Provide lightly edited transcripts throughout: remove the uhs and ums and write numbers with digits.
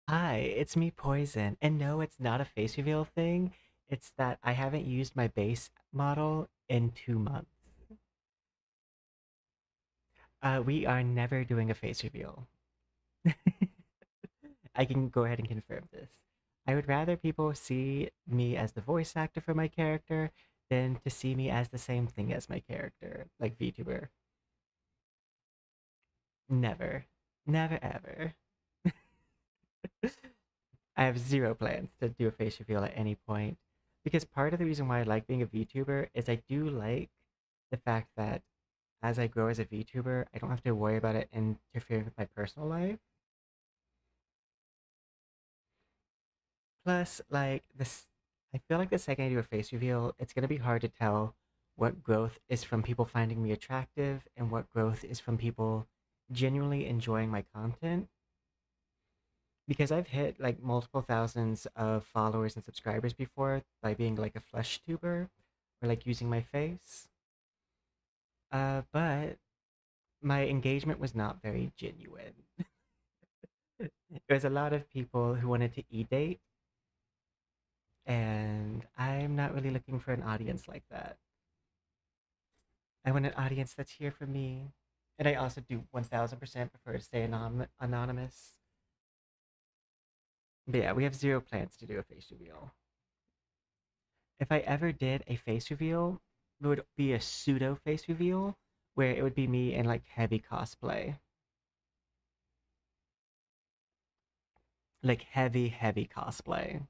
Hi, it's me, Poison. And no, it's not a face reveal thing. It's that I haven't used my base model in 2 months. We are never doing a face reveal. I can go ahead and confirm this. I would rather people see me as the voice actor for my character than to see me as the same thing as my character, like VTuber. Never. Never ever. I have zero plans to do a face reveal at any point. Because part of the reason why I like being a VTuber is I do like the fact that as I grow as a VTuber, I don't have to worry about it interfering with my personal life. Plus, like this, I feel like the second I do a face reveal, it's gonna be hard to tell what growth is from people finding me attractive and what growth is from people genuinely enjoying my content. Because I've hit like multiple thousands of followers and subscribers before by being like a flesh tuber or like using my face. But my engagement was not very genuine. There was a lot of people who wanted to e-date, and I'm not really looking for an audience like that. I want an audience that's here for me. And I also do 1000% prefer to stay anonymous. But yeah, we have zero plans to do a face reveal. If I ever did a face reveal, it would be a pseudo face reveal where it would be me in like heavy cosplay. Like heavy cosplay.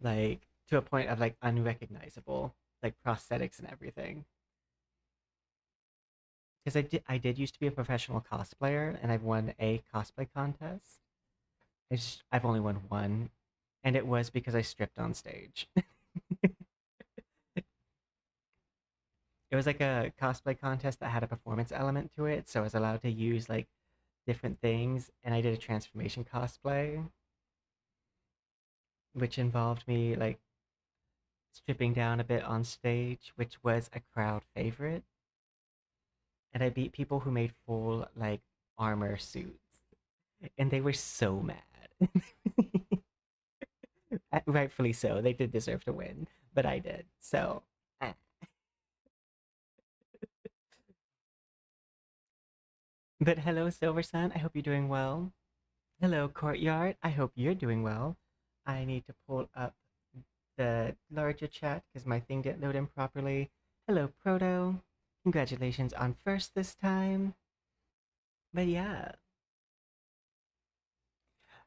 Like to a point of like unrecognizable, like prosthetics and everything. Because I did used to be a professional cosplayer and I've won a cosplay contest. I've only won one, and it was because I stripped on stage. It was like a cosplay contest that had a performance element to it, so I was allowed to use like different things, and I did a transformation cosplay, which involved me like stripping down a bit on stage, which was a crowd favorite. And I beat people who made full like armor suits, and they were so mad. Rightfully so. They did deserve to win, but I did. So, eh. But hello, Silver Sun. I hope you're doing well. Hello, Courtyard. I hope you're doing well. I need to pull up the larger chat because my thing didn't load in properly. Hello, Proto. Congratulations on first this time. But yeah.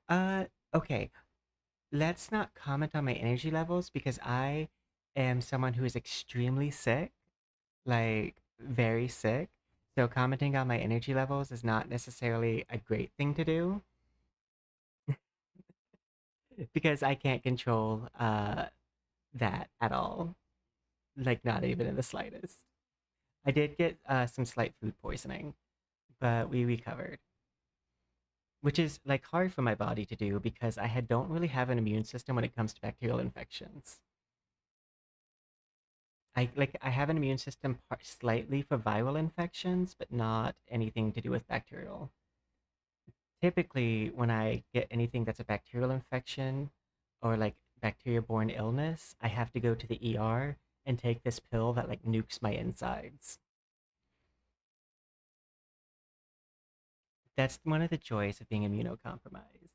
Uh, okay. Let's not comment on my energy levels because I am someone who is extremely sick, like very sick. So commenting on my energy levels is not necessarily a great thing to do because I can't control that at all. Like not even in the slightest. I did get some slight food poisoning, but we recovered, which is like hard for my body to do because don't really have an immune system when it comes to bacterial infections. I have an immune system slightly for viral infections, but not anything to do with bacterial. Typically, when I get anything that's a bacterial infection or like bacteria-borne illness, I have to go to the ER and take this pill that like nukes my insides. That's one of the joys of being immunocompromised.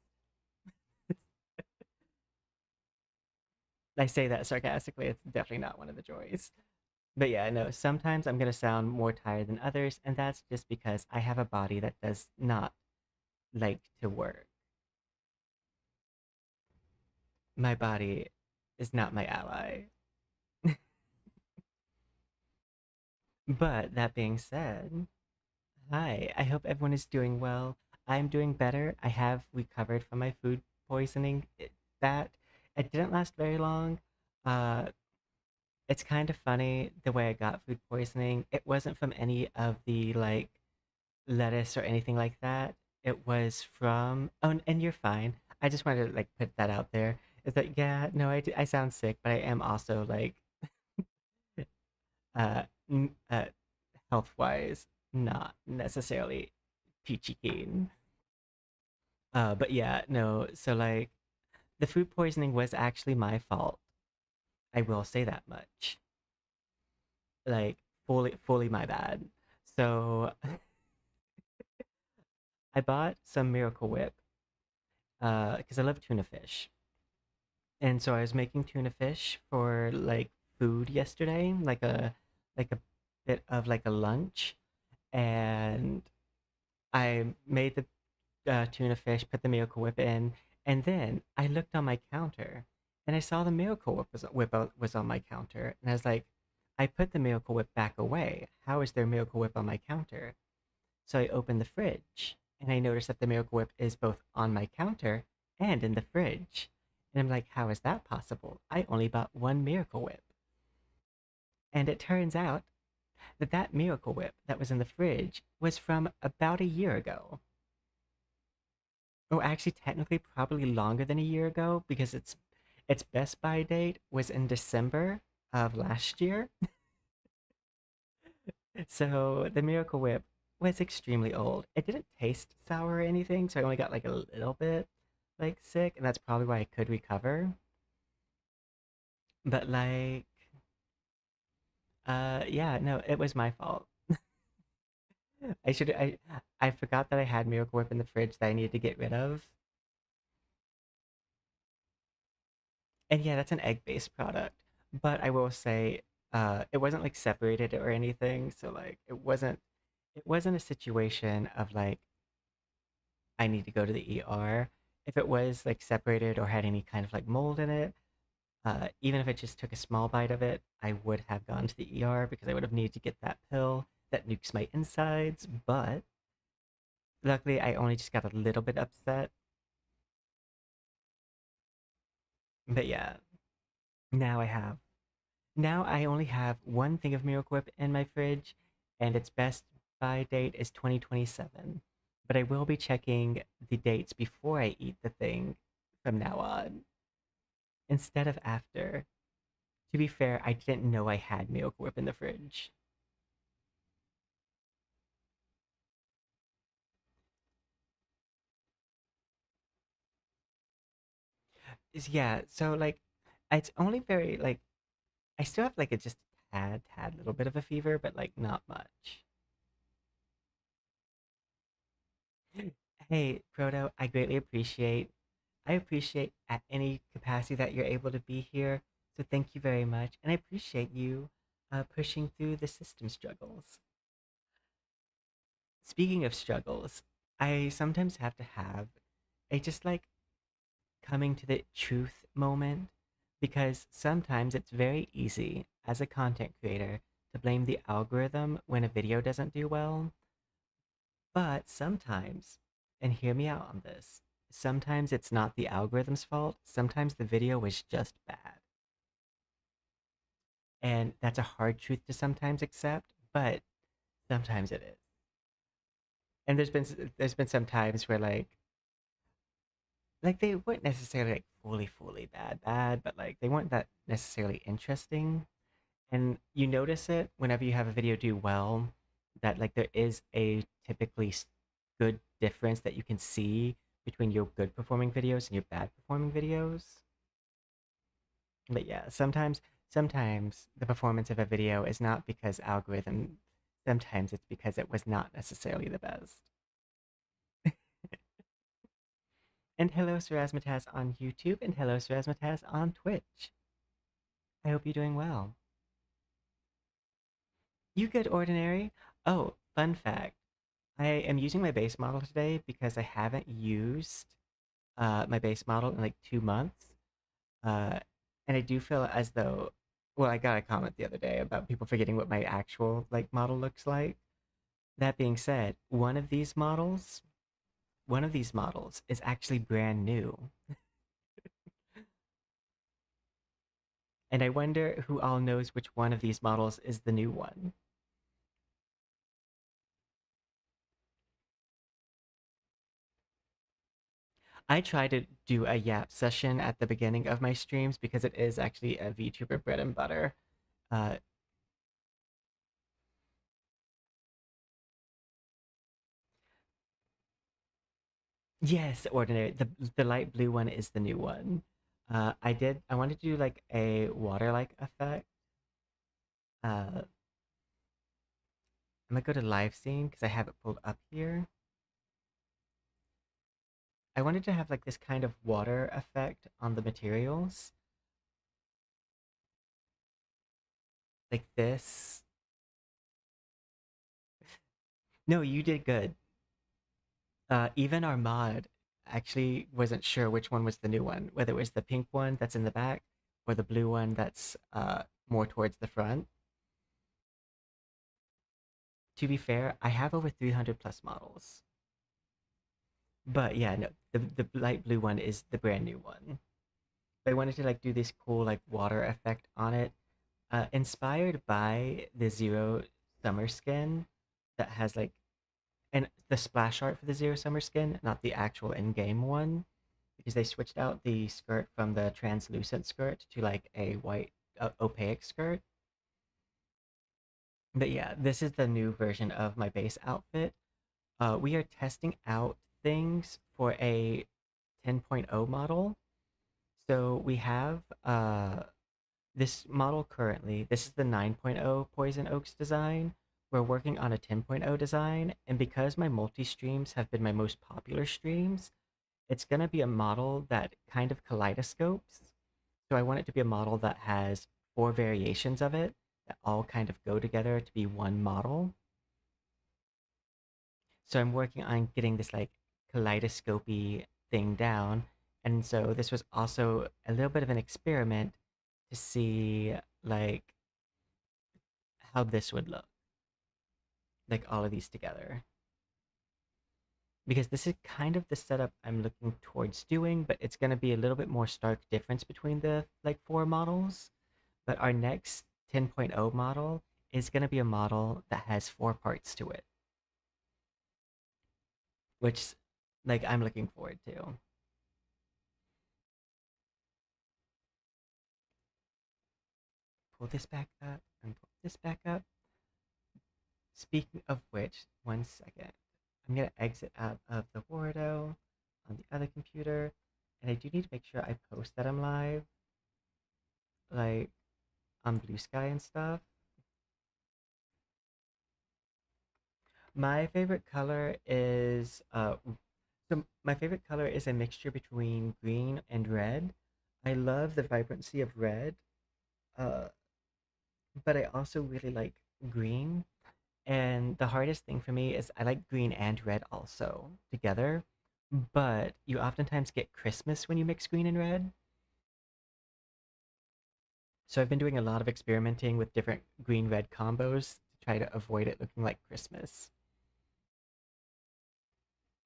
I say that sarcastically, it's definitely not one of the joys. But yeah, no, sometimes I'm gonna sound more tired than others, and that's just because I have a body that does not like to work. My body is not my ally. But that being said, hi, I hope everyone is doing well. I'm doing better. I have recovered from my food poisoning. That it didn't last very long. Uh, it's kind of funny the way I got food poisoning. It wasn't from any of the like lettuce or anything like that. It was from, oh, and you're fine. I just wanted to like put that out there. Is that, yeah, no, I sound sick, but I am also like, uh, n- uh, health wise, not necessarily peachy keen. But yeah, no, so like the food poisoning was actually my fault. I will say that much. Like fully my bad. So I bought some Miracle Whip because I love tuna fish. And so I was making tuna fish for like food yesterday, like a bit of like a lunch, and I made the tuna fish, put the Miracle Whip in, and then I looked on my counter and I saw the Miracle Whip was on my counter, and I was like, I put the Miracle Whip back away. How is there Miracle Whip on my counter? So I opened the fridge and I noticed that the Miracle Whip is both on my counter and in the fridge. And I'm like, how is that possible? I only bought one Miracle Whip. And it turns out that that Miracle Whip that was in the fridge was from about a year ago. Oh, actually, technically, probably longer than a year ago because its Best Buy date was in December of last year. So the Miracle Whip was extremely old. It didn't taste sour or anything, so I only got like a little bit like sick, and that's probably why I could recover. But like, yeah, no, it was my fault. I forgot that I had Miracle Whip in the fridge that I needed to get rid of. And yeah, that's an egg-based product. But I will say, it wasn't like separated or anything, so like it wasn't a situation of like I need to go to the ER. If it was like separated or had any kind of like mold in it, even if I just took a small bite of it, I would have gone to the ER because I would have needed to get that pill that nukes my insides. But luckily, I only just got a little bit upset. But yeah, now I have. Now I only have one thing of Miracle Whip in my fridge, and its best by date is 2027. But I will be checking the dates before I eat the thing from now on instead of after. To be fair, I didn't know I had Miracle Whip in the fridge. Yeah, so like it's only very like I still have like a just tad little bit of a fever, but like not much. Hey, Proto, I appreciate at any capacity that you're able to be here. So thank you very much. And I appreciate you pushing through the system struggles. Speaking of struggles, I sometimes have to have a just like coming to the truth moment because sometimes it's very easy as a content creator to blame the algorithm when a video doesn't do well. But sometimes, and hear me out on this, sometimes it's not the algorithm's fault. Sometimes the video was just bad. And that's a hard truth to sometimes accept, but sometimes it is. And there's been some times where like they weren't necessarily like fully bad, but like they weren't that necessarily interesting. And you notice it whenever you have a video do well, that like there is a typically good difference that you can see between your good performing videos and your bad performing videos. But yeah, sometimes the performance of a video is not because algorithm, sometimes it's because it was not necessarily the best. And hello Sarasmataz on YouTube and hello Sarasmataz on Twitch. I hope you're doing well. You good, Ordinary? Oh, fun fact. I am using my base model today because I haven't used my base model in like 2 months. Uh, and I do feel as though, well, I got a comment the other day about people forgetting what my actual like model looks like. That being said, one of these models is actually brand new. And I wonder who all knows which one of these models is the new one. I try to do a yap session at the beginning of my streams because it is actually a VTuber bread and butter. Uh, yes, ordinary. The light blue one is the new one. I wanted to do like a water-like effect. I'm gonna go to live scene because I have it pulled up here. I wanted to have like this kind of water effect on the materials, like this. No, you did good. Even our mod actually wasn't sure which one was the new one, whether it was the pink one that's in the back or the blue one that's more towards the front. To be fair, I have over 300 plus models. But yeah, no, the light blue one is the brand new one. I wanted to like do this cool like water effect on it, inspired by the Zero Summer skin that has like and the splash art for the Zero Summer skin, not the actual in-game one, because they switched out the skirt from the translucent skirt to like a white opaque skirt. But yeah, this is the new version of my base outfit. We are testing out things for a 10.0 model. So we have this model currently. This is the 9.0 Poison Oaks design. We're working on a 10.0 design, and because my multi-streams have been my most popular streams, it's going to be a model that kind of kaleidoscopes. So I want it to be a model that has four variations of it that all kind of go together to be one model. So I'm working on getting this like kaleidoscopy thing down. And so this was also a little bit of an experiment to see like how this would look, like all of these together. Because this is kind of the setup I'm looking towards doing, but it's going to be a little bit more stark difference between the like four models. But our next 10.0 model is going to be a model that has four parts to it, which like I'm looking forward to. Pull this back up and pull this back up. Speaking of which, one second. I'm going to exit out of the Wardo on the other computer, and I do need to make sure I post that I'm live, like on Bluesky and stuff. My favorite color is my favorite color is a mixture between green and red. I love the vibrancy of red, uh, but I also really like green. And the hardest thing for me is I like green and red also together, but you oftentimes get Christmas when you mix green and red. So I've been doing a lot of experimenting with different green red combos to try to avoid it looking like Christmas.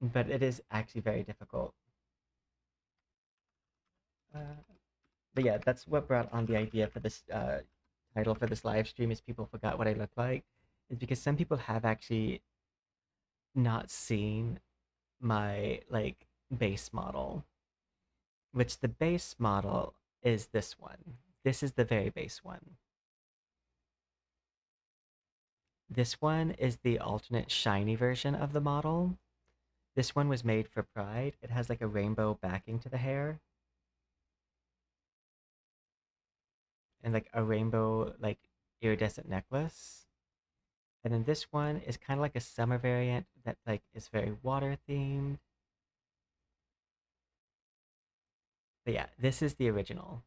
But it is actually very difficult. Uh, but yeah, that's what brought on the idea for this title for this live stream is people forgot what I look like. Is because some people have actually not seen my like base model, which the base model is this one. This is the very base one. This one is the alternate shiny version of the model. This one was made for Pride. It has like a rainbow backing to the hair and like a rainbow like iridescent necklace. And then this one is kind of like a summer variant that like is very water themed. But yeah, this is the original.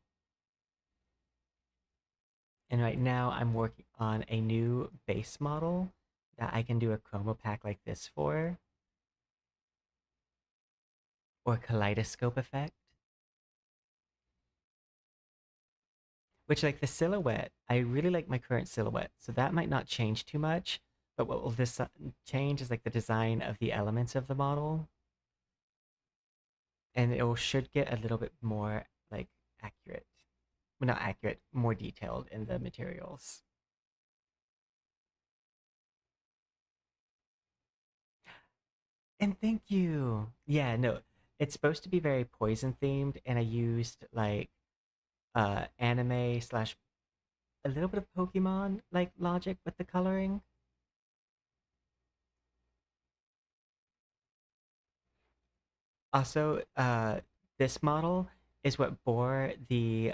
And right now I'm working on a new base model that I can do a chroma pack like this for, or kaleidoscope effect. Which like the silhouette, I really like my current silhouette, so that might not change too much. But what will this change is like the design of the elements of the model, and it should get a little bit more like accurate. well, not accurate, more detailed in the materials. And thank you. Yeah, no, it's supposed to be very poison themed, and I used like anime slash a little bit of Pokemon like logic with the coloring. Also, this model is what bore the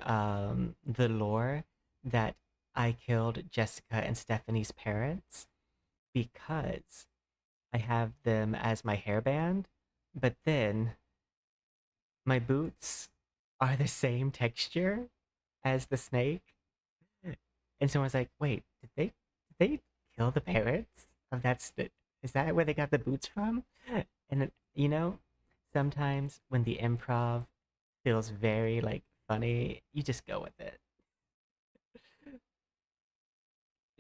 lore that I killed Jessica and Stephanie's parents because I have them as my hairband, but then my boots are the same texture as the snake. And someone's like, wait, did they kill the parents of is that where they got the boots from? And then, sometimes when the improv feels very like funny, you just go with it.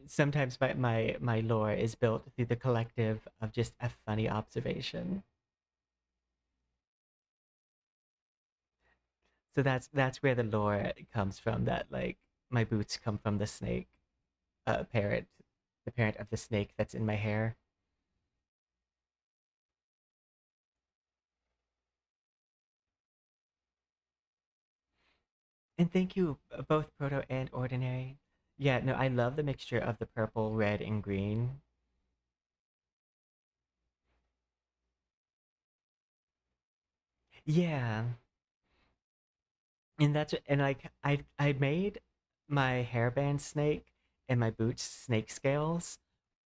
Sometimes my lore is built through the collective of just a funny observation. So that's where the lore comes from. That like my boots come from the snake parent, the parent of the snake that's in my hair. And thank you, both Proto and Ordinary. Yeah, no, I love the mixture of the purple, red, and green. Yeah, and like I made my hairband snake and my boots snake scales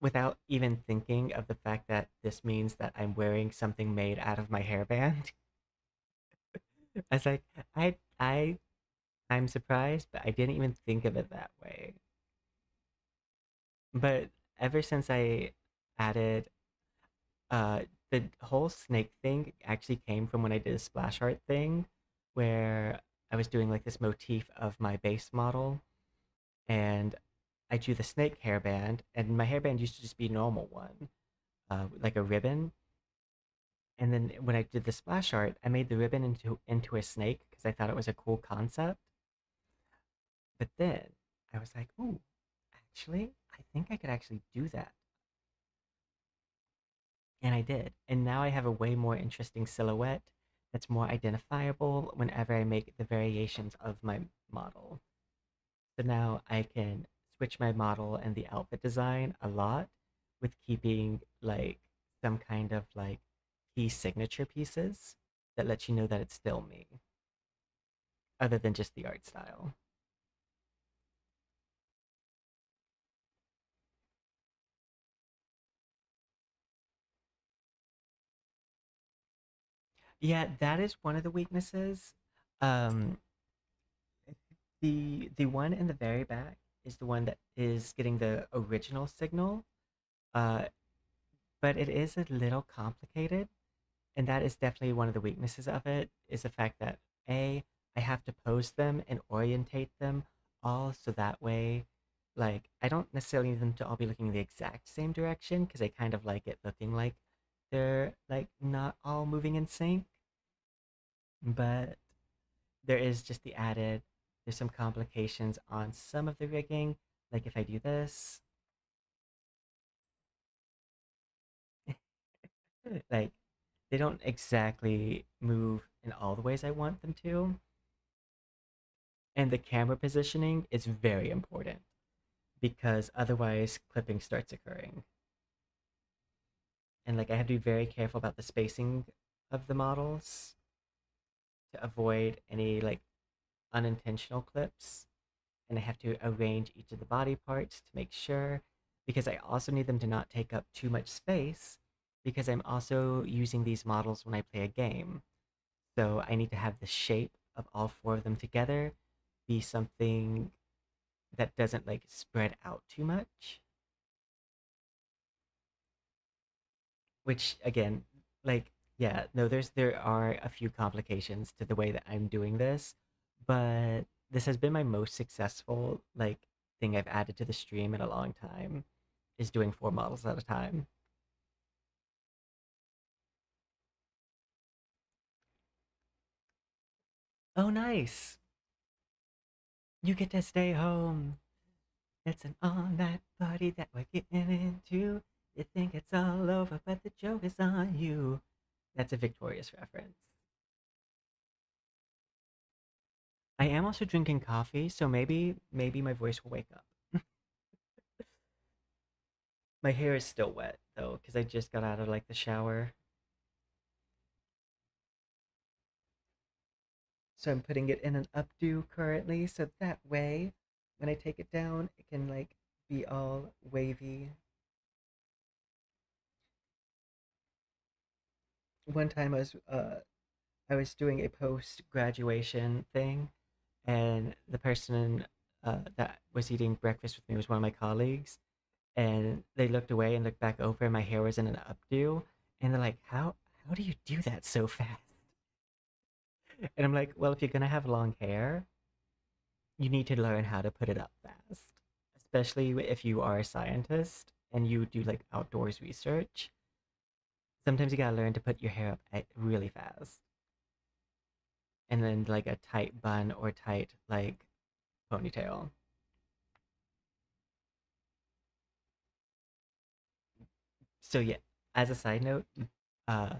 without even thinking of the fact that this means that I'm wearing something made out of my hairband. I was like, I'm surprised, but I didn't even think of it that way. But ever since I added uh the whole snake thing actually came from when I did a splash art thing where I was doing like this motif of my base model and I drew the snake hairband and my hairband used to just be a normal one, like a ribbon. And then when I did the splash art, I made the ribbon into a snake because I thought it was a cool concept. But then I was like, ooh, actually, I think I could actually do that. And I did. And now I have a way more interesting silhouette that's more identifiable whenever I make the variations of my model. So now I can switch my model and the outfit design a lot with keeping like some kind of like key signature pieces that let you know that it's still me, other than just the art style. Yeah, that is one of the weaknesses. Um, the one in the very back is the one that is getting the original signal, uh, but it is a little complicated, and that is definitely one of the weaknesses of it. Is the fact that a I have to pose them and orientate them all so that way, like I don't necessarily need them to all be looking the exact same direction because I kind of like it looking like they're like not all moving in sync, but there is just there's some complications on some of the rigging. Like if I do this, like they don't exactly move in all the ways I want them to. And the camera positioning is very important because otherwise clipping starts occurring. And like I have to be very careful about the spacing of the models to avoid any like unintentional clips. And I have to arrange each of the body parts to make sure because I also need them to not take up too much space because I'm also using these models when I play a game. So I need to have the shape of all four of them together be something that doesn't like spread out too much. Which again, like yeah, no, there are a few complications to the way that I'm doing this, but this has been my most successful like thing I've added to the stream in a long time is doing four models at a time. Oh, nice. You get to stay home. It's an all-night party that we're getting into. You think it's all over, but the joke is on you. That's a Victorious reference. I am also drinking coffee, so maybe my voice will wake up. My hair is still wet though, because I just got out of like the shower. So I'm putting it in an updo currently, so that way when I take it down, it can like be all wavy. One time I was doing a post graduation thing, and the person that was eating breakfast with me was one of my colleagues, and they looked away and looked back over, and my hair was in an updo, and they're like, how do you do that so fast? And I'm like, well, if you're gonna have long hair, you need to learn how to put it up fast, especially if you are a scientist and you do like outdoors research. Sometimes you gotta learn to put your hair up really fast, and then like a tight bun or tight like ponytail. So yeah, as a side note, uh,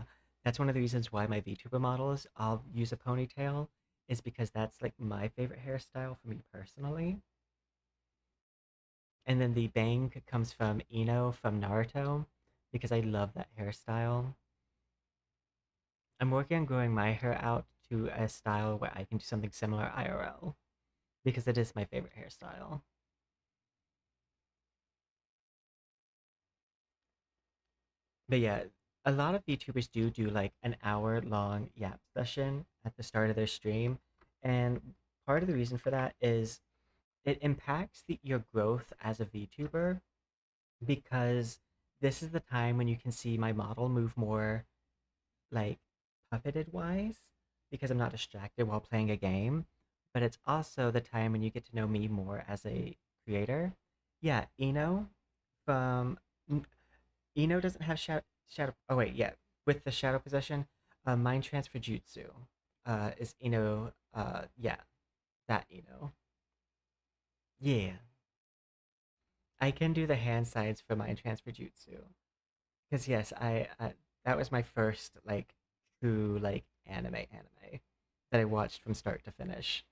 that's one of the reasons why my VTuber models I'll use a ponytail is because that's like my favorite hairstyle for me personally. And then the bang comes from Ino from Naruto because I love that hairstyle. I'm working on growing my hair out to a style where I can do something similar IRL because it is my favorite hairstyle. But yeah, a lot of VTubers do like an hour long yap session at the start of their stream. And part of the reason for that is it impacts your growth as a VTuber because this is the time when you can see my model move more like puppeted wise because I'm not distracted while playing a game. But it's also the time when you get to know me more as a creator. Yeah, from Eno doesn't have shadow. Oh wait, yeah, with the shadow possession, mind transfer jutsu, is Eno. Yeah, that Eno. Yeah, I can do the hand signs for mind transfer jutsu. Because yes, I that was my first like true like anime that I watched from start to finish.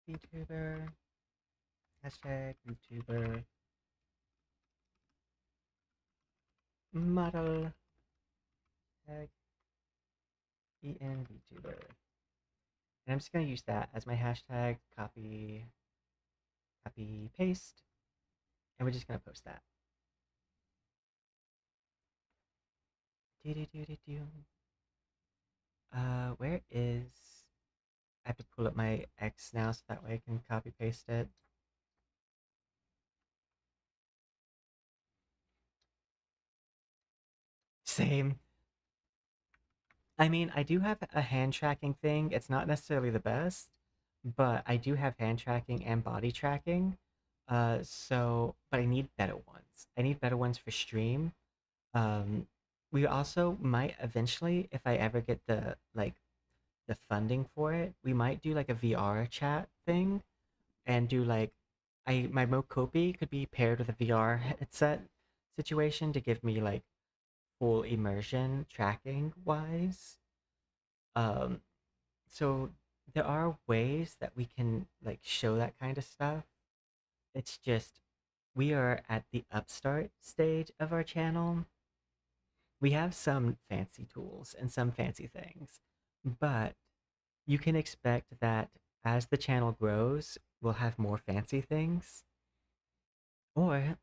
VTuber hashtag VTuber model tag en VTuber. And I'm just gonna use that as my hashtag. Copy, paste, and we're just gonna post that. Do do do do do. Where is? I have to pull up my X now so that way I can copy paste it. Same. I mean, I do have a hand tracking thing. It's not necessarily the best, but I do have hand tracking and body tracking. But I need better ones. I need better ones for stream. Um, we also might eventually, if I ever get the funding for it, we might do like a VR chat thing and do like my Mokopi could be paired with a VR headset situation to give me like full immersion tracking wise. Um, so there are ways that we can like show that kind of stuff. It's just we are at the upstart stage of our channel. We have some fancy tools and some fancy things, but you can expect that as the channel grows, we'll have more fancy things. Or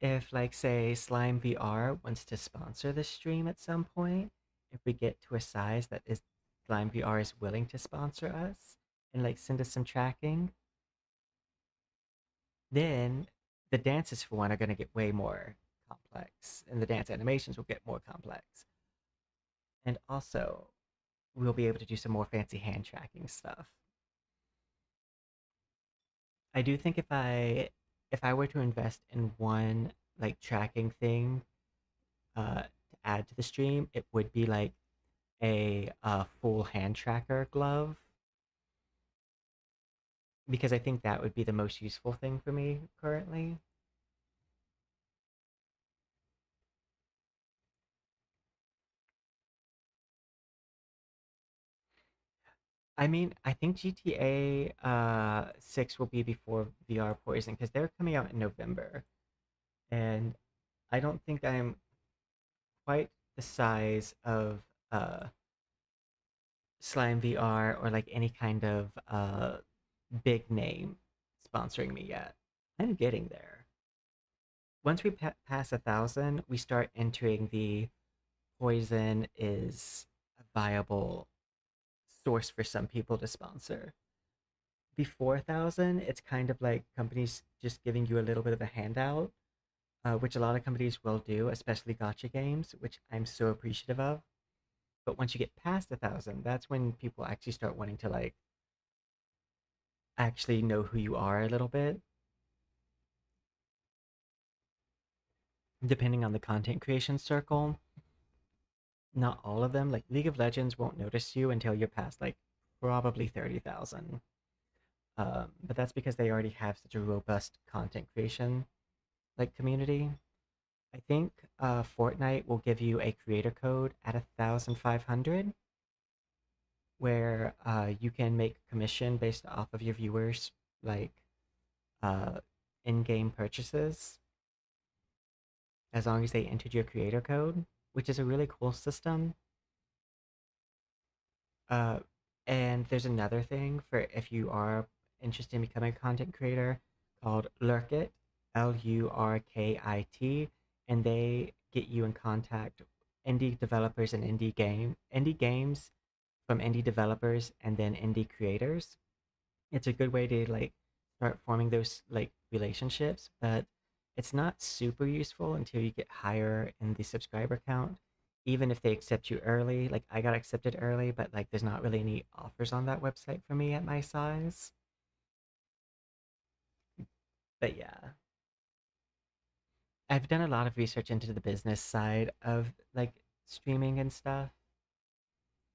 if, like, say, Slime VR wants to sponsor the stream at some point, if we get to a size that is Slime VR is willing to sponsor us and like send us some tracking, then the dances for one are going to get way more complex, and the dance animations will get more complex. And also, we'll be able to do some more fancy hand tracking stuff. I do think if I were to invest in one like tracking thing to add to the stream, it would be like a full hand tracker glove because I think that would be the most useful thing for me currently. I mean, I think GTA 6 will be before VR Poison because they're coming out in November, and I don't think I'm quite the size of uh Slime VR or like any kind of big name sponsoring me yet. I'm getting there. Once we pass 1,000, we start entering the Poison is a viable source for some people to sponsor. Before 1,000, it's kind of like companies just giving you a little bit of a handout, which a lot of companies will do, especially gotcha games, which I'm so appreciative of. But once you get past 1,000, that's when people actually start wanting to like actually know who you are a little bit. Depending on the content creation circle, not all of them. Like League of Legends won't notice you until you're past like probably 30,000. But that's because they already have such a robust content creation like community. I think Fortnite will give you a creator code at 1,500 where you can make commission based off of your viewers like uh, in-game purchases as long as they entered your creator code, which is a really cool system. Uh, and there's another thing for if you are interested in becoming a content creator called Lurkit, Lurkit, and they get you in contact indie developers and indie games from indie developers and then indie creators. It's a good way to like start forming those like relationships, but it's not super useful until you get higher in the subscriber count. Even if they accept you early, like I got accepted early, but like there's not really any offers on that website for me at my size. But yeah, I've done a lot of research into the business side of like streaming and stuff,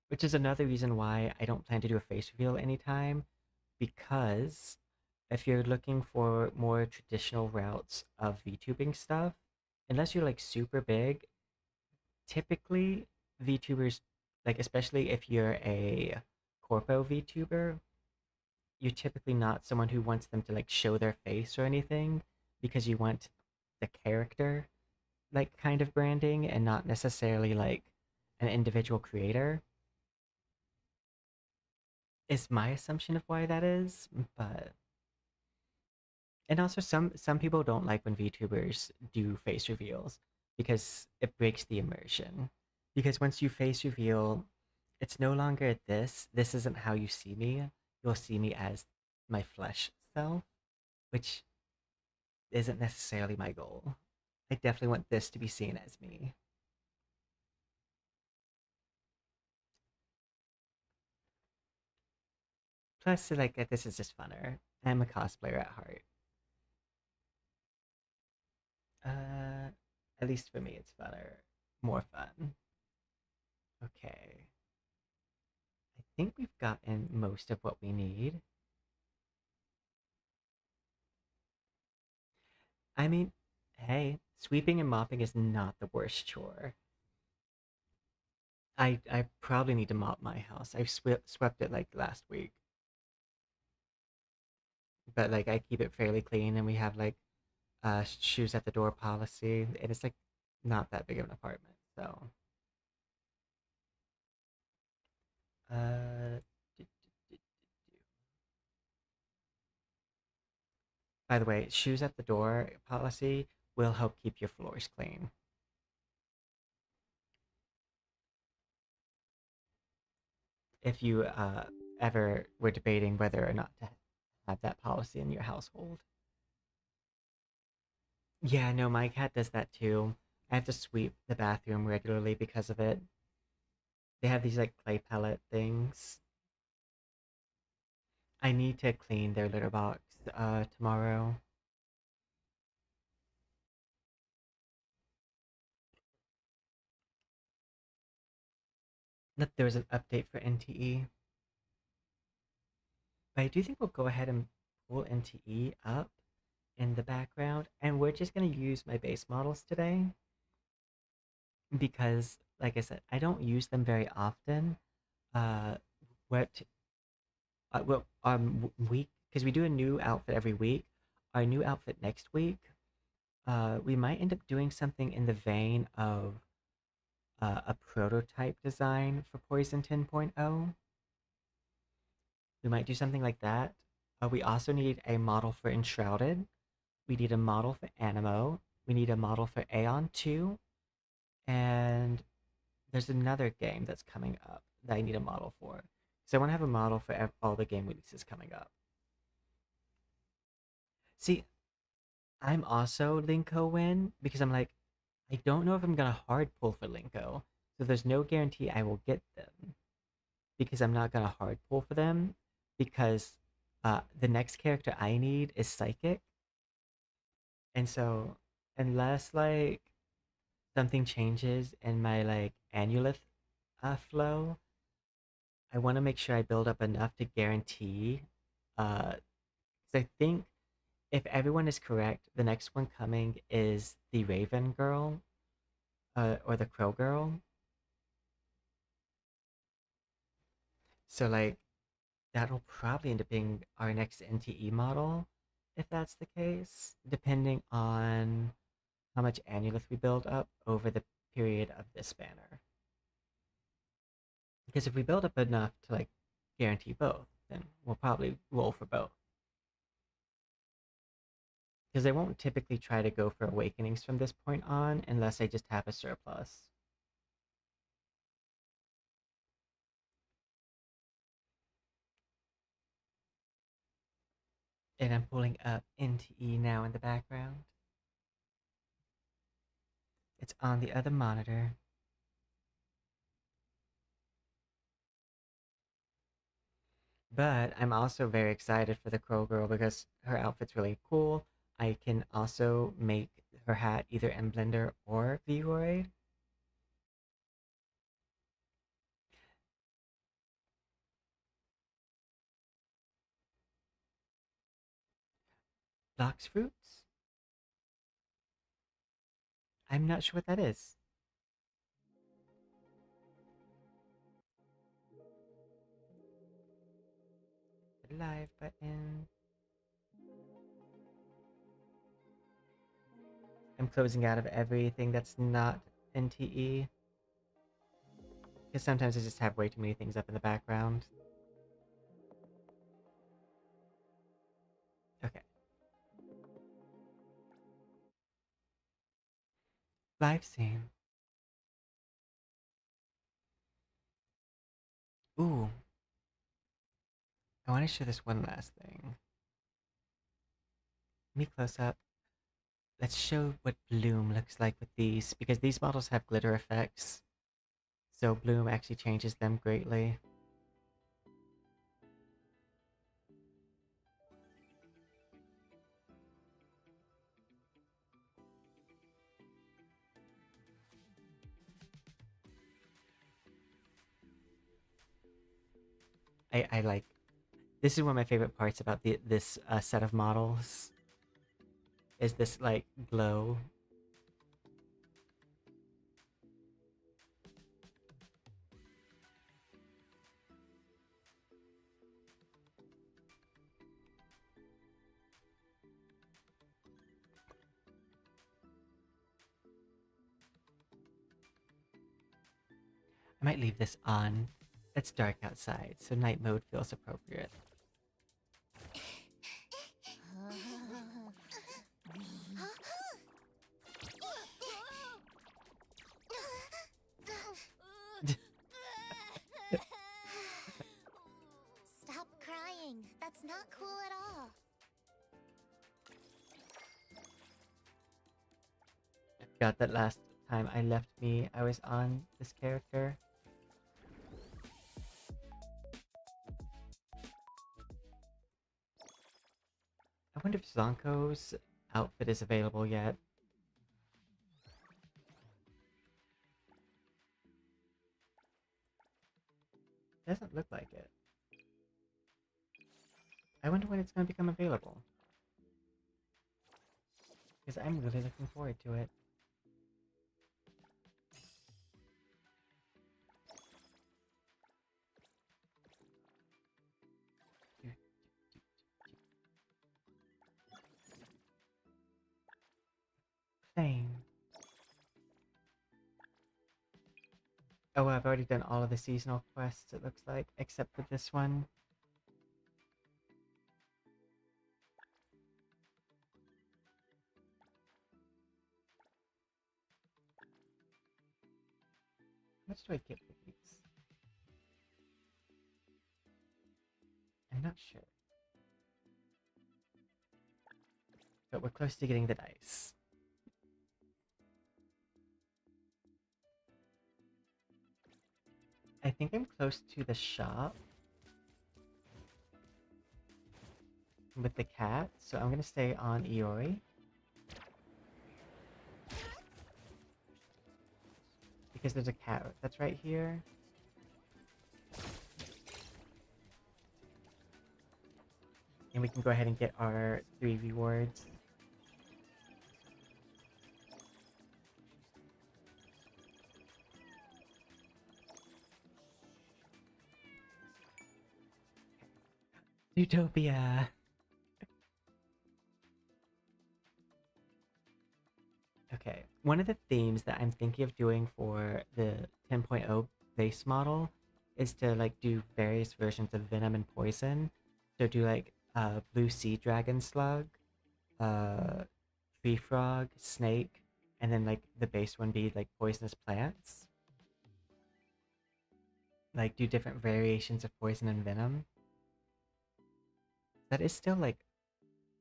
which is another reason why I don't plan to do a face reveal anytime because if you're looking for more traditional routes of VTubing stuff, unless you're like super big, typically VTubers, like especially if you're a corpo VTuber, you're typically not someone who wants them to like show their face or anything because you want the character like kind of branding and not necessarily like an individual creator. Is my assumption of why that is, but and also some people don't like when VTubers do face reveals because it breaks the immersion. Because once you face reveal, it's no longer this. This isn't how you see me. You'll see me as my flesh self, which isn't necessarily my goal. I definitely want this to be seen as me. Plus, like this is just funner. I'm a cosplayer at heart. Uh, at least for me, it's funner, more fun. Okay. I think we've gotten most of what we need. I mean, hey, sweeping and mopping is not the worst chore. I probably need to mop my house. I swept it like last week, but like I keep it fairly clean, and we have like shoes at the door policy, and it's like not that big of an apartment. So, uh, d- d- d- by the way, shoes at the door policy will help keep your floors clean. If you ever were debating whether or not to have that policy in your household. Yeah, no, my cat does that too. I have to sweep the bathroom regularly because of it. They have these like clay pellet things. I need to clean their litter box tomorrow. that there was an update for NTE. But I do think we'll go ahead and pull NTE up in the background, and we're just going to use my base models today because, like I said, I don't use them very often. Uh, what well, week, because we do a new outfit every week. Our new outfit next week, we might end up doing something in the vein of a prototype design for Poison 10.0. We might do something like that. We also need a model for Enshrouded. We need a model for Animo. We need a model for Aeon 2. And there's another game that's coming up that I need a model for. So I want to have a model for all the game releases coming up. See, I'm also Linko Win because I'm like, I don't know if I'm gonna hard pull for Linko. So there's no guarantee I will get them because I'm not gonna hard pull for them because the next character I need is Psychic. And so unless like something changes in my like Annulith flow, I want to make sure I build up enough to guarantee. Because I think if everyone is correct, the next one coming is the Raven Girl, or the Crow Girl. So like that'll probably end up being our next NTE model, if that's the case, depending on how much Annulith we build up over the period of this banner. Because if we build up enough to like guarantee both, then we'll probably roll for both. Because I won't typically try to go for awakenings from this point on unless I just have a surplus. And I'm pulling up NTE now in the background. It's on the other monitor. But I'm also very excited for the Crow Girl because her outfit's really cool. I can also make her hat either in Blender or Vtuber. Lox Fruits? I'm not sure what that is. The live button. I'm closing out of everything that's not NTE. Because sometimes I just have way too many things up in the background. Okay. Live scene. Ooh. I want to show this one last thing. Me close up. Let's show what Bloom looks like with these, because these models have glitter effects. So Bloom actually changes them greatly. I like, this is one of my favorite parts about this set of models, is this like glow. I might leave this on. It's dark outside, so night mode feels appropriate. Stop crying. That's not cool at all. I forgot that last time I left me, I was on this character. I wonder if Zonko's outfit is available yet. Doesn't look like it. I wonder when it's going to become available. Because I'm really looking forward to it. Same. Oh, I've already done all of the seasonal quests, it looks like, except for this one. How much do I get for these? I'm not sure. But we're close to getting the dice. I think I'm close to the shop with the cat, so I'm gonna stay on Iroi. Because there's a cat that's right here. And we can go ahead and get our 3 rewards. Utopia! Okay, one of the themes that I'm thinking of doing for the 10.0 base model is to like do various versions of venom and poison. So do like blue sea dragon slug, uh, tree frog, snake, and then like the base one be like poisonous plants. Like do different variations of poison and venom. That is still like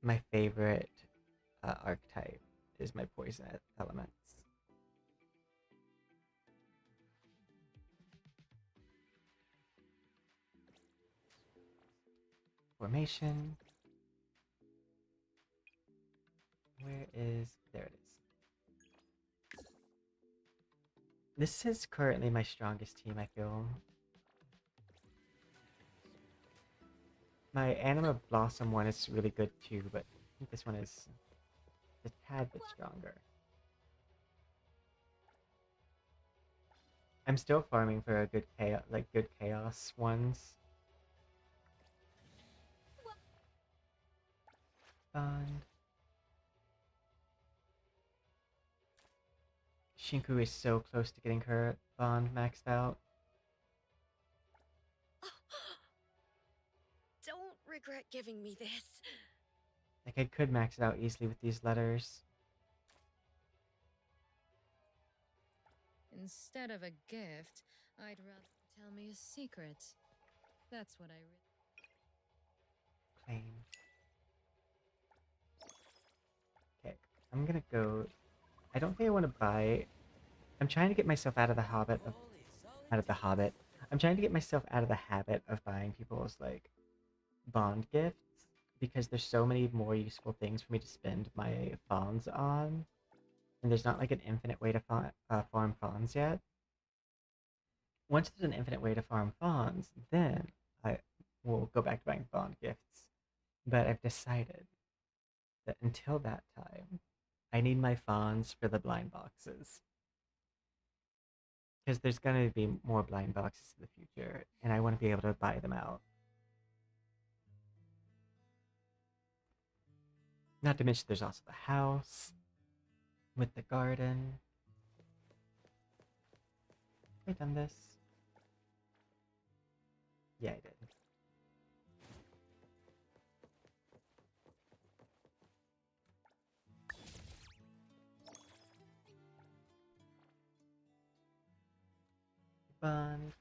my favorite archetype is my poison elements. Formation. Where is... there it is. This is currently my strongest team, I feel. My Anima Blossom one is really good too, but I think this one is a tad bit stronger. I'm still farming for a good chaos, like good chaos ones. Bond. Shinku is so close to getting her bond maxed out. Don't regret giving me this. Like I could max it out easily with these letters. Instead of a gift, I'd rather tell me a secret. That's what I Claim. Okay, I'm gonna go. I don't think I want to buy. I'm trying to get myself out of the habit of I'm trying to get myself out of the habit of buying people's like bond gifts because there's so many more useful things for me to spend my fawns on, and there's not like an infinite way to farm fawns yet. Once there's an infinite way to farm fawns, then I will go back to buying bond gifts. But I've decided that until that time, I need my fawns for the blind boxes. Because there's going to be more blind boxes in the future, and I want to be able to buy them out. Not to mention there's also the house with the garden. Have I done this? Yeah, I did. Bond.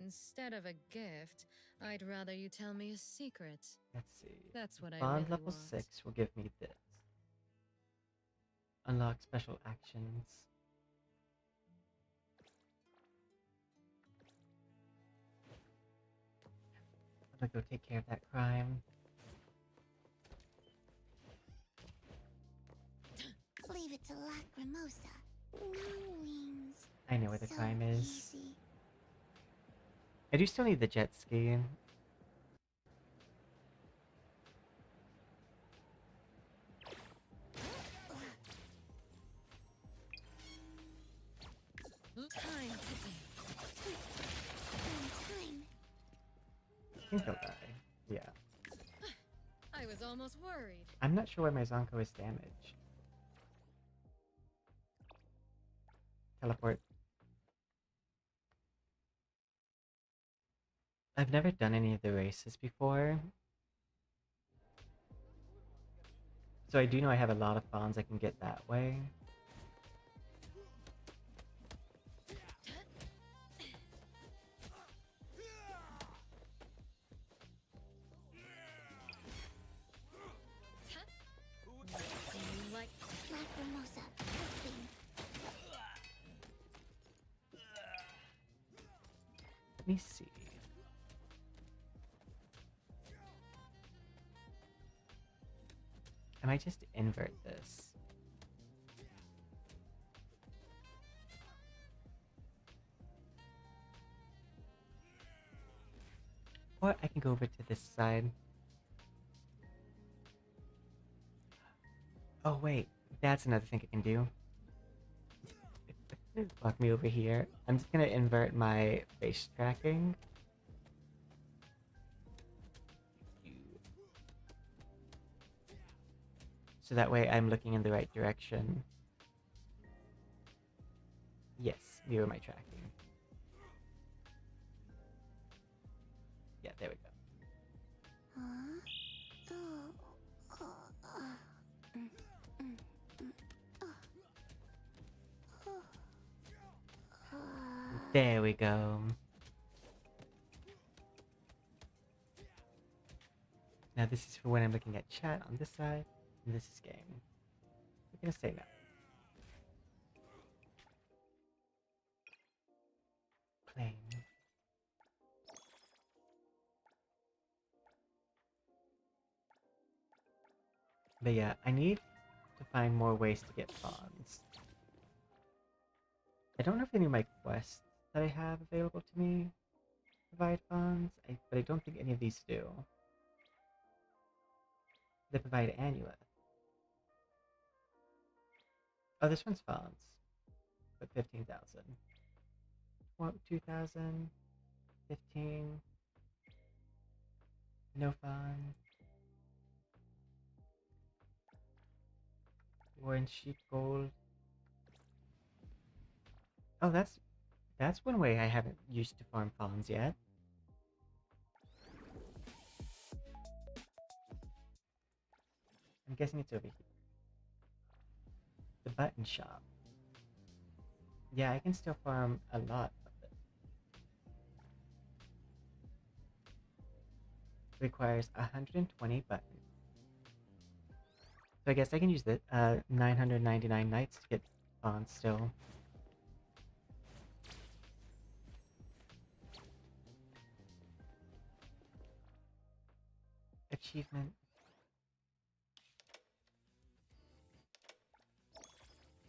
Instead of a gift, I'd rather you tell me a secret. Let's see. That's what I Bond really level want. 6 will give me this. Unlock special actions. I'm gonna go take care of that crime. it's a Lacrimosa. No wings. I know where the So climb is. easy. I do still need the jet ski. Time ticking. Time. I think he'll die. Yeah. I was almost worried. I'm not sure why my Zonko is damaged. Teleport. I've never done any of the races before. So I do know I have a lot of fawns I can get that way. Do you like Lacrimosa. Helping. Let me see. I might just invert this. Or I can go over to this side. Oh wait, that's another thing I can do. Lock me over here. I'm just gonna invert my face tracking. So that way I'm looking in the right direction. Yes, mirror my tracking. Yeah, there we go. Huh? Oh. Mm, mm, mm, uh. There we go. Now this is for when I'm looking at chat on this side, and this is game. We're gonna say no. Playing. But yeah, I need to find more ways to get fawns. I don't know if any of my quests that I have available to me provide fawns, but I don't think any of these do. They provide amulet. Oh, this one's fawns, but 15,000. What, 2,000? 15? No fawn. Orange sheep gold. Oh, that's one way I haven't used to farm fawns yet. I'm guessing it's over here. The button shop. Yeah, I can still farm a lot of it. Requires 120 buttons. So I guess I can use the 999 nights to get fawns still. Achievement.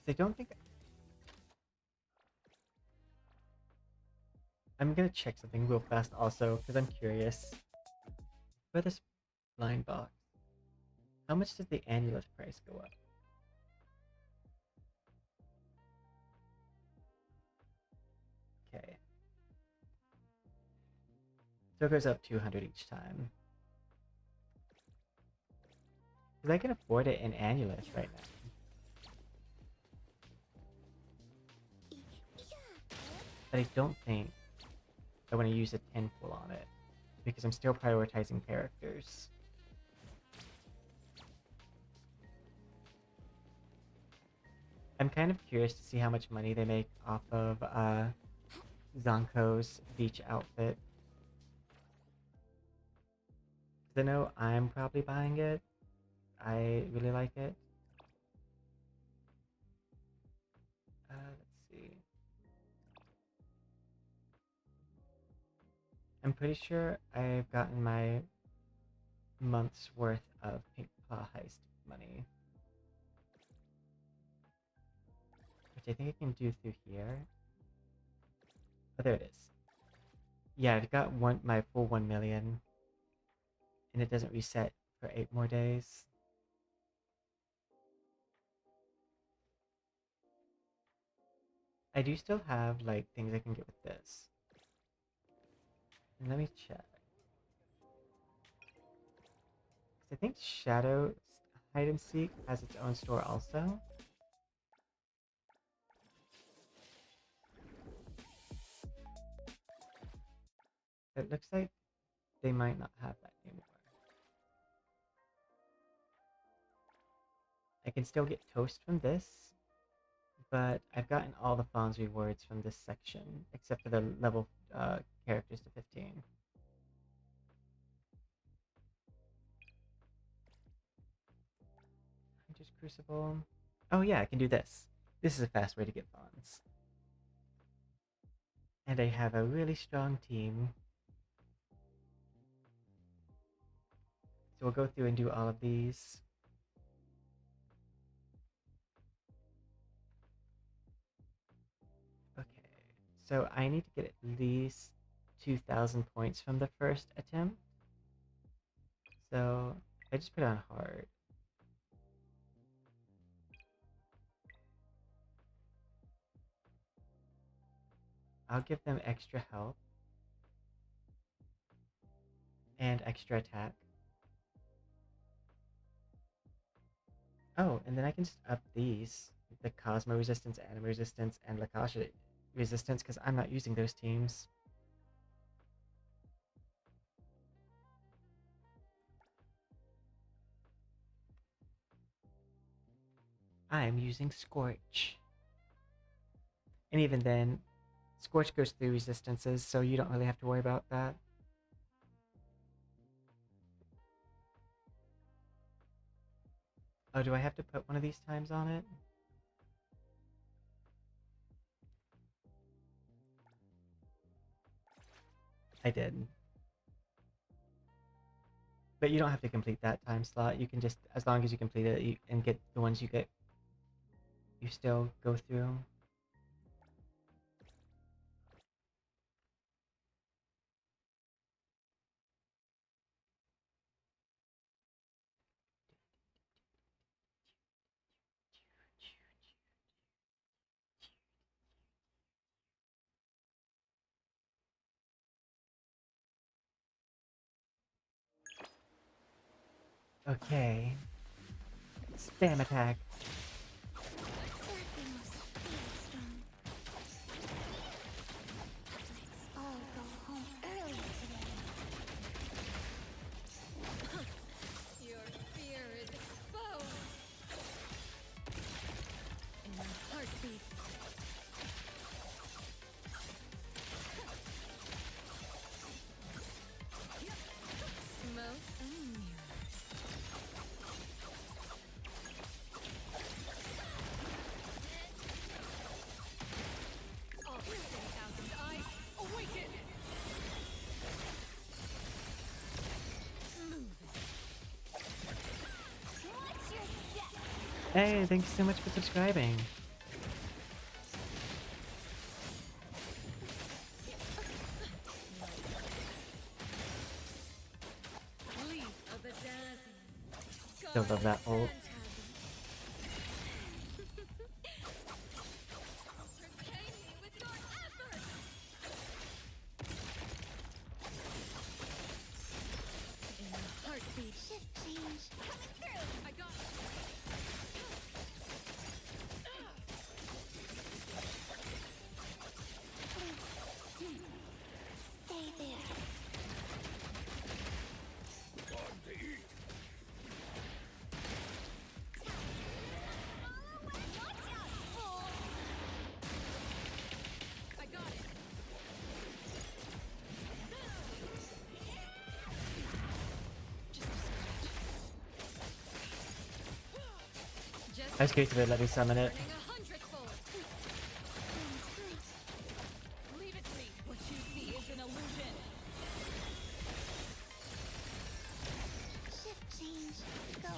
I don't think... I'm gonna check something real fast also, because I'm curious. For this blind box, how much does the amulet price go up? Okay. So it goes up 200 each time. Because I can afford it in amulet right now. But I don't think I want to use a 10 full on it. Because I'm still prioritizing characters. I'm kind of curious to see how much money they make off of Zonko's beach outfit. Because I know I'm probably buying it. I really like it. Let's see. I'm pretty sure I've gotten my month's worth of Pink Paw Heist money. I think I can do through here. Oh, there it is. Yeah, I've got my full 1 million, and it doesn't reset for 8 more days. I do still have like things I can get with this. And let me check. I think Shadow Hide and Seek has its own store also. It looks like they might not have that anymore. I can still get Toast from this, but I've gotten all the Fawn's rewards from this section, except for the level characters to 15. Just Crucible. Oh yeah, I can do this. This is a fast way to get Fawns. And I have a really strong team. So we'll go through and do all of these. Okay, so I need to get at least 2,000 points from the first attempt. So I just put on hard. I'll give them extra health and extra attack. Oh, and then I can just up these. The Cosmo resistance, Anima resistance, and Lakasha resistance, because I'm not using those teams. I'm using Scorch. And even then, Scorch goes through resistances, so you don't really have to worry about that. Oh, do I have to put one of these times on it? I did. But you don't have to complete that time slot. You can just, as long as you complete it and get the ones you get, you still go through. Okay. Spam attack. Lacrimosas feel strong. Let's all go home early today. Your fear is exposed. In a heartbeat. Smoke and mirrors. All 10,000 eyes awaken. Move it. Watch your step. Hey, thank you so much for subscribing. Leap of the dazzle. Still love that ult. Repay me with your efforts. In a heartbeat. Shift change. Coming through. I got it. Stay there. I got it. Just That's great to be let me summon it. turning 100-fold. Leave it to me. What you see is an illusion. Shift change. Go.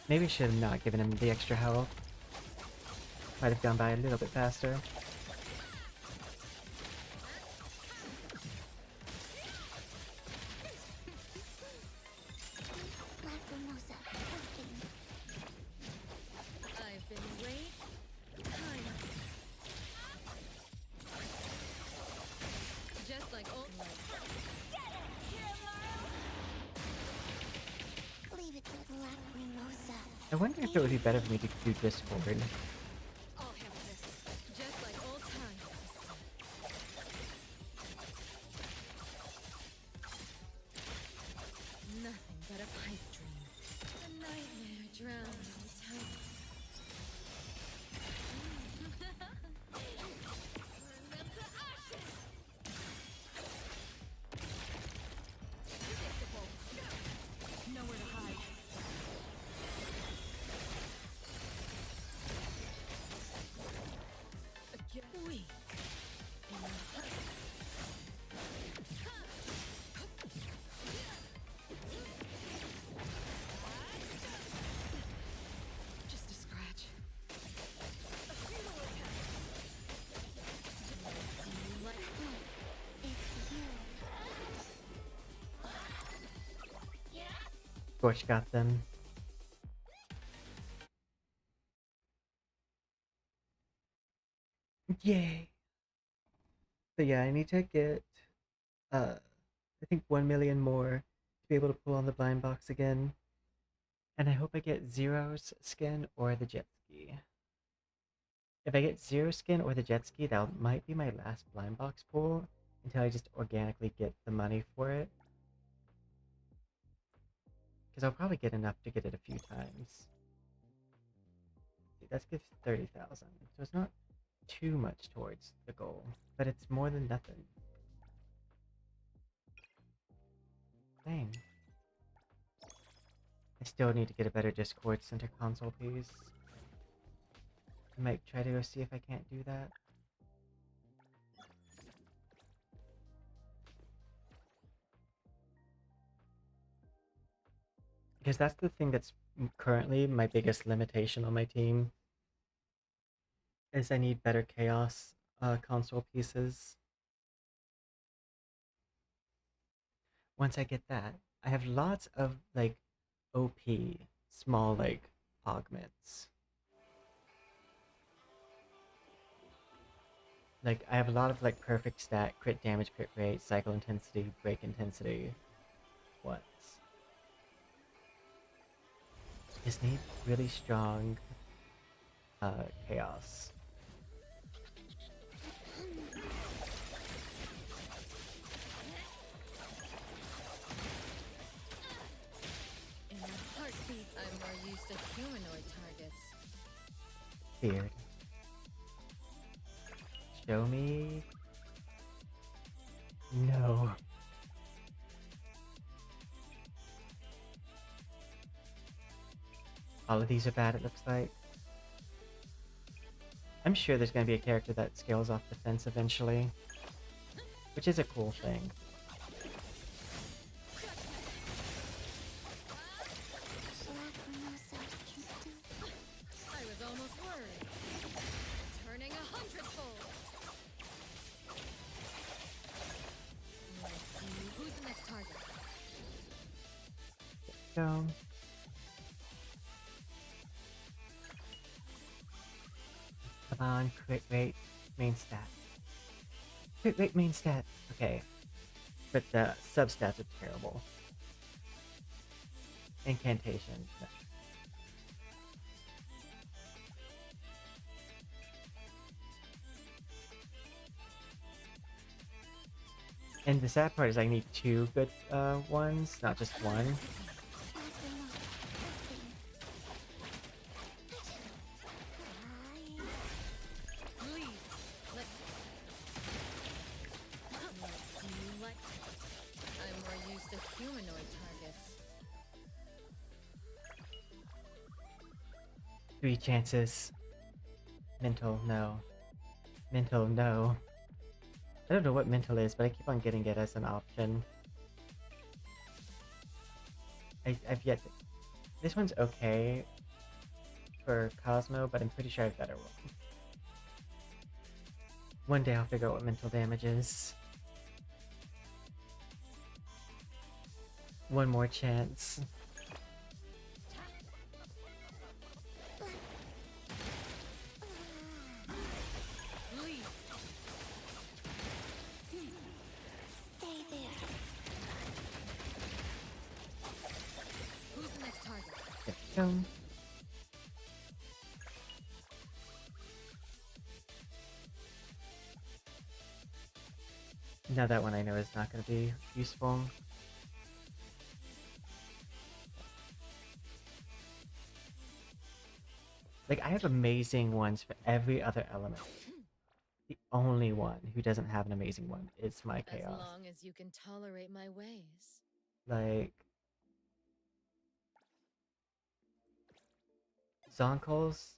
Maybe I should have not given him the extra health. Might have gone by a little bit faster. Lacrimosa, working. I've been waiting. Time. Just like old life. Leave it to Lacrimosa. I wonder if it would be better for me to do Discord. I'll handle this. Just like old times. Nothing but a pipe dream. A nightmare drowned in the time. Burn them to ashes. Predictable. Nowhere to hide. Again, weak. Just a scratch. A futile attack. Do you like It's you. Scorch got them. Yay! So yeah, I need to get, I think 1 million more to be able to pull on the blind box again. And I hope I get Zero's skin or the jet ski. If I get Zero skin or the jet ski, that might be my last blind box pull until I just organically get the money for it. Because I'll probably get enough to get it a few times. See, that's gives 30,000. So it's not too much towards the goal, but it's more than nothing. Dang. I still need to get a better Discord center console piece. I might try to go see if I can't do that. Because that's the thing that's currently my biggest limitation on my team. Is I need better chaos console pieces. Once I get that, I have lots of like OP small like augments. Like I have a lot of like perfect stat, crit damage, crit rate, cycle intensity, break intensity ones. Just need really strong chaos. in a heartbeat? I'm more used to humanoid targets. Weird. Show me. No. All of these are bad, it looks like. I'm sure there's going to be a character that scales off defense eventually, which is a cool thing. Lacrimosa can do. I was almost worried. Turning 100-fold. Let's see, who's the next target? So, come on, crit rate, main stat. Crit rate, main stat. Okay, but the substats are terrible. Incantation. No. And the sad part is I need two good ones, not just one. Lacrimosa, working. Leave. What do you like? I'm more used to humanoid targets. 3 chances. Mental, no. Mental, no. I don't know what mental is, but I keep on getting it as an option. I've yet to... This one's okay. for Cosmo, but I'm pretty sure I've got it wrong. One day I'll figure out what mental damage is. One more chance. Stay there. Who's the next target? There we go. Now that one I know is not going to be useful. Like, I have amazing ones for every other element. The only one who doesn't have an amazing one is my As chaos. long as you can tolerate my ways. Like, Zonkos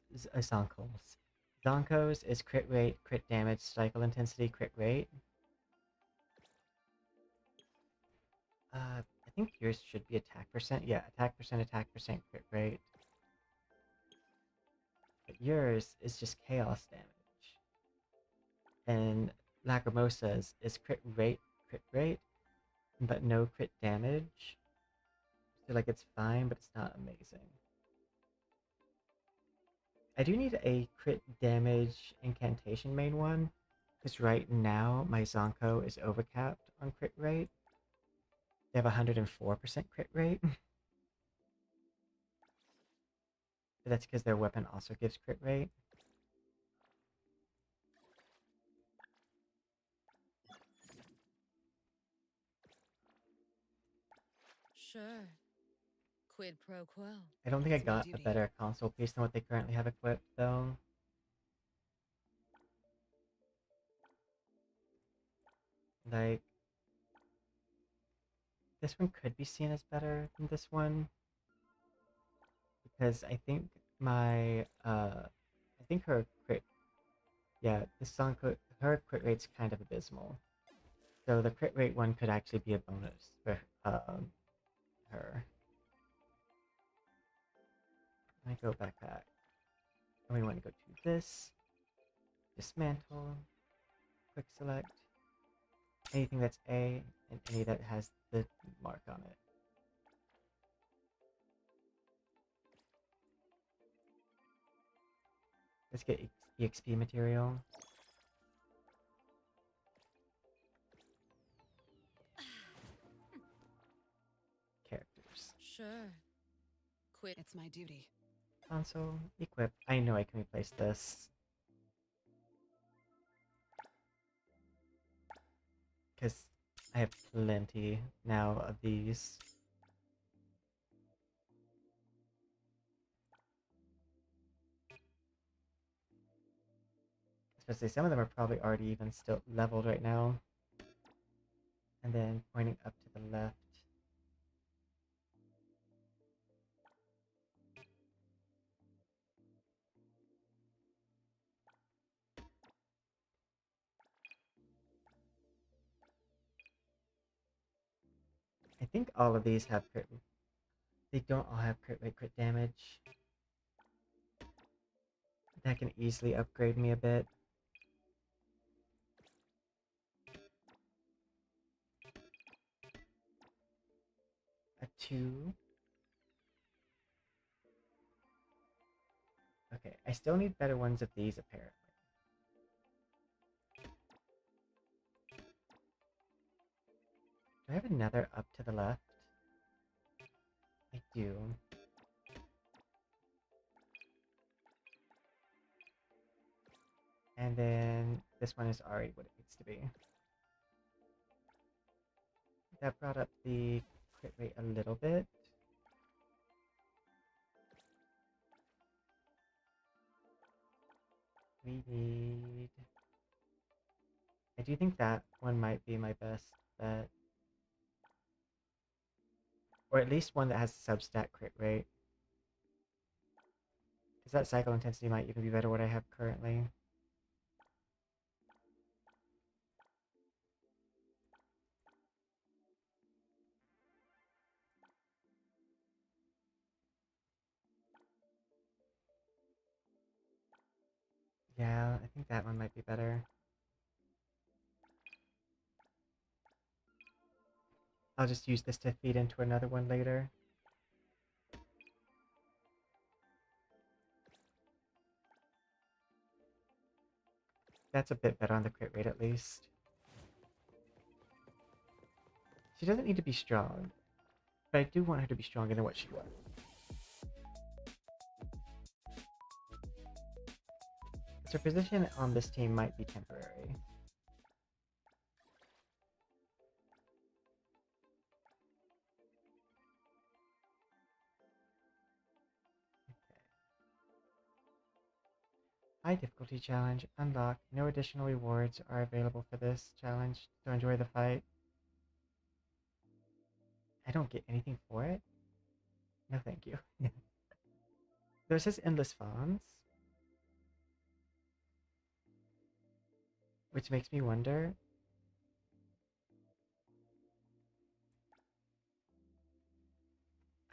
is crit rate, crit damage, cycle intensity, crit rate. I think yours should be attack percent. Yeah, attack percent, crit rate. But yours is just chaos damage. And Lacrimosas is crit rate, but no crit damage. So like it's fine, but it's not amazing. I do need a crit damage incantation main one, because right now my Zonko is overcapped on crit rate. They have 104% crit rate. But that's because their weapon also gives crit rate. Sure. Quid pro quo. I don't think I It's my got a duty. better console piece than what they currently have equipped, though. Like, this one could be seen as better than this one. Because I think my, I think her crit, yeah, this song, her crit rate's kind of abysmal. So the crit rate one could actually be a bonus for, her. I go back. And we want to go to this, dismantle, quick select, anything that's A, and any that has the mark on it. Let's get EXP material. Characters. Sure. Quid. It's my duty. Console, equip. I know I can replace this. Because I have plenty now of these. Especially some of them are probably already even still leveled right now. And then pointing up to the left. I think all of these have crit. They don't all have crit rate, crit damage. That can easily upgrade me a bit. A 2. Okay, I still need better ones of these apparently. Do I have another up to the left? I do. And then this one is already what it needs to be. That brought up the crit rate a little bit. We need... I do think that one might be my best bet. Or at least one that has substat crit rate. Because that cycle intensity might even be better what I have currently. Yeah, I think that one might be better. I'll just use this to feed into another one later. That's a bit better on the crit rate at least. She doesn't need to be strong, but I do want her to be stronger than what she was. So her position on this team might be temporary. High difficulty challenge unlocked. No additional rewards are available for this challenge, so enjoy the fight. I don't get anything for it? No thank you. There's this endless fawns, which makes me wonder.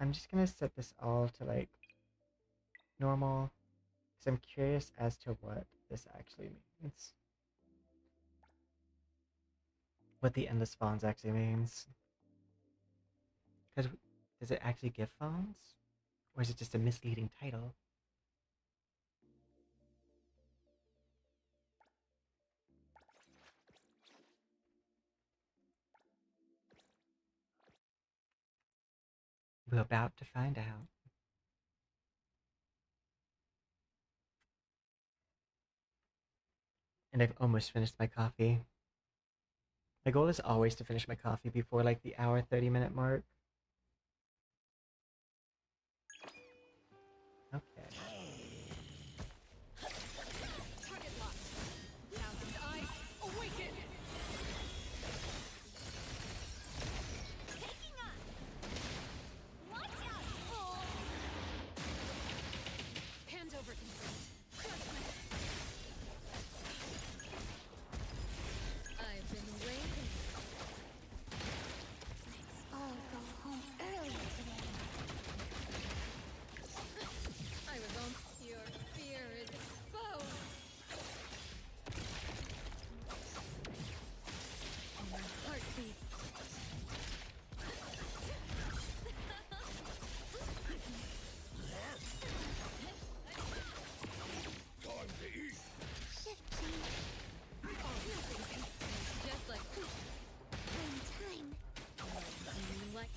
I'm just gonna set this all to like normal, because I'm curious as to what this actually means. What the endless fawns actually means. Because does it actually give fawns? Or is it just a misleading title? We're about to find out. And I've almost finished my coffee. My goal is always to finish my coffee before like the hour 30-minute mark. Okay. Target locked. Thousand eyes awaken. Taking us! Watch out! Hand over consent. I've been waiting. Let's all go home early today. I was on. Your fear is exposed. And my heart beats. Shift change. Nothing can stand just like. One time. Do you like?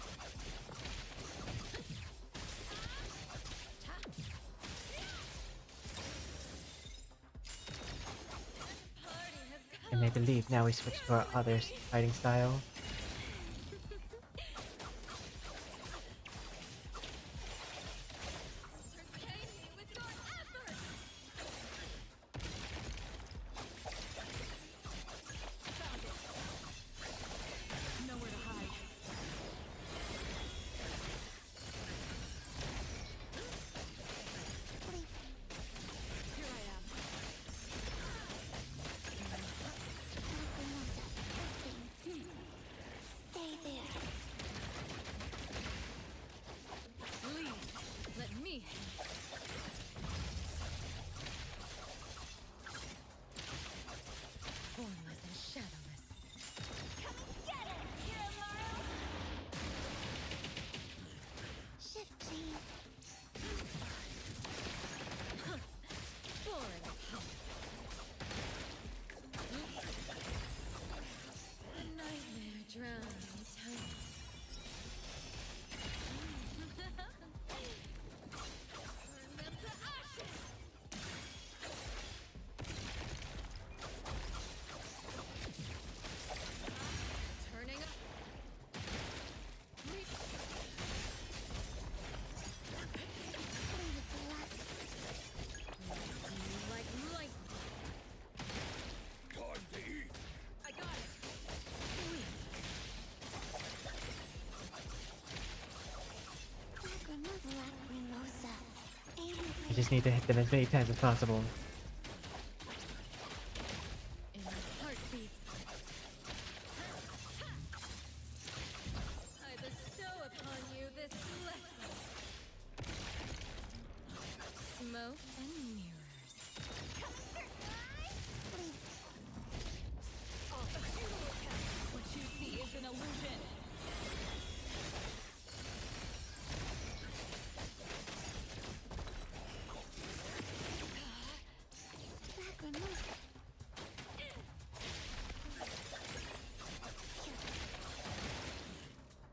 Party has come. And I believe now we switch to our other fighting style. Repay me with your effort. Found it. Nowhere to hide. Sleep. Here I am. Lacrimosas. Open. Stay there. Leave. Let me. Formless and shadowless. Get it! Shift change. Boring. A nightmare drowning in time. Burn them to ashes. Turning up. Leave it to luck. Do you like light? I got it. Lacrimosa. I just need to hit them as many times as possible. In my heartbeat. I bestow upon you this blessing. Smoke and mirrors. illusion. Lacrimosa.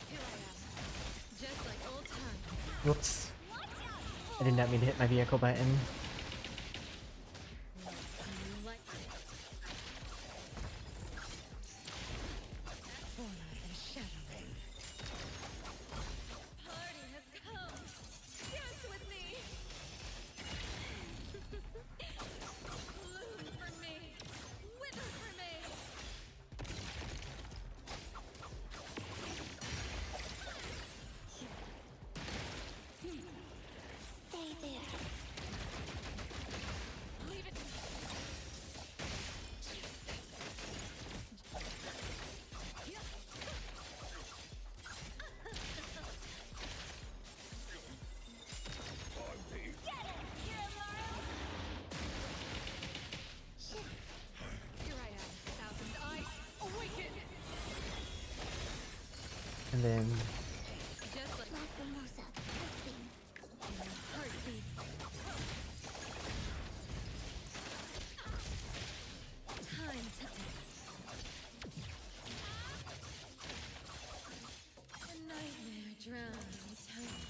Here I am. Just like old times. Whoops. I did not mean to hit my vehicle button. What do you like? Formless and shadowless. Party has come. Dance with me. Bloom for me. Wither for me. Stay there. Leave it. Here I am. Thousand eyes. Awaken. And then Just like Lacrimosa. Hoping. in a heartbeat. Time to dance. A nightmare drowned in time.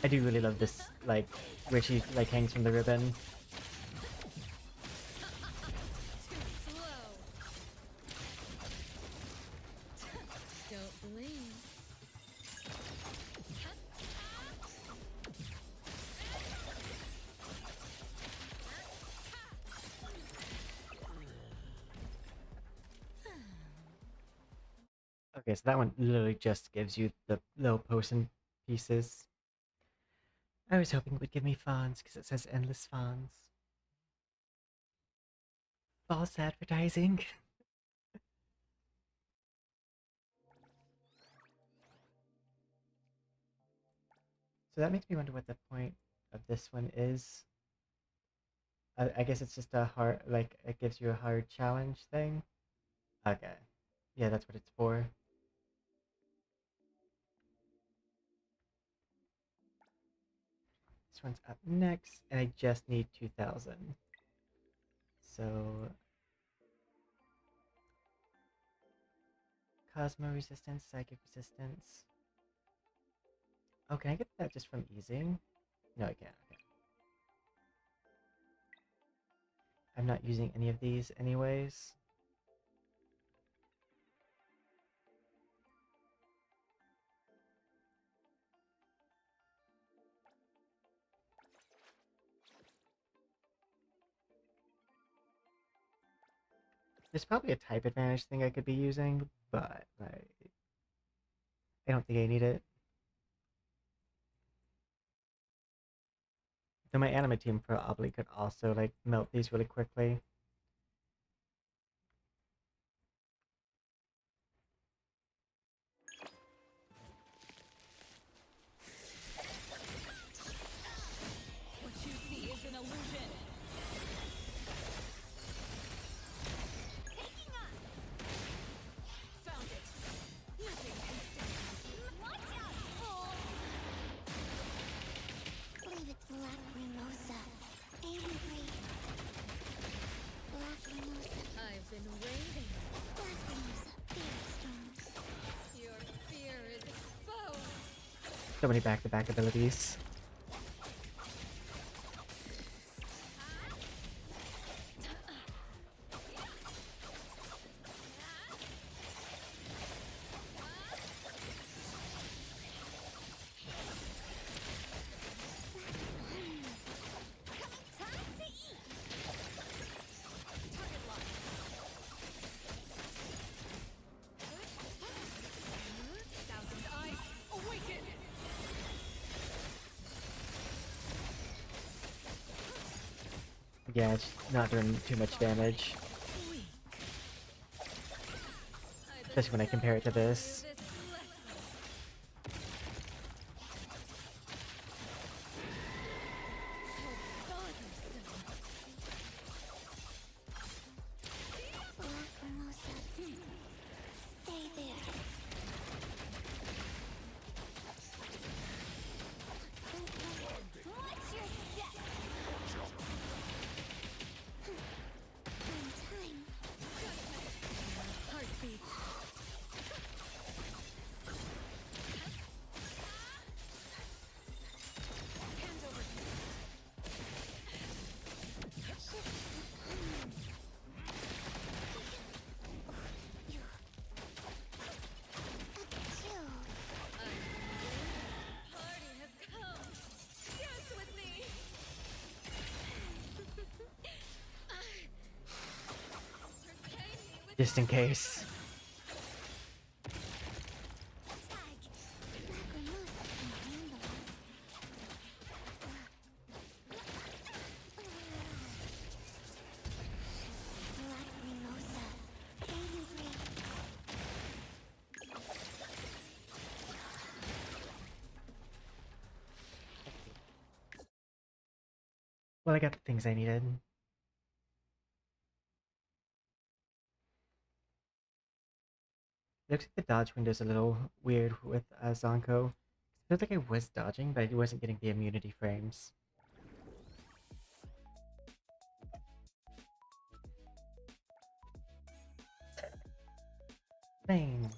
I do really love this, like, where she like hangs from the ribbon. Too slow. Don't blame. Okay, so that one literally just gives you the little potion pieces. I was hoping it would give me fawns because it says endless fawns. False advertising. So that makes me wonder what the point of this one is. I guess it's just a hard, like, it gives you a hard challenge thing. Okay. Yeah, that's what it's for. This one's up next, and I just need 2,000. So... Cosmo resistance, psychic resistance. Oh, can I get that just from easing? No, I can't. Okay. I'm not using any of these anyways. There's probably a type advantage thing I could be using, but I don't think I need it. Though my anime team probably could also like melt these really quickly. What you see is an illusion. Taking up. Found it. Nothing can stand. Watch out! Oh. Believe it's Lacrimosa. Angry. Lacrimosa. I've been waiting. Lacrimosa. Very strong. Your fear is exposed. So many back-to-back abilities. Time to eat. Target lock. Thousand eyes. Awaken. Yeah, it's not doing too much damage, Weak. especially when I compare it to this. Lacrimosa. Just in case. Tag. Lacrimosa can handle it. Lacrimosa. Baby break. Well, I got the things I needed. Looks like the dodge window's a little weird with Zonko. It feels like I was dodging, but I wasn't getting the immunity frames. Flame.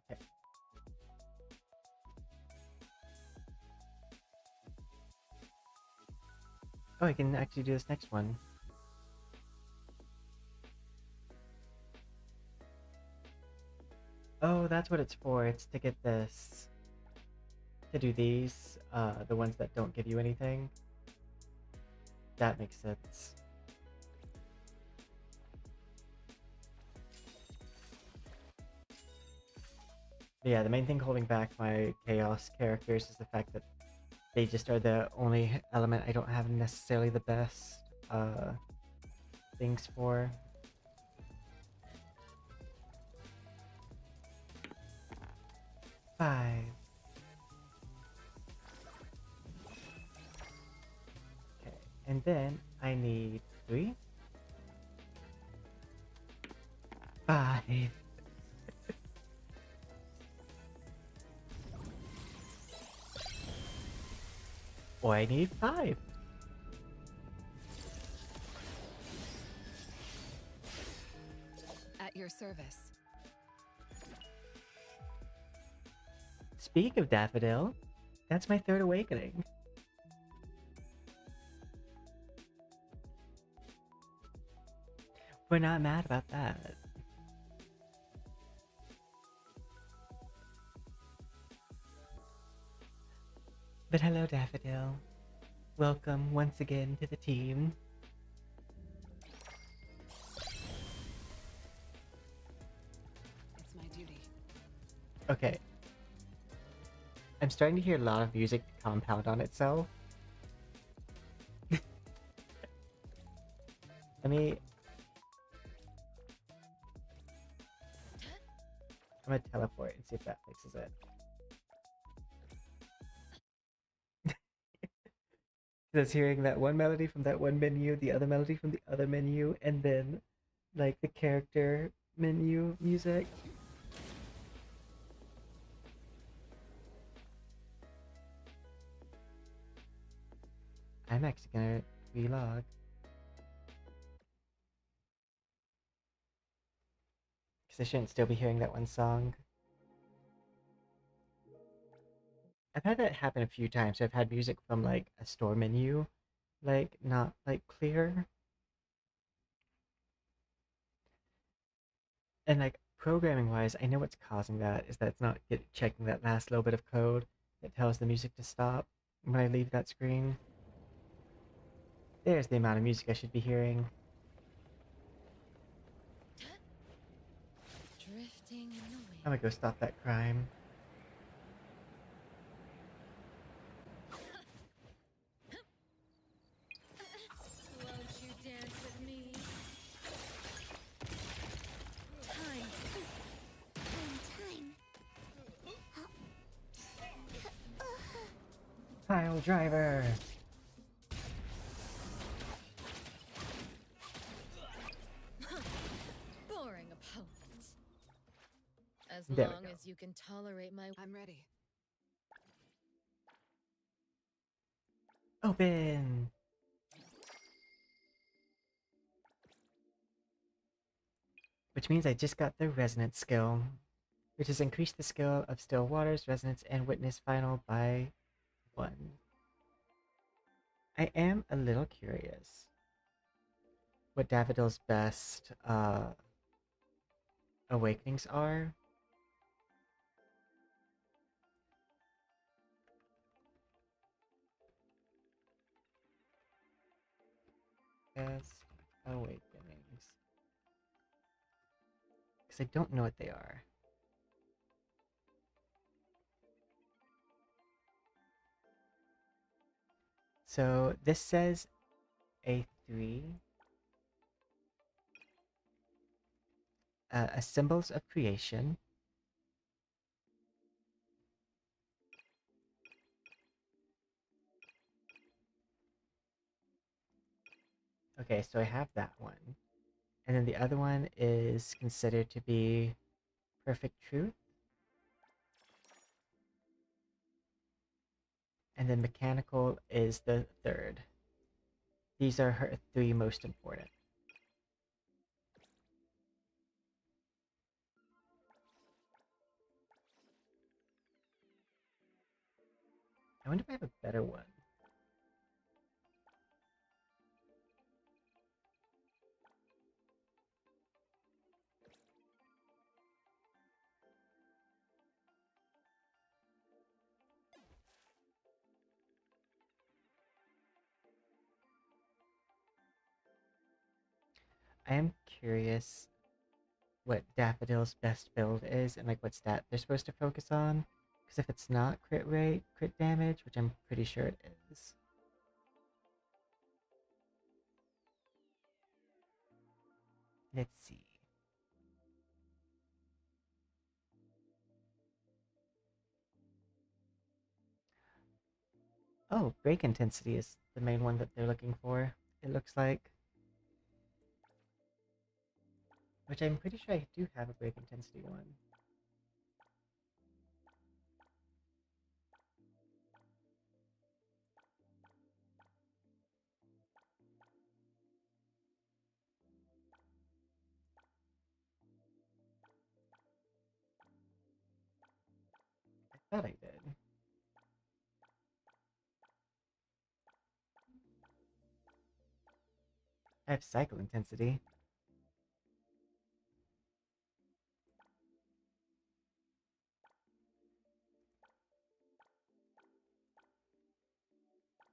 Okay. Oh, I can actually do this next one. Oh, that's what it's for. It's to get this. To do these, the ones that don't give you anything. That makes sense. But yeah, the main thing holding back my Chaos characters is the fact that they just are the only element I don't have necessarily the best things for. Five. Okay, and then I need 3. 5. Oh, I need 5. At your service. Speak of Daffodil, that's my 3rd awakening. We're not mad about that. But hello, Daffodil. Welcome once again to the team. It's my duty. Okay. I'm starting to hear a lot of music compound on itself. Let me... I'm gonna teleport and see if that fixes it. Because hearing that one melody from that one menu, the other melody from the other menu, and then like the character menu music. I'm actually gonna relog. Because I shouldn't still be hearing that one song. I've had that happen a few times. I've had music from like a store menu, like not like clear. And like programming wise, I know what's causing that is that it's not checking that last little bit of code that tells the music to stop when I leave that screen. There's the amount of music I should be hearing. Drifting in the wind. I'm gonna go stop that crime. Won't you dance with me? Time. Pile driver! Boring opponent. As There we long go. as you can tolerate my... I'm ready. Open! Which means I just got the resonance skill, which has increased the skill of still waters, resonance, and witness final by 1. I am a little curious what Daffodil's best awakenings are. Best Awakenings. Because I don't know what they are. So this says A3. A Symbols of Creation. Okay, so I have that one. And then the other one is considered to be Perfect Truth. And then Mechanical is the third. These are her three most important. I wonder if I have a better one. I am curious what Daffodil's best build is and like what stat they're supposed to focus on. Because if it's not crit rate, crit damage, which I'm pretty sure it is. Let's see. Oh, break intensity is the main one that they're looking for, it looks like. Which I'm pretty sure I do have a break intensity one. I thought I did. I have cycle intensity.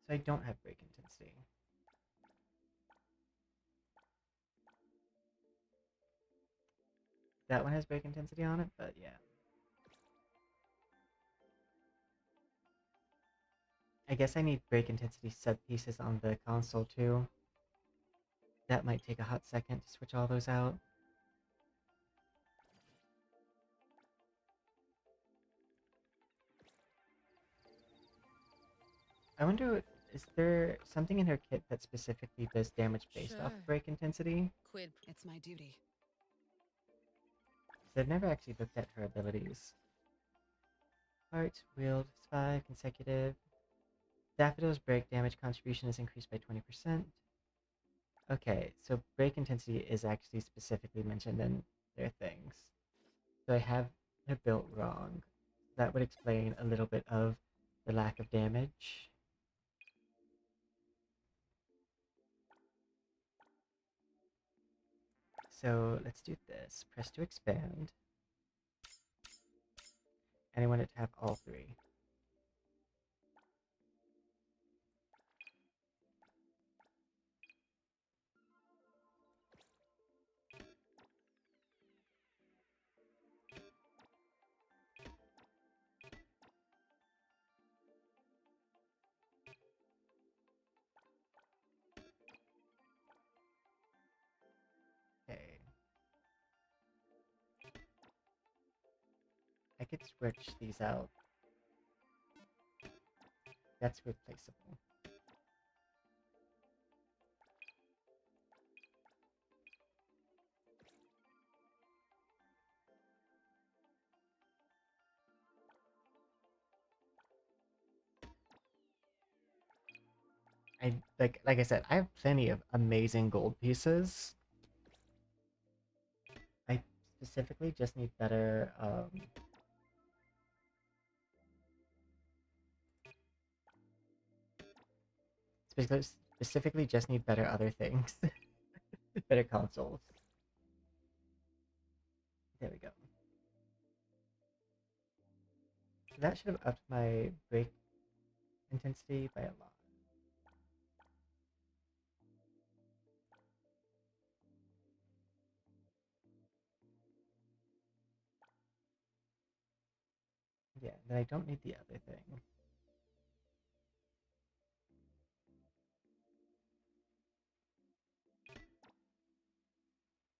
So I don't have break intensity. That one has break intensity on it, but yeah. I guess I need break intensity set pieces on the console too. That might take a hot second to switch all those out. I wonder, is there something in her kit that specifically does damage based off Sure. break intensity? Quid. It's my duty. So I've never actually looked at her abilities. Heart, wield, 5 consecutive. Daffodil's break damage contribution is increased by 20%. Okay, so break intensity is actually specifically mentioned in their things. So I have her built wrong. That would explain a little bit of the lack of damage. So let's do this. Press to expand. And I want it to have all three. Okay. I could switch these out. That's replaceable. Like I said, I have plenty of amazing gold pieces. I specifically just need better specifically just need better other things. Better consoles. There we go. So that should have upped my break intensity by a lot. Yeah, then I don't need the other thing.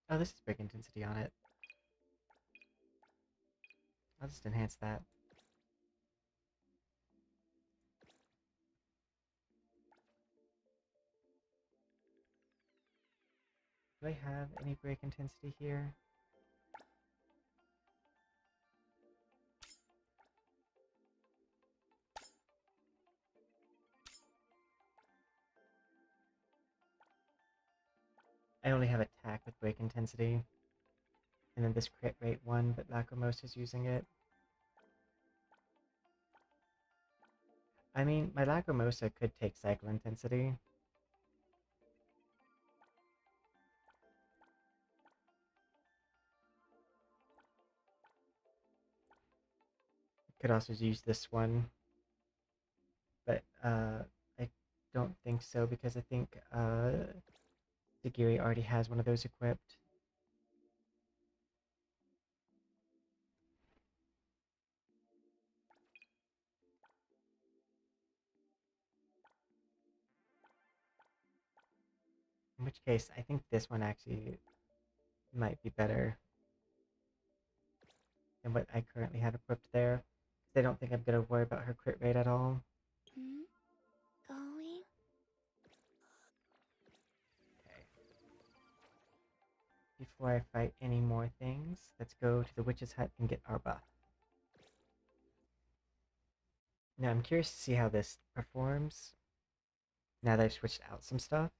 Oh, this is break intensity on it. I'll just enhance that. Do I have any break intensity here? I only have attack with break intensity. And then this crit rate one, but Lacrimosas is using it. I mean, my Lacrimosa could take cycle intensity. Could also use this one. But I don't think so because I think Sagiri already has one of those equipped. In which case, I think this one actually might be better than what I currently have equipped there. Because I don't think I'm going to worry about her crit rate at all. Going? Okay. Before I fight any more things, let's go to the witch's hut and get our buff. Now I'm curious to see how this performs now that I've switched out some stuff.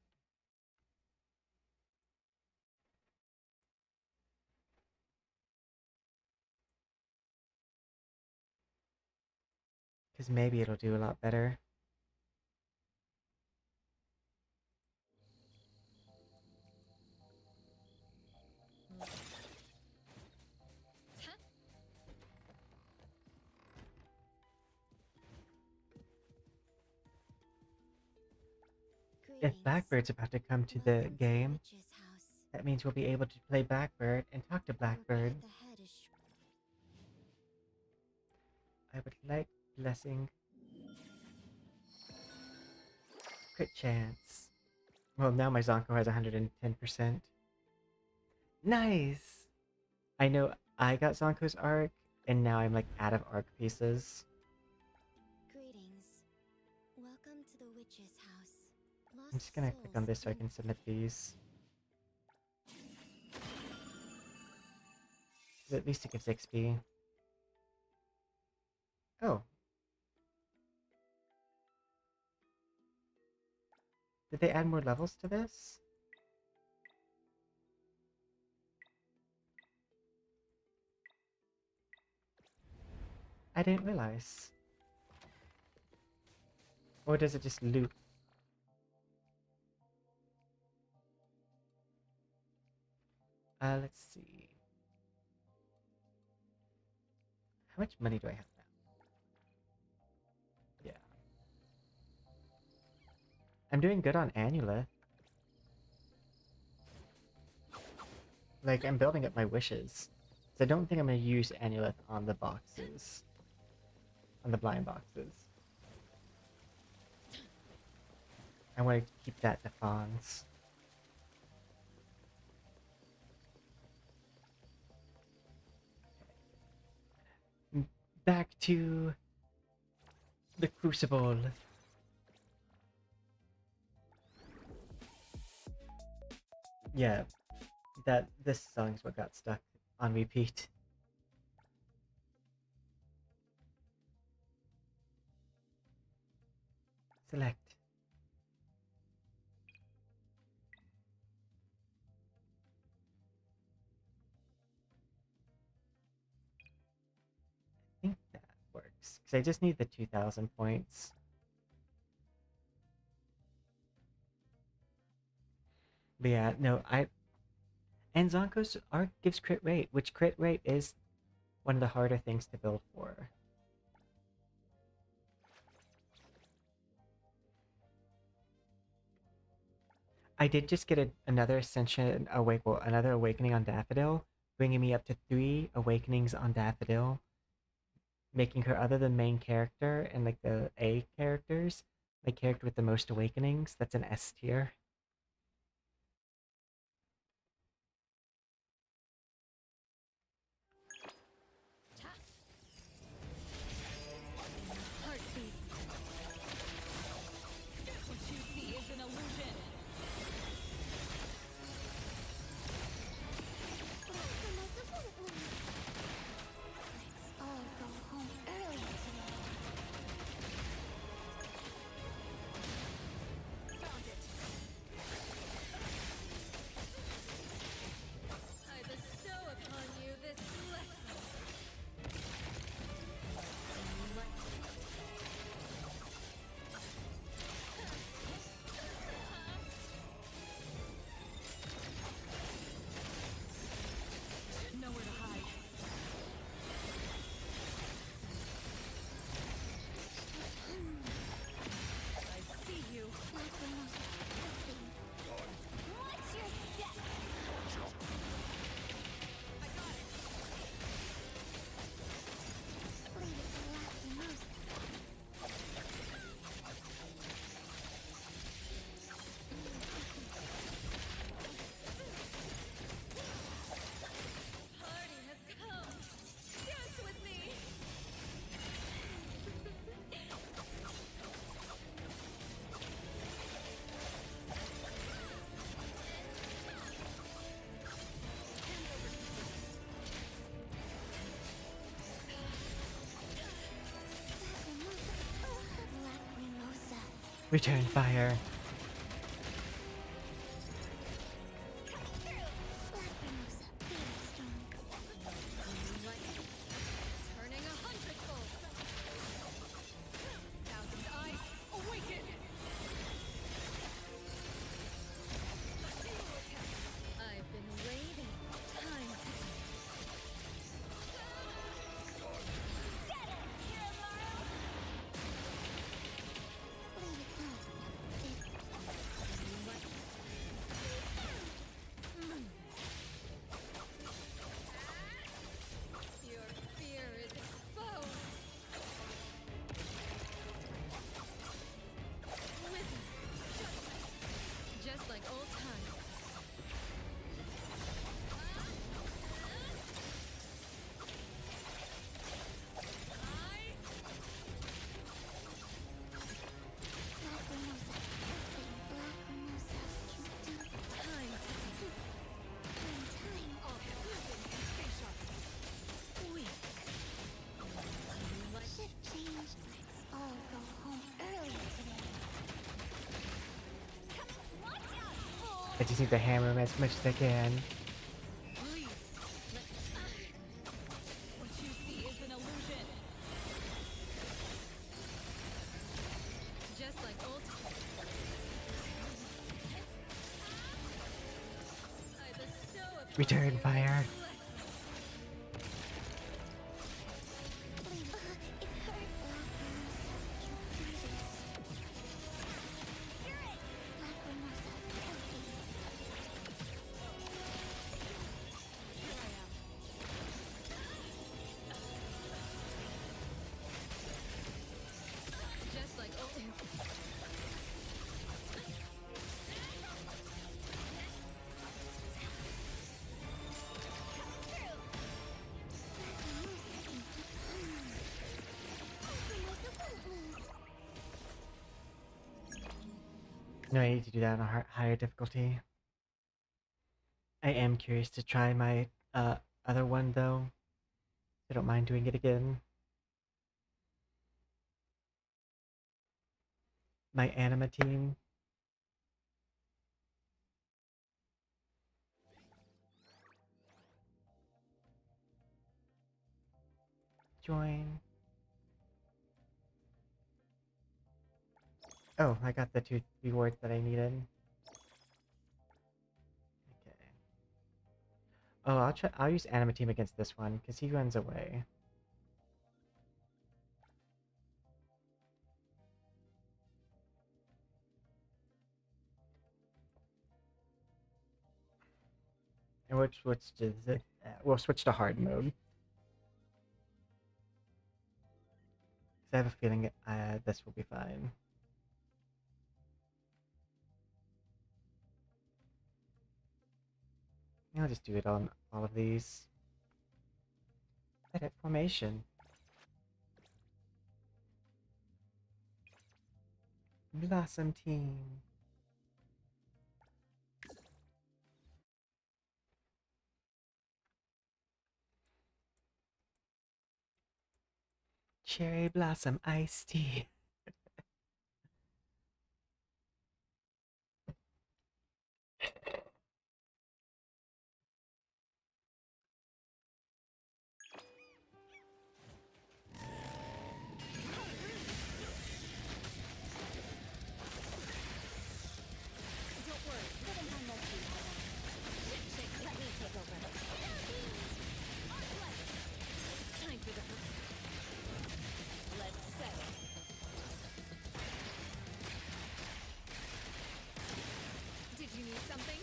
Because maybe it'll do a lot better. If Blackbird's about to come to the game, that means we'll be able to play Blackbird and talk to Blackbird. I would like blessing. Crit chance. Well, now my Zonko has 110%. Nice! I know I got Zonko's arc, and now I'm like out of arc pieces. Greetings. Welcome to the witch's house. I'm just gonna click on this so I can submit these. At least it gives XP. Oh. Did they add more levels to this? I didn't realize. Or does it just loop? Let's see. How much money do I have now? Yeah. I'm doing good on Annulith. Like, I'm building up my wishes. So I don't think I'm going to use Annulith on the boxes. On the blind boxes. I want to keep that to Fawns. Back to the Crucible. Yeah, this song's what got stuck on repeat. Select. I think that works because I just need the 2,000 points. But yeah, no, and Zonko's arc gives crit rate, which crit rate is one of the harder things to build for. I did just get another ascension another awakening on Daffodil, bringing me up to 3 awakenings on Daffodil. making her other than main character and like the A characters, my character with the most awakenings. That's an S tier. Heartbeat. What you see is an illusion. Let's all go home early today. Found it. I bestow upon you this blessing. Nowhere to hide. I see you. Watch your step. I got it. Leave it to Lacrimosas. Party has come. Dance with me. Lacrimosa. Return fire. Lacrimosa, very strong. Turning 100-fold. Thousand eyes awaken. I've been waiting. Time to Leave it go. Your fear is exposed. Wither. Just like old times. Lacrimosa, Lacrimosa, Time to time. all moving and stay sharp. Weak. Shift change. Let's all go home early today. Watch out, fool! I just need to hammer him as much as I can. Please. What you see is an illusion. Just like old times. I bestow upon Return you fire. this blessing. It hurt. Lacrimosa, healthy. Here I am. Just like old times. No, I need to do that on a higher difficulty. I am curious to try my other one though. I don't mind doing it again. My anima team. Join. Oh, I got the 2 rewards that I needed. Okay. Oh, I'll use anima team against this one because he runs away. And we'll switch to hard mode. I have a feeling this will be fine. I'll just do it on all of these. Edit formation. Blossom team. Cherry blossom iced tea. Don't worry, let him find that food. Let me take over. Time for the hunt. Let's settle. Did you need something?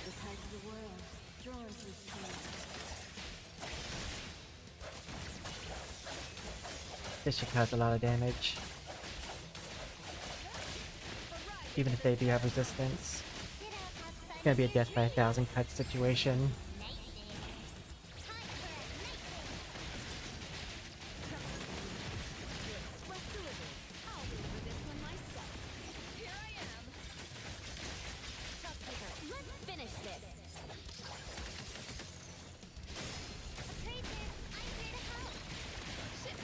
The tide of the world, drawn to its place. This should cause a lot of damage. Even if they do have resistance. It's gonna be a death by 1,000 cut situation. Express delivery. I'll deliver this one myself. Here I am. Let's finish this. Appraiser, I'm here to help. Shit,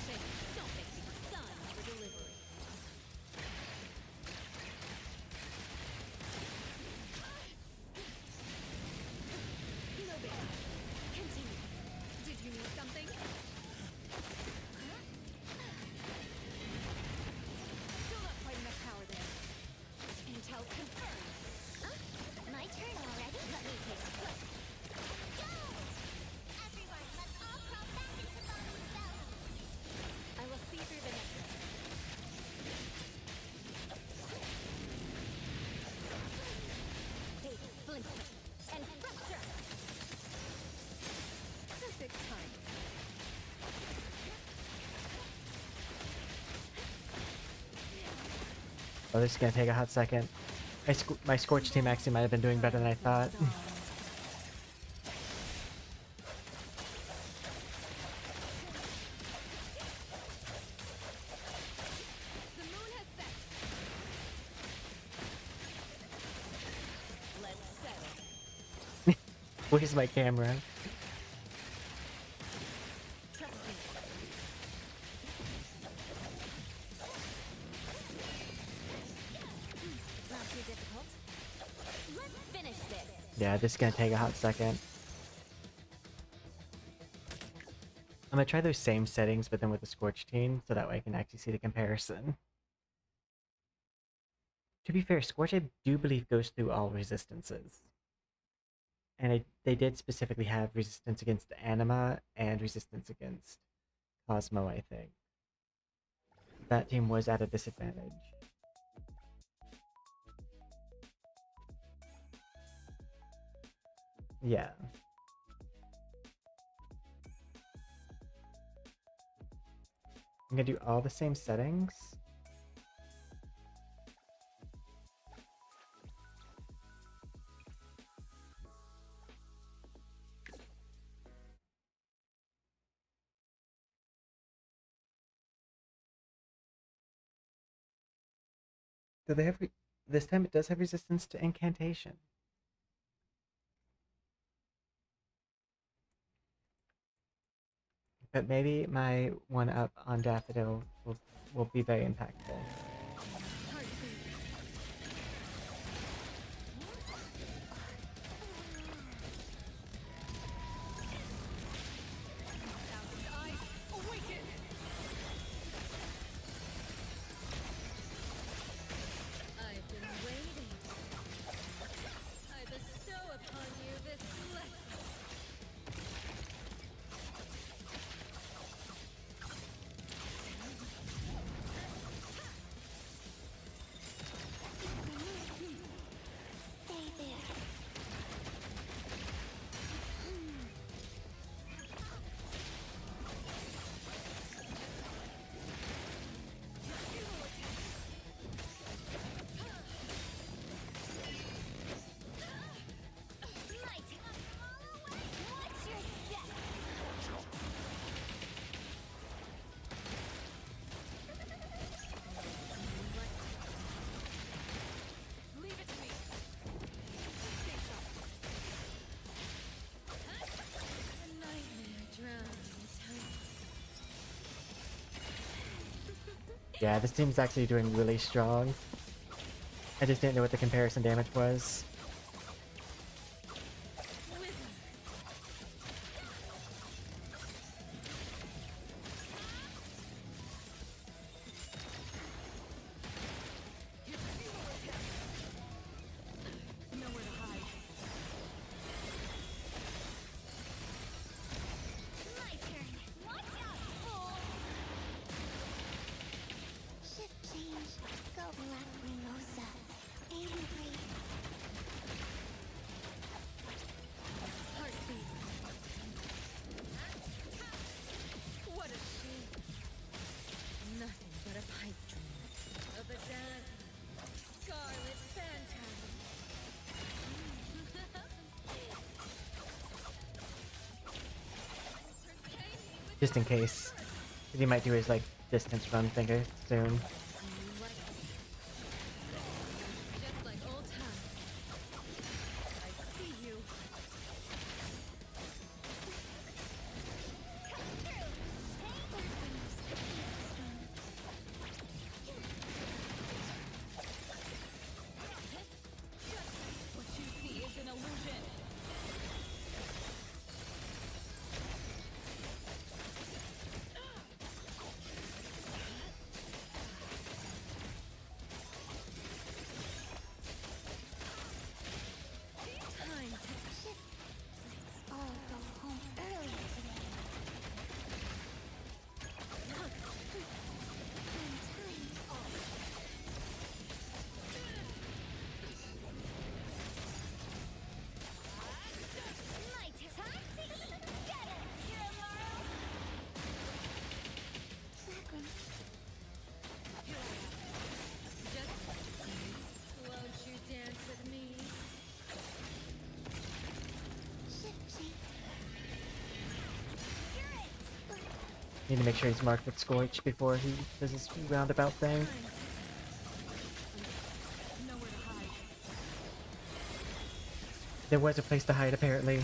don't make me the son of the delivery. No big deal. Continue. Did you need something? Still not quite enough power there. Intel confirmed. My turn already? Let me take a look. Go! Everyone, let's all crawl back into Bonnie's belly. I will see through the next one. Baby, flinch and fracture. Perfect time. Oh, this is gonna take a hot second. My Scorch team actually might have been doing better than I thought. The moon has set. Let's settle. Where's my camera? Trust me. Not too difficult. Let's finish this. Yeah, this is gonna take a hot second. I'm gonna try those same settings, but then with the Scorch team, so that way I can actually see the comparison. To be fair, Scorch I do believe goes through all resistances. And they did specifically have resistance against Anima and resistance against Cosmo, I think. That team was at a disadvantage. Yeah. I'm gonna do all the same settings. Do they have this time it does have resistance to incantation. But maybe my one up on Daffodil will be very impactful. Heartbeat. Thousand eyes awaken. I've been waiting. I bestow upon you this blessing. Yeah, this team's actually doing really strong. I just didn't know what the comparison damage was. Nowhere to hide. My turn. Watch out, fool! Shift change. Go Lacrimosas. Aim and breathe. Heartbeat. What a shame. Nothing but a pipe dream. A bedazzling, scarlet phantasm. Just in case. He might do his like distance run finger soon. Do you like it? Just like old times. I see you. What you see is an illusion. Time to Shift. Let's all go home early today. My turn. Get it, Kiramaru! Lacrim. Won't you dance with me? Shift change. You're it! Need to make sure he's marked with Scorch before he does his roundabout thing. Nowhere to hide. There was a place to hide apparently.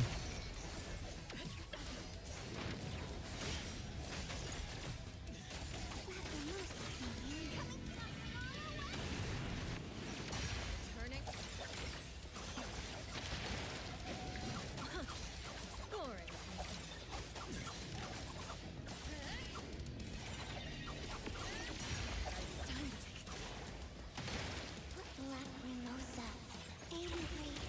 Turning. Boring. Lacrimosa. Aim and breathe.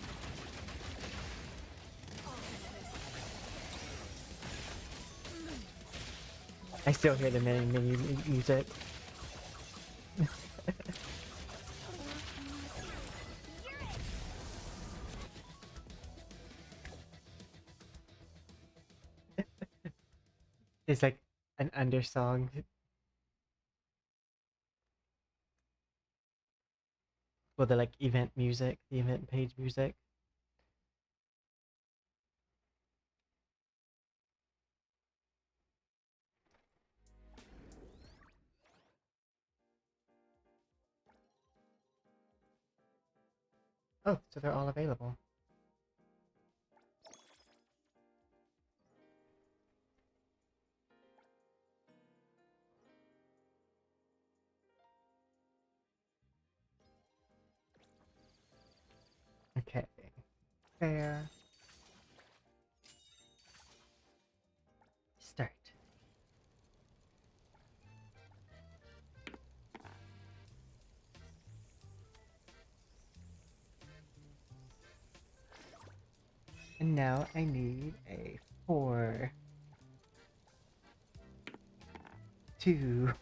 I still hear the mini music. It's like an undersong. Well, the like event music, the event page music. Oh, so they're all available. Okay. Fair. Start. And now I need a 4, 2.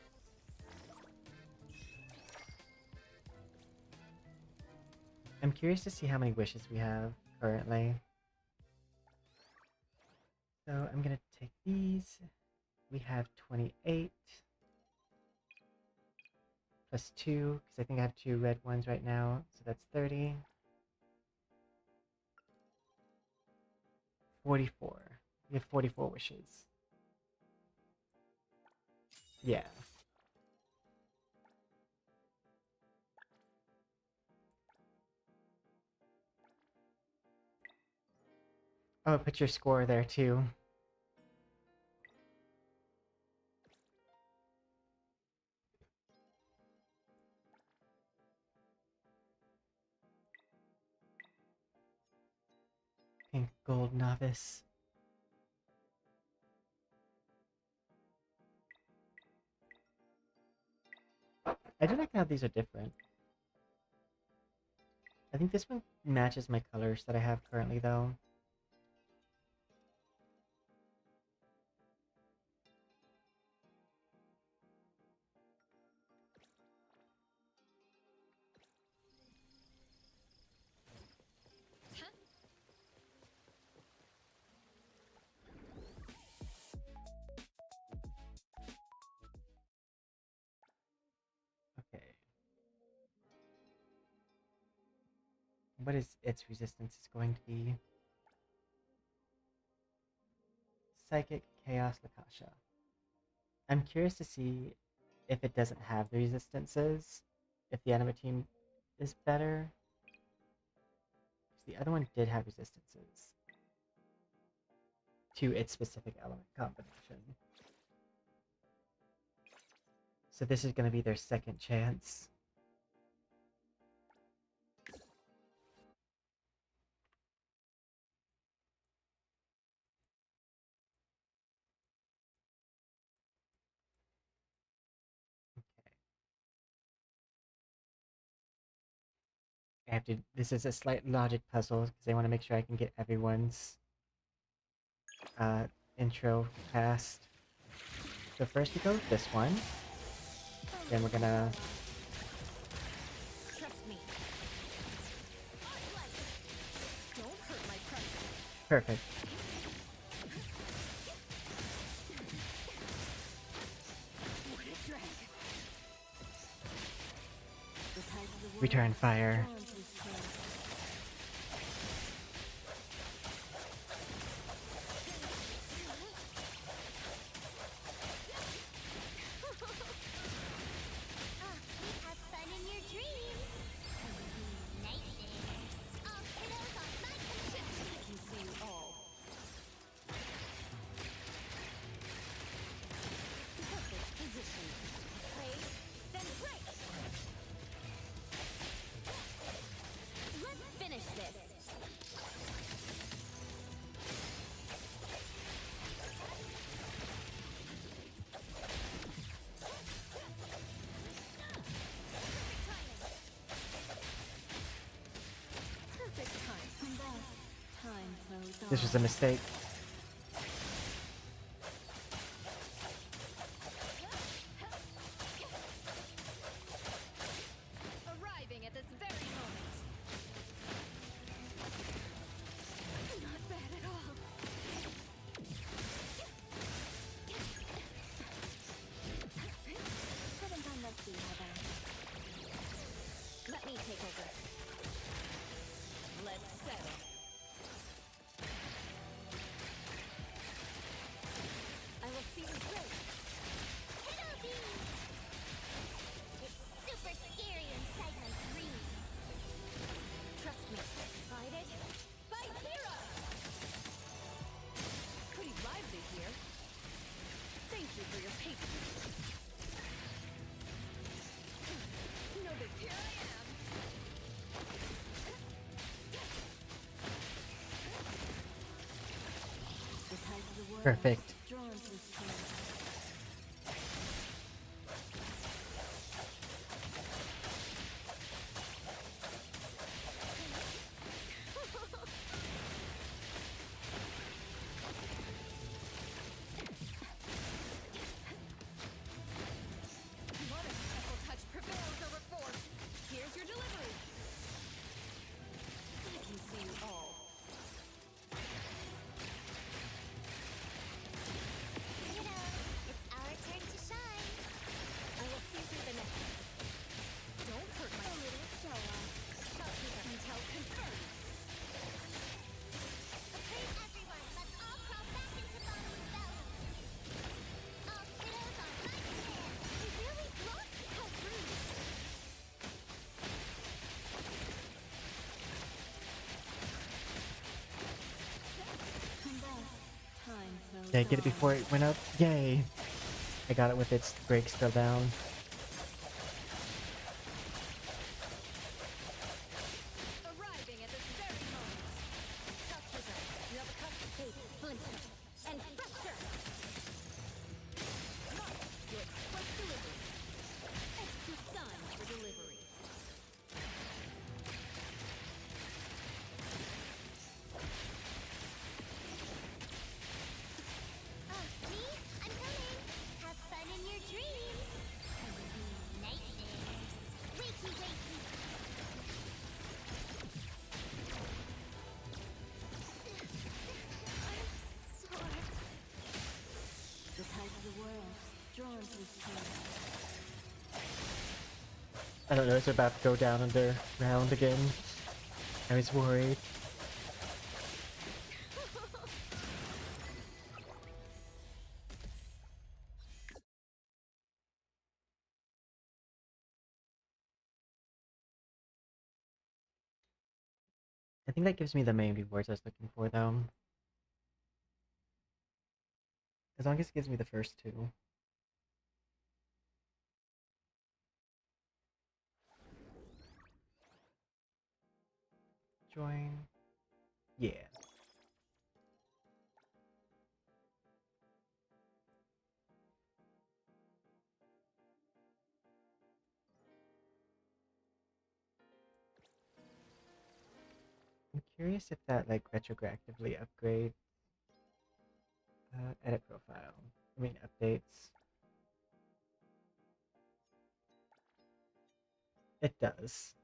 I'm curious to see how many wishes we have currently. So I'm gonna take these. We have 28 plus 2, because I think I have 2 red ones right now, so that's 30. 44. We have 44 wishes. Yeah. Oh, put your score there too. gold novice. I do like how these are different. I think this one matches my colors that I have currently, though. Okay. What is its resistance is going to be? Psychic Chaos Lakasha. I'm curious to see if it doesn't have the resistances, if the enemy team is better. Because the other one did have resistances to its specific element combination. So this is going to be their second chance. I have to. This is a slight logic puzzle because I want to make sure I can get everyone's intro cast. So first we go with this one. Then we're gonna. Trust me. Don't hurt my pressure. Perfect. What a drag. Return fire. Have fun in your dreams. Nightmares. All kiddos on my control. I can see you all. Perfect position. Play, then break. Let's finish this. Perfect time. Time flows on. This was a mistake. Arriving at this very moment. Not bad at all. Haven't done messy, have I? Let me take over. Let's settle. I will see you through. Kiddo bees. It's super scary inside my dreams. Trust me. Fight it. Fight hero! Pretty lively here. Thank you for your patience. No big deal. Here I am. The tide of the world Perfect. is drawn to this place. What a simple touch prevails over force. Here's your delivery. I can see you all. Kiddos, it's our turn to shine. I will see through the net. Don't hurt my little show off. Intel confirmed. Okay, everyone, let's all crawl back into Bonnie's belly. All kiddos on my command. You really blocked it. How rude. Time flows Did I get it on. before it went up? Yay! I got it with its brakes still down. Arriving at this very moment. Touch is up. I don't know, it's about to go down under round again. I was worried. I think that gives me the main rewards I was looking for, though. As long as it gives me the first two. Join. Yeah. I'm curious if that like retroactively upgrades edit profile. I mean updates. It does.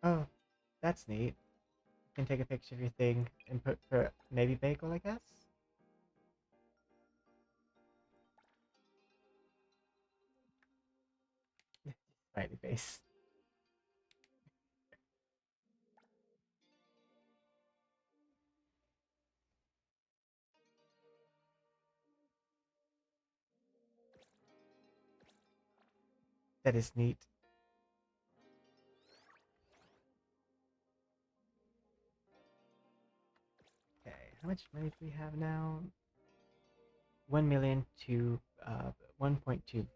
Oh, that's neat. You can take a picture of your thing and put for maybe bagel, I guess? Smiley face. That is neat. Okay, how much money do we have now? 1 million to 1.2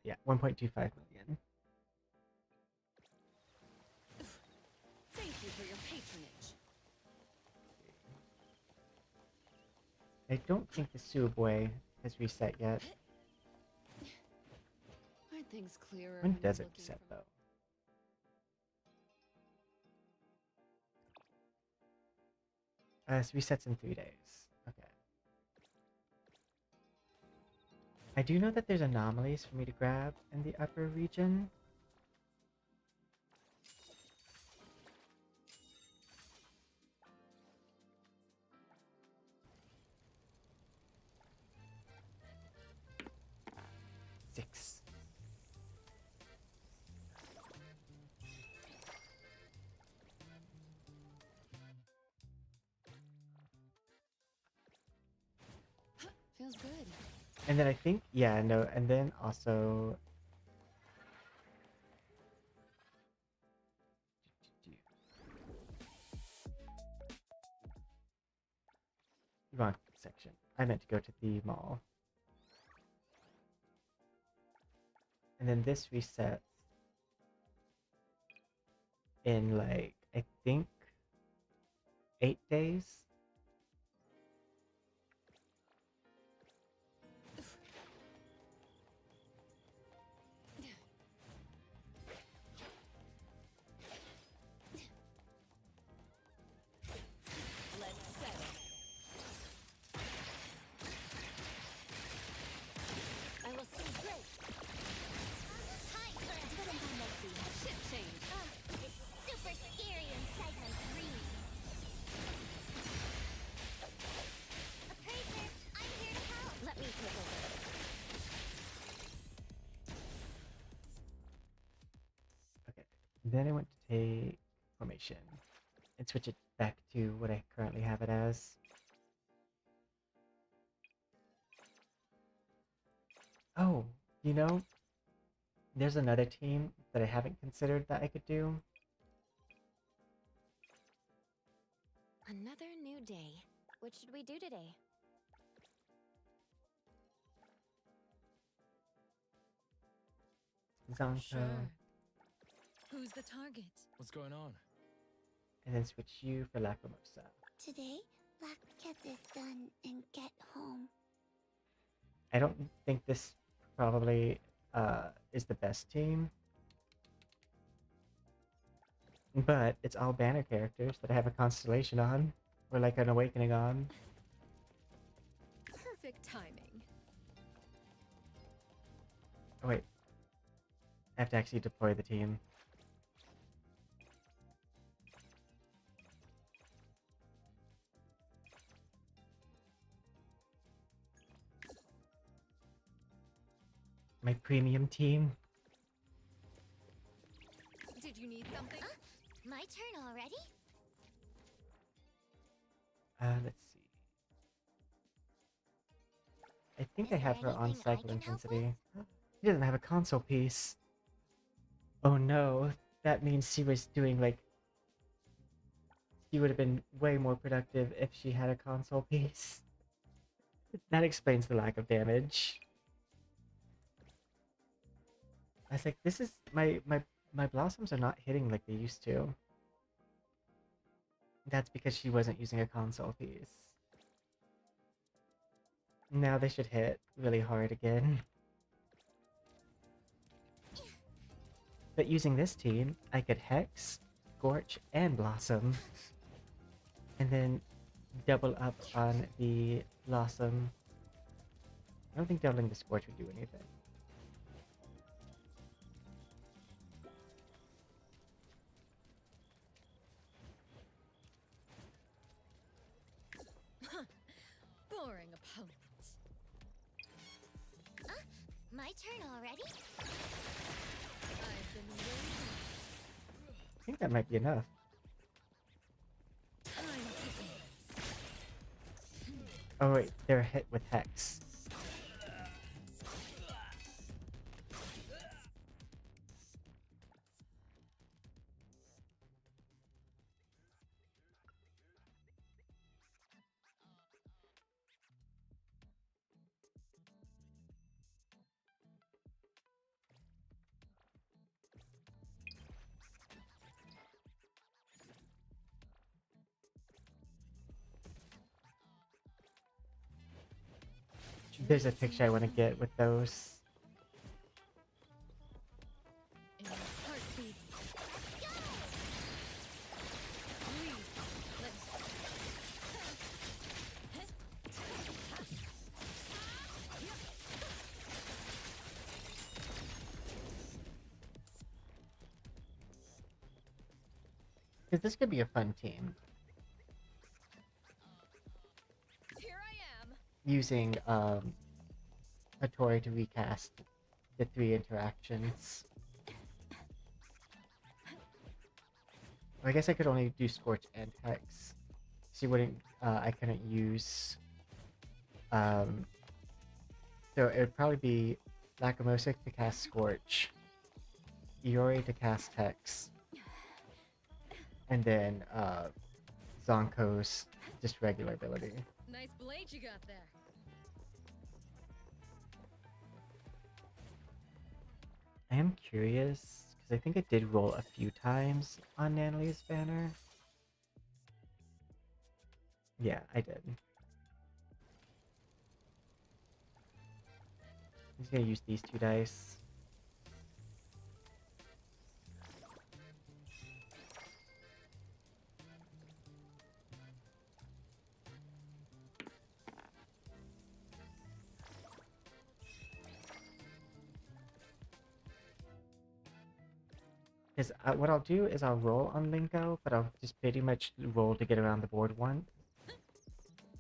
yeah, 1.25 million. Thank you for your patronage. I don't think the Subway has reset yet. Aren't things clearer When you're does it looking reset from- though? It resets in 3 days. Okay. I do know that there's anomalies for me to grab in the upper region. Six. Feels good. And then I think, yeah, no, and then also wrong section. I meant to go to the mall. And then this resets in like, I think 8 days. Let's settle. I will see great. Time for a little more messy. Ship change. It's super scary inside my dreams. Appraiser, I'm here to help. Let me take over. Okay. Then I went to take formation and switch it back to what I currently have it as. Oh, you know, there's another team that I haven't considered that I could do. Another new day. What should we do today? Zonko, Sure. Who's the target? What's going on? and then switch you for Lacrimosa. Today, let's get this done and get home. I don't think this probably is the best team. But it's all banner characters that I have a constellation on, or like an awakening on. Perfect timing. Oh wait, I have to actually deploy the team. my premium team. Did you need something? My turn already? Let's see. I think Is I there have her on anything I cycle can help intensity. She doesn't have a console piece. Oh no, that means she was doing like. She would have been way more productive if she had a console piece. That explains the lack of damage. I was like, this is my blossoms are not hitting like they used to. That's because she wasn't using a console piece. Now they should hit really hard again. But using this team, I could Hex, Scorch, and Blossom. And then double up on the Blossom. I don't think doubling the Scorch would do anything. Boring opponent. My turn already? I've been waiting. I think that might be enough. Time to dance. Oh wait, they're hit with Hex. There's a picture I want to get with those. In your heartbeat. Breathe. Let's. Because this could be a fun team. Here I am. Using Hatori to recast the 3 interactions. Or I guess I could only do Scorch and Hex. She wouldn't, I couldn't use, so it would probably be Lacrimosas to cast Scorch, Iroi to cast Hex, and then, Zonko's just regular ability. Nice blade you got there. I am curious, because I think it did roll a few times on Nanalee's banner. Yeah, I did. I'm just gonna use these 2 dice. Because what I'll do is I'll roll on Linko, but I'll just pretty much roll to get around the board once.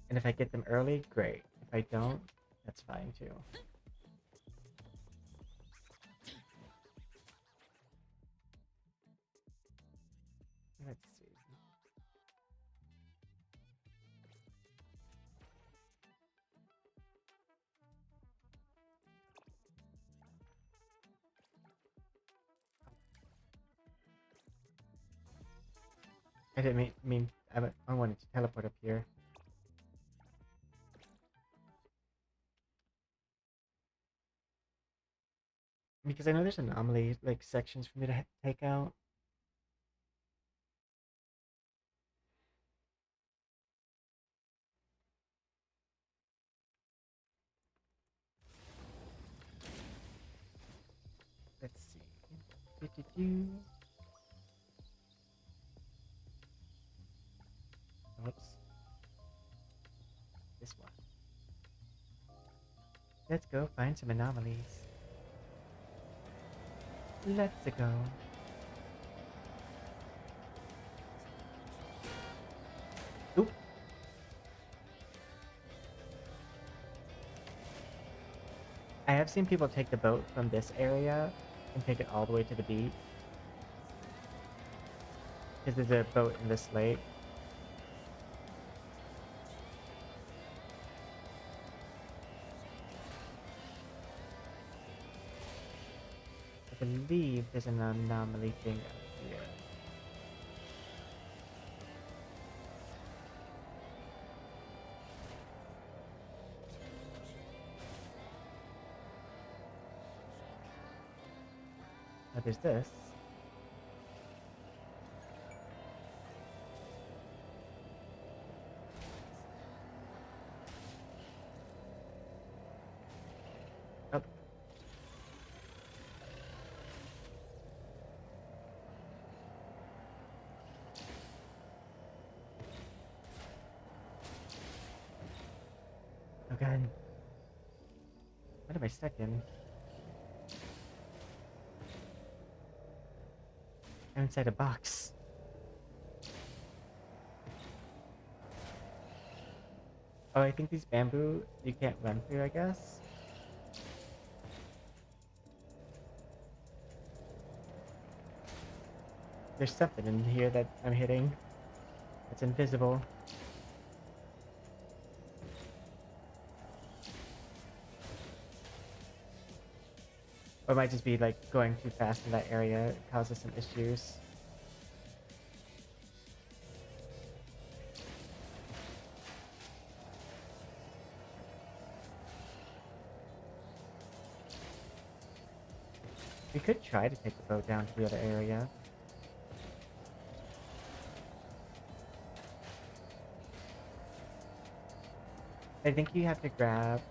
And if I get them early, great. If I don't, that's fine too. Let's see. I didn't mean I wanted to teleport up here. Because I know there's anomaly like sections for me to take out. Let's see. Do-do-do. Oops. This one. Let's go find some anomalies. Let's go. Oop. I have seen people take the boat from this area and take it all the way to the beach. Because there's a boat in this lake. I believe there's an anomaly thing out here. Oh, there's this. Oh. Oh god. What am I stuck in? I'm inside a box. Oh, I think these bamboo you can't run through, I guess. There's something in here that I'm hitting. It's invisible. Or it might just be like going too fast in that area. It causes some issues. We could try to take the boat down to the other area. I think you have to grab...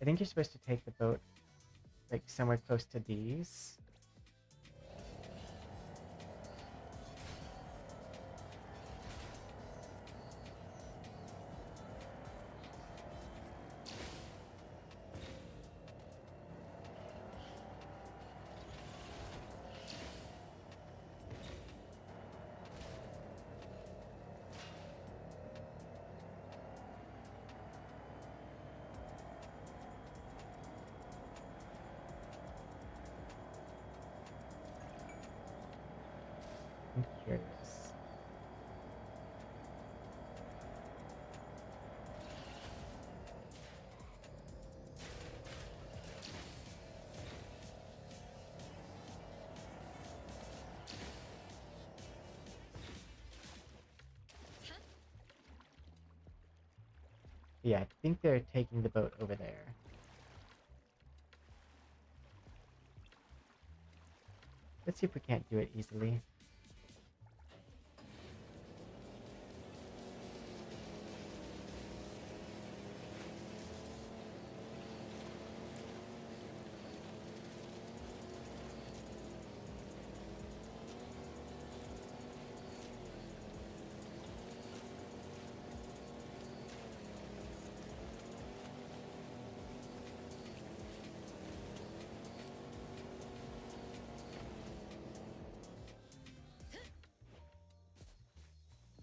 I think you're supposed to take the boat like somewhere close to these. I'm curious. Yeah, I think they're taking the boat over there. Let's see if we can't do it easily.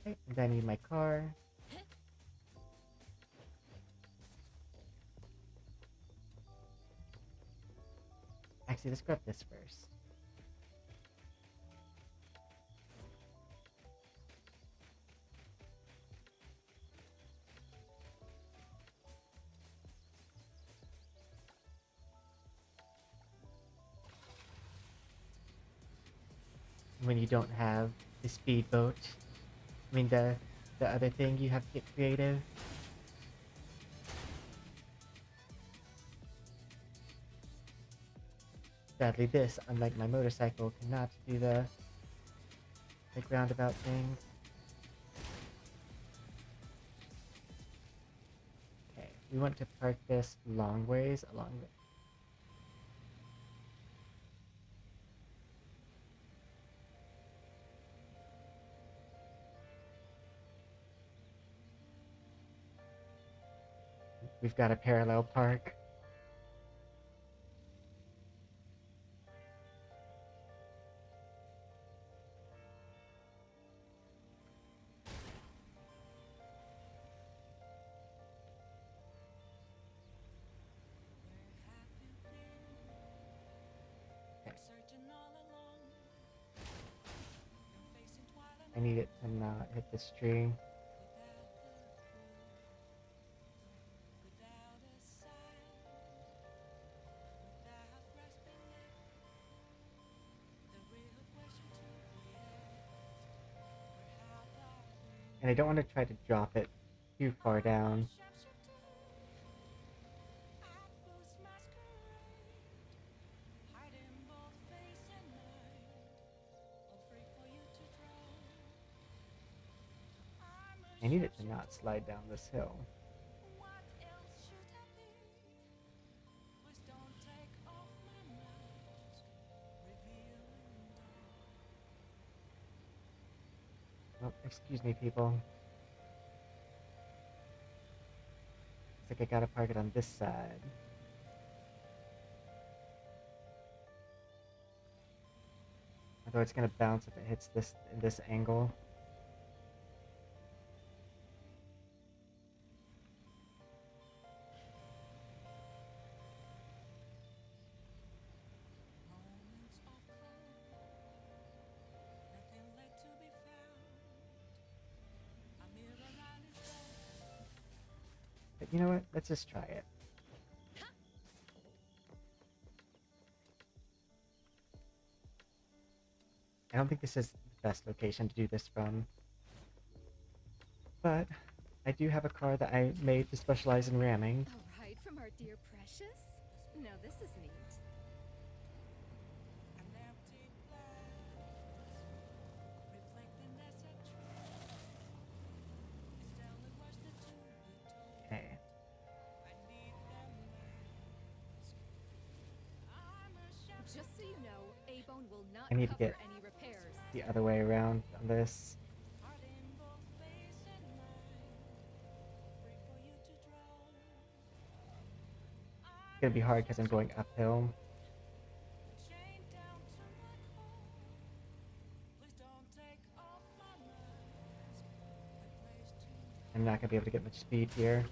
Okay, and then I need my car. Actually, let's grab this first. When you don't have the speedboat. I mean the other thing, you have to get creative. Sadly this, unlike my motorcycle, cannot do the like roundabout things. Okay, we want to park this long ways along the... We've got a parallel park. I need it to not hit this tree. And I don't want to try to drop it too far down. I need it to not slide down this hill. Oh, excuse me, people. Looks like I gotta park it on this side. Although it's gonna bounce if it hits this in this angle. But you know what? Let's just try it. I don't think this is the best location to do this from. But I do have a car that I made to specialize in ramming. A ride from our dear Precious? Now this is neat. Okay. Just so you know, A-Bone will not I need to cover get any repairs. the other way around on this. It's gonna be hard because I'm going uphill. I'm not gonna be able to get much speed here.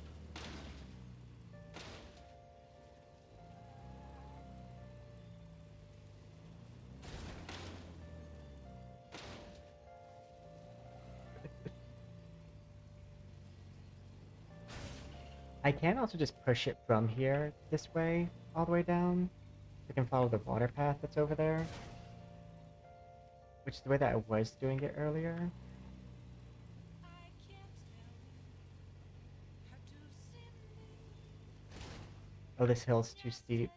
I can also just push it from here this way, all the way down. I can follow the water path that's over there. Which is the way that I was doing it earlier. Oh, this hill's too steep.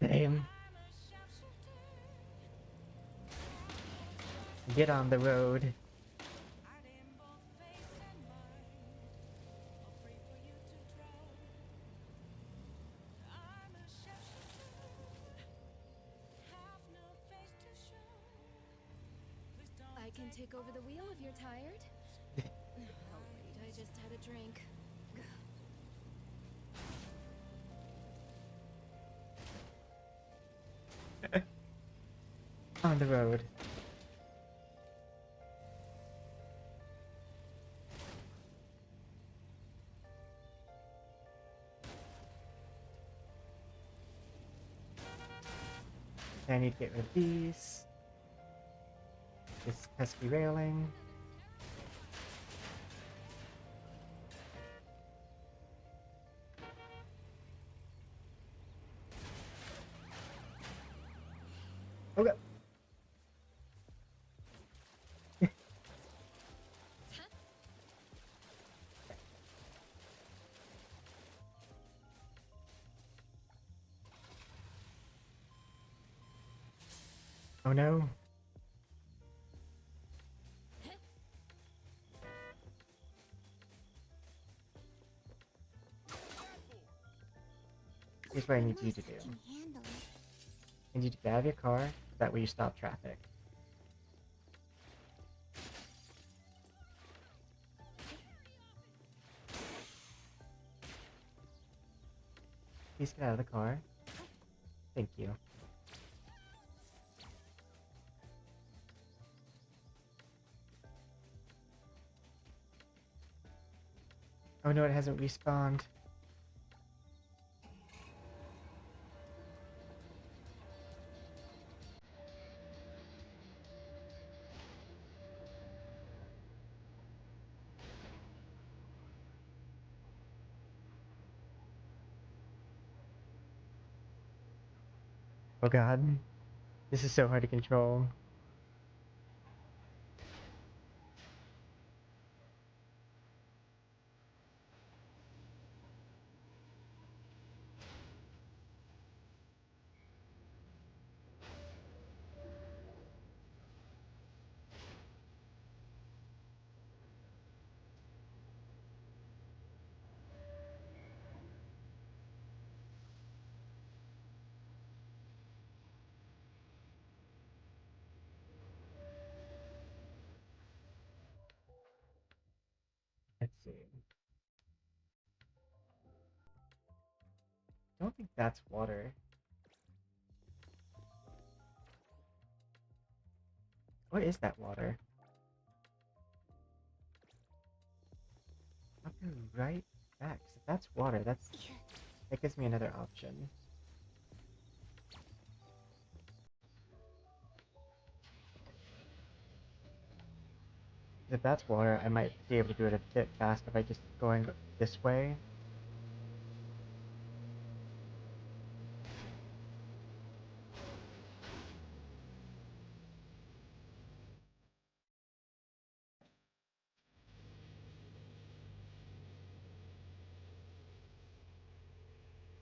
Damn. Get on the road. I can take over the wheel if you're tired. Oh, wait, I just had a drink. On the road. I need to get rid of these. This pesky railing. Okay. Oh no. Here's what I need you to do. Can handle it. I need you to get out of your car, that way you stop traffic. Please get out of the car. Thank you. Oh no, it hasn't respawned. Oh god. This is so hard to control. Let's see. I don't think that's water. What is that water? I'll be right back. 'Cause if that's water, that gives me another option. If that's water, I might be able to do it a bit faster by just going this way.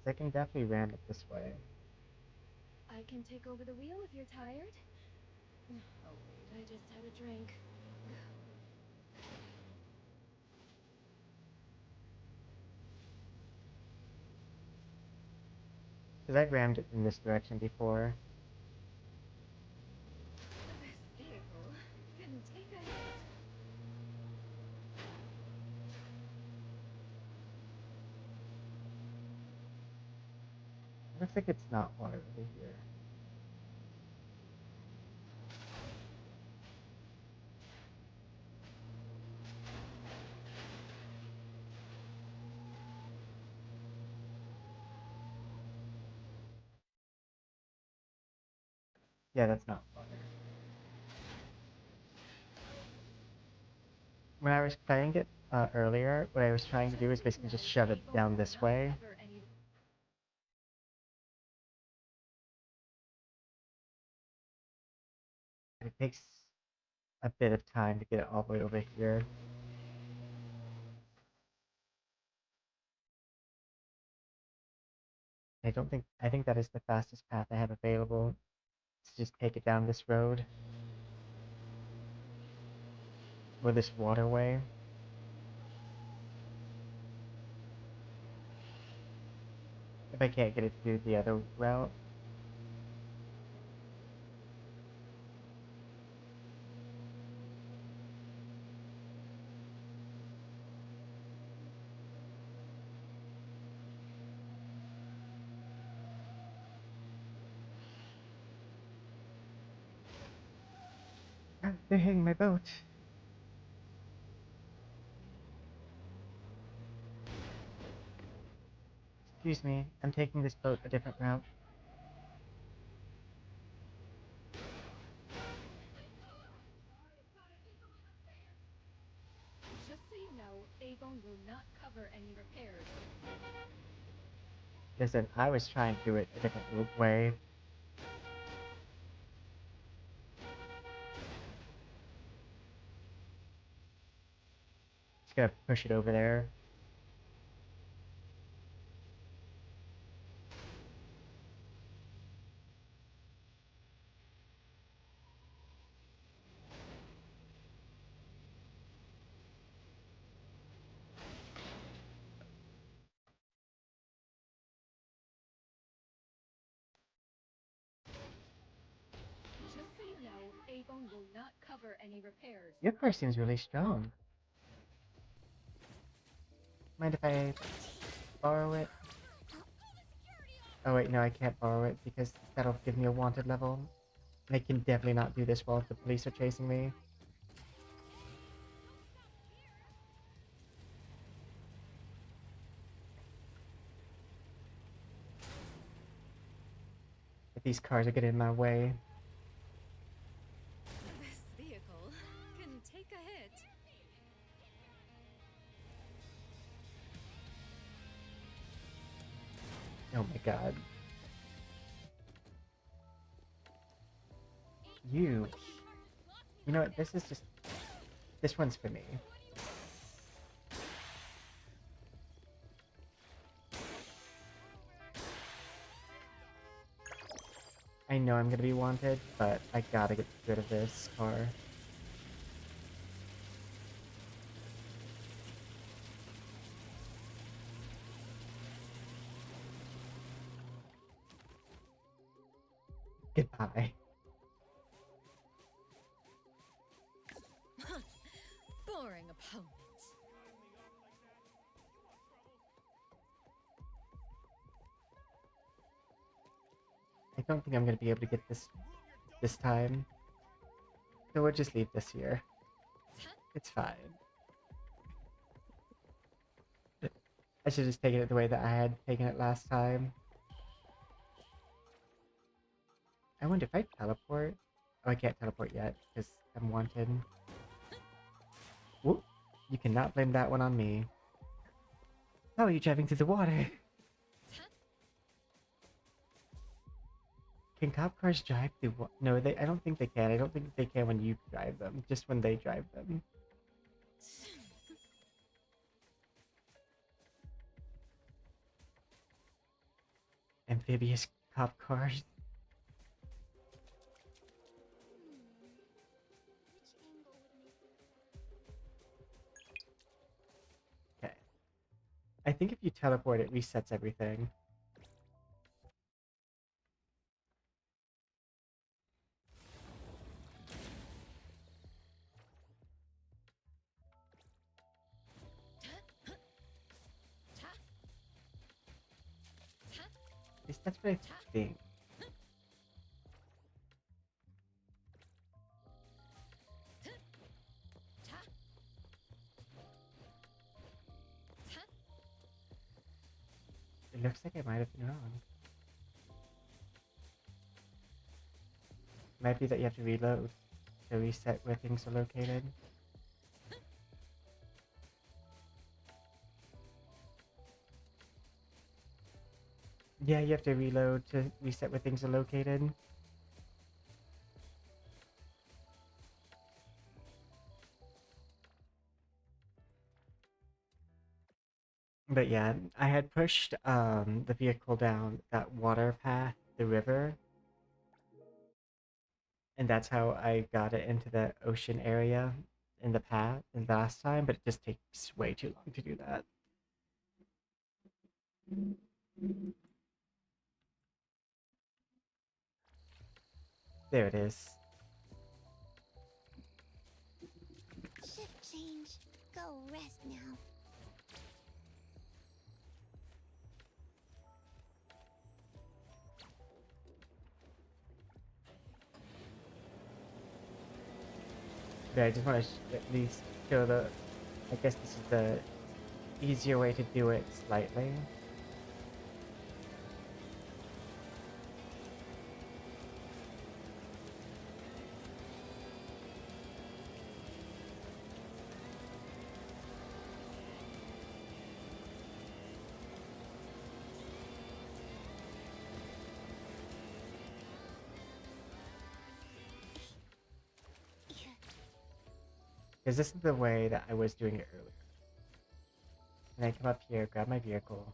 So I can definitely ram it this way. I can take over the wheel if you're tired. Oh wait, I just had a drink. Because I've rammed it in this direction before. This vehicle can take a hit. It looks like it's not water over here. Yeah, that's not water. When I was playing it earlier, what I was trying to do is basically just shove it down this way. It takes a bit of time to get it all the way over here. I think that is the fastest path I have available. To just take it down this road. Or this waterway. If I can't get it to do the other route. Ah, they're hitting my boat. Excuse me, I'm taking this boat a different route. Just so you know, Avon will not cover any repairs. Listen, I was trying to do it a different way. Just gonna push it over there. Just so you know, Avon will not cover any repairs. Your car seems really strong. Mind if I borrow it? Oh wait, no, I can't borrow it because that'll give me a wanted level. I can definitely not do this while the police are chasing me. these cars are getting in my way. This vehicle can take a hit. Oh my god. You know what, this is just... This one's for me. I know I'm gonna be wanted, but I gotta get rid of this car. Goodbye. Boring opponent. I don't think I'm gonna be able to get this time. So we'll just leave this here. It's fine. I should just taken it the way that I had taken it last time. I wonder if I teleport. Oh, I can't teleport yet because I'm wanted. Whoop! You cannot blame that one on me. How are you driving through the water? Can cop cars drive through water? No, I don't think they can. I don't think they can when you drive them. Just when they drive them. Amphibious cop cars. Which angle would make it? Okay. I think if you teleport, it resets everything. At least that's what I think. It looks like I might have been wrong. Might be that you have to reload to reset where things are located. Yeah, you have to reload to reset where things are located. But yeah, I had pushed the vehicle down that water path, the river. And that's how I got it into the ocean area in the path in the last time, but it just takes way too long to do that. There it is. Shift change. Go rest now. But I just want to at least show the... I guess this is the easier way to do it slightly. Because this is the way that I was doing it earlier. And I come up here, grab my vehicle.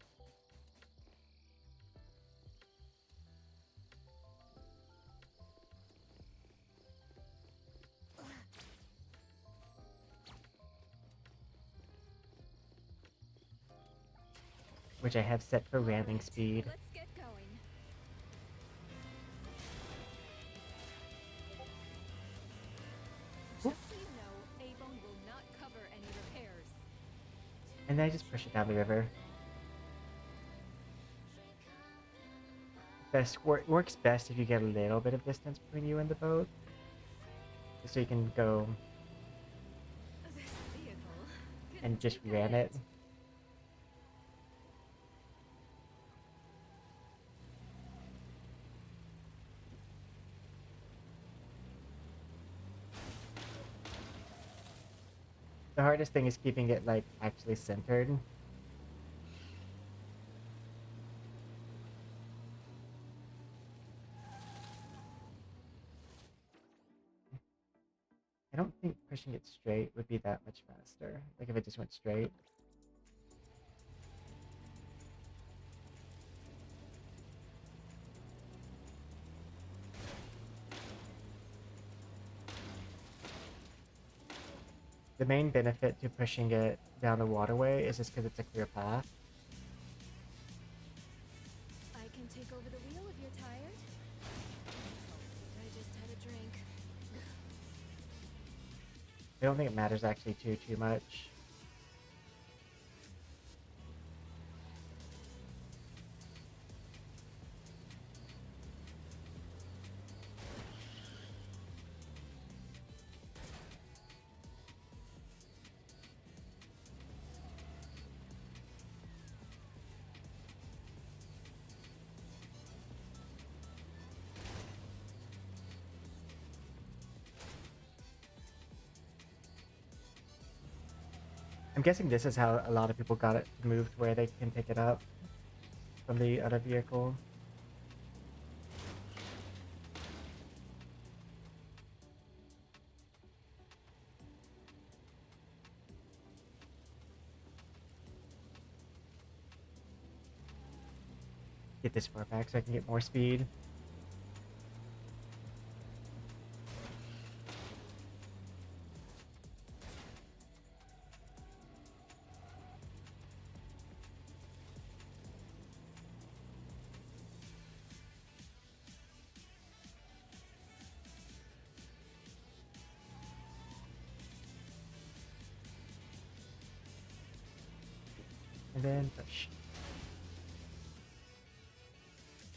Which I have set for ramming speed. Let's get going. Just so you know, A-Bone will not cover any repairs. And then I just push it down the river. Works best if you get a little bit of distance between you and the boat. Just so you can go This vehicle can and just take a ram it. hit. The hardest thing is keeping it, like, actually centered. I don't think pushing it straight would be that much faster. Like, if it just went straight. The main benefit to pushing it down the waterway is just because it's a clear path. I can take over the wheel if you're tired. I just had a drink. I don't think it matters actually too much. I'm guessing this is how a lot of people got it moved where they can pick it up from the other vehicle. Get this far back so I can get more speed. And then push.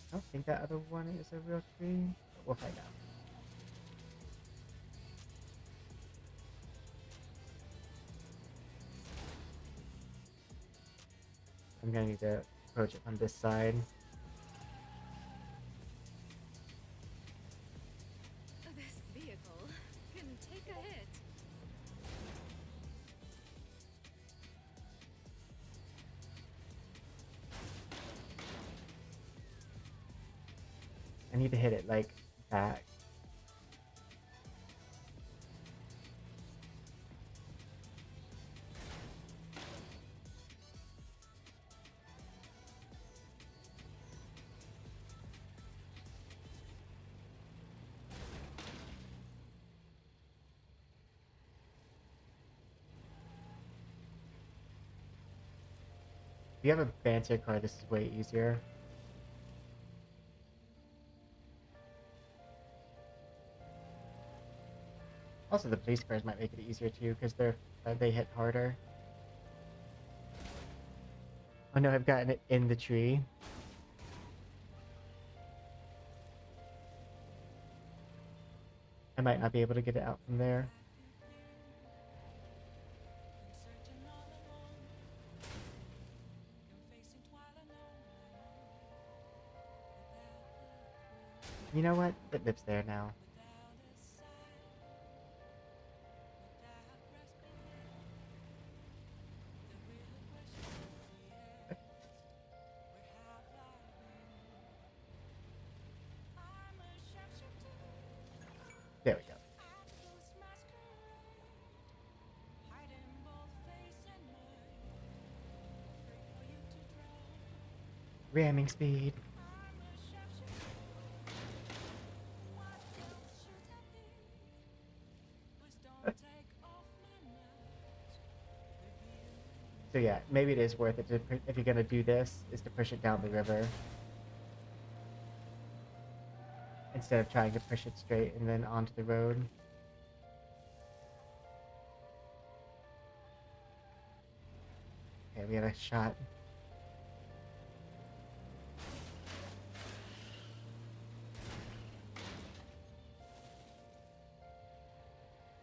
I don't think that other one is a real tree, but we'll find out. I'm gonna need to approach it from this side. This vehicle can take a hit. I need to hit it like back. If you have a banter car, this is way easier. Also, the police cars might make it easier too, because they hit harder. Oh no, I've gotten it in the tree. I might not be able to get it out from there. You know what? It lives there now. There we go. Ramming speed. So yeah, maybe it is worth it to, if you're gonna do this, is to push it down the river. Instead of trying to push it straight and then onto the road. Okay, we had a shot.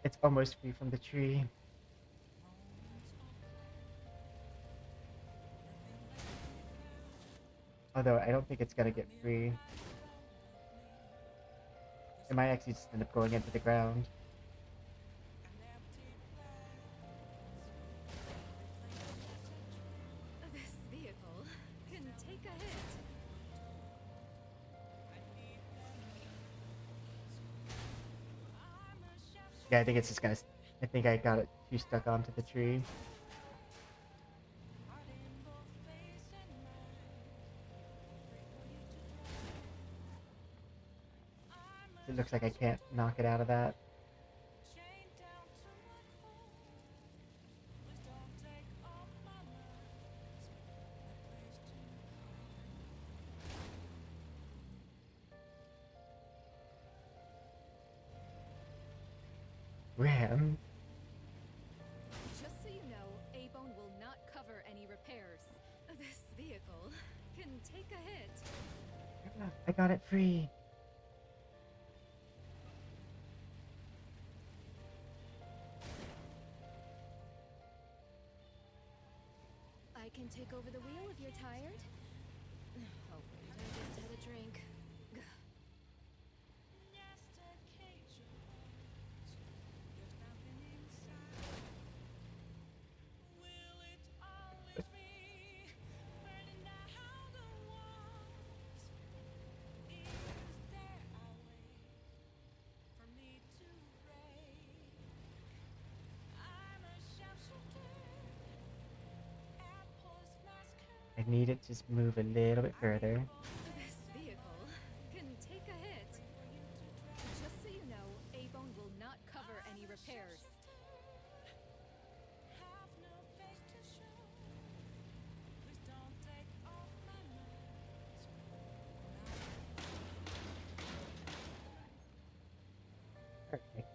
It's almost free from the tree. Although I don't think it's gonna get free. It might actually just end up going into the ground. Yeah, I think it's just gonna. I think I got it too stuck onto the tree. It looks like I can't knock it out of that. Ram. Just so you know, A-Bone will not cover any repairs. This vehicle can take a hit. I got it free. I can take over the wheel if you're tired. Oh wait, I just had a drink. I need it to just move a little bit further. This vehicle can take a hit. Just so you know, A-Bone will not cover any repairs. Perfect.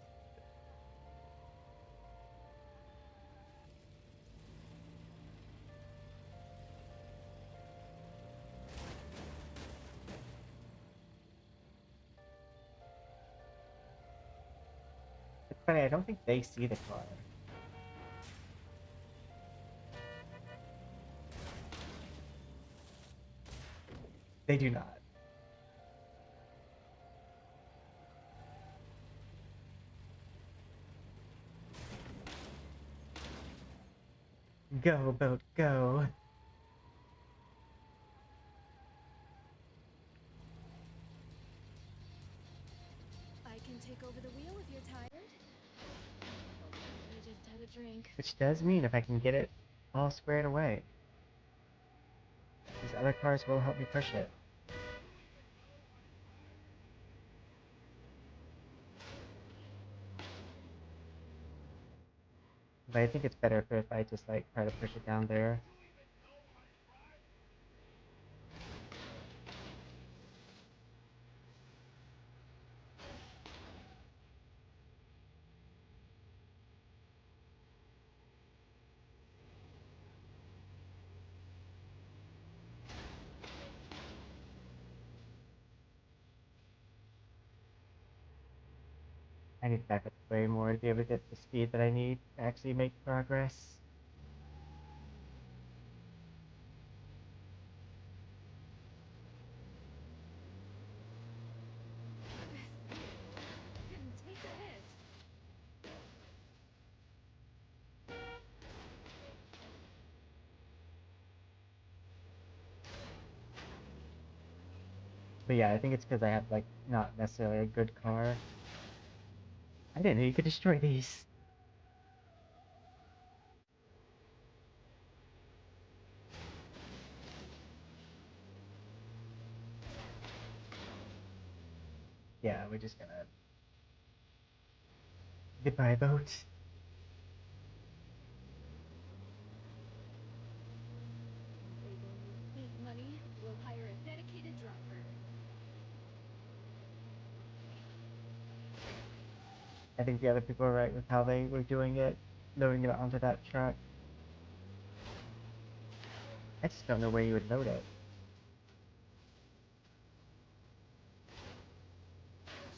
It's funny, I don't think they see the car. They do not. Go, boat, go. I can take over the wheel if you're tired. Oh, I just had a drink. Which does mean if I can get it all squared away, these other cars will help me push it. But I think it's better if I just like try to push it down there. I need to back up way more to be able to get the speed that I need to actually make progress. Can take a hit. But yeah, I think it's because I have like not necessarily a good car. I didn't know you could destroy these. Yeah, we're just gonna... Goodbye, boat. A-Bone needs big money. We'll hire a dedicated driver. I think the other people are right with how they were doing it, loading it onto that truck. I just don't know where you would load it.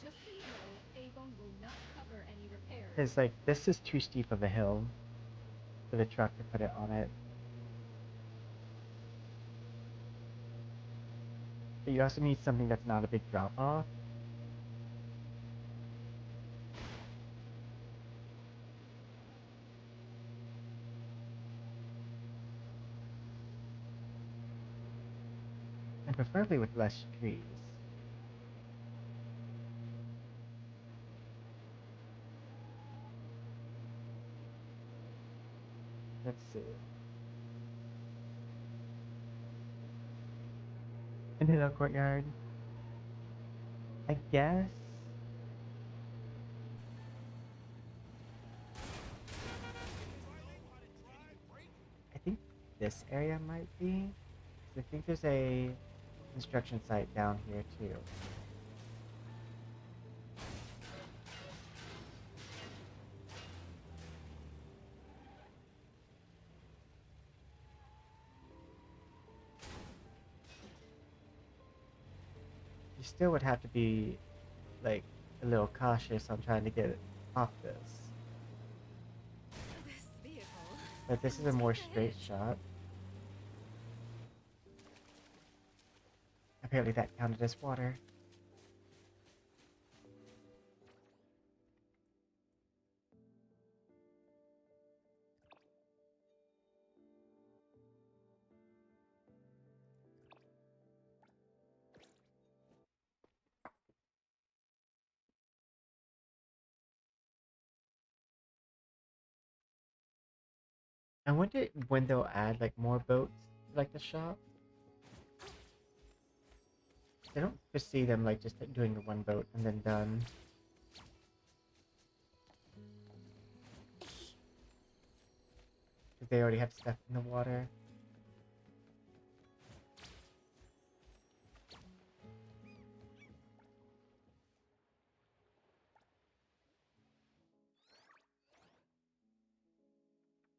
Just so you know, A-Bone will not cover any repairs. Because like, this is too steep of a hill for the truck to put it on it. But you also need something that's not a big drop off. And preferably with less trees. Let's see. Into the courtyard. I guess. I think this area might be. I think there's a construction site down here too. You still would have to be like a little cautious on trying to get off this. This vehicle But this is a can more take a straight hit. shot. Apparently that counted as water. I wonder when they'll add like more boats to, like the shop. I don't foresee them like just like, doing the one boat and then done. Because they already have stuff in the water.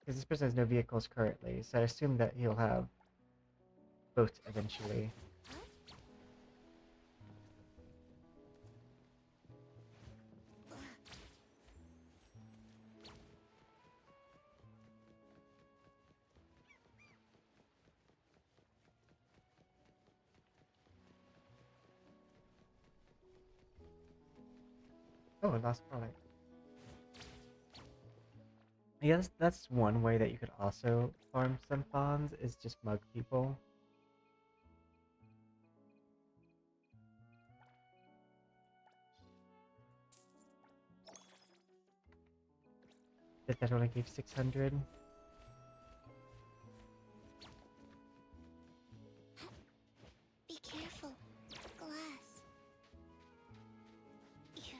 Because this person has no vehicles currently, so I assume that he'll have boats eventually. Oh, a lost product. I guess that's one way that you could also farm some fawns, is just mug people. Did that only give 600? Be careful. Glass. Yeah.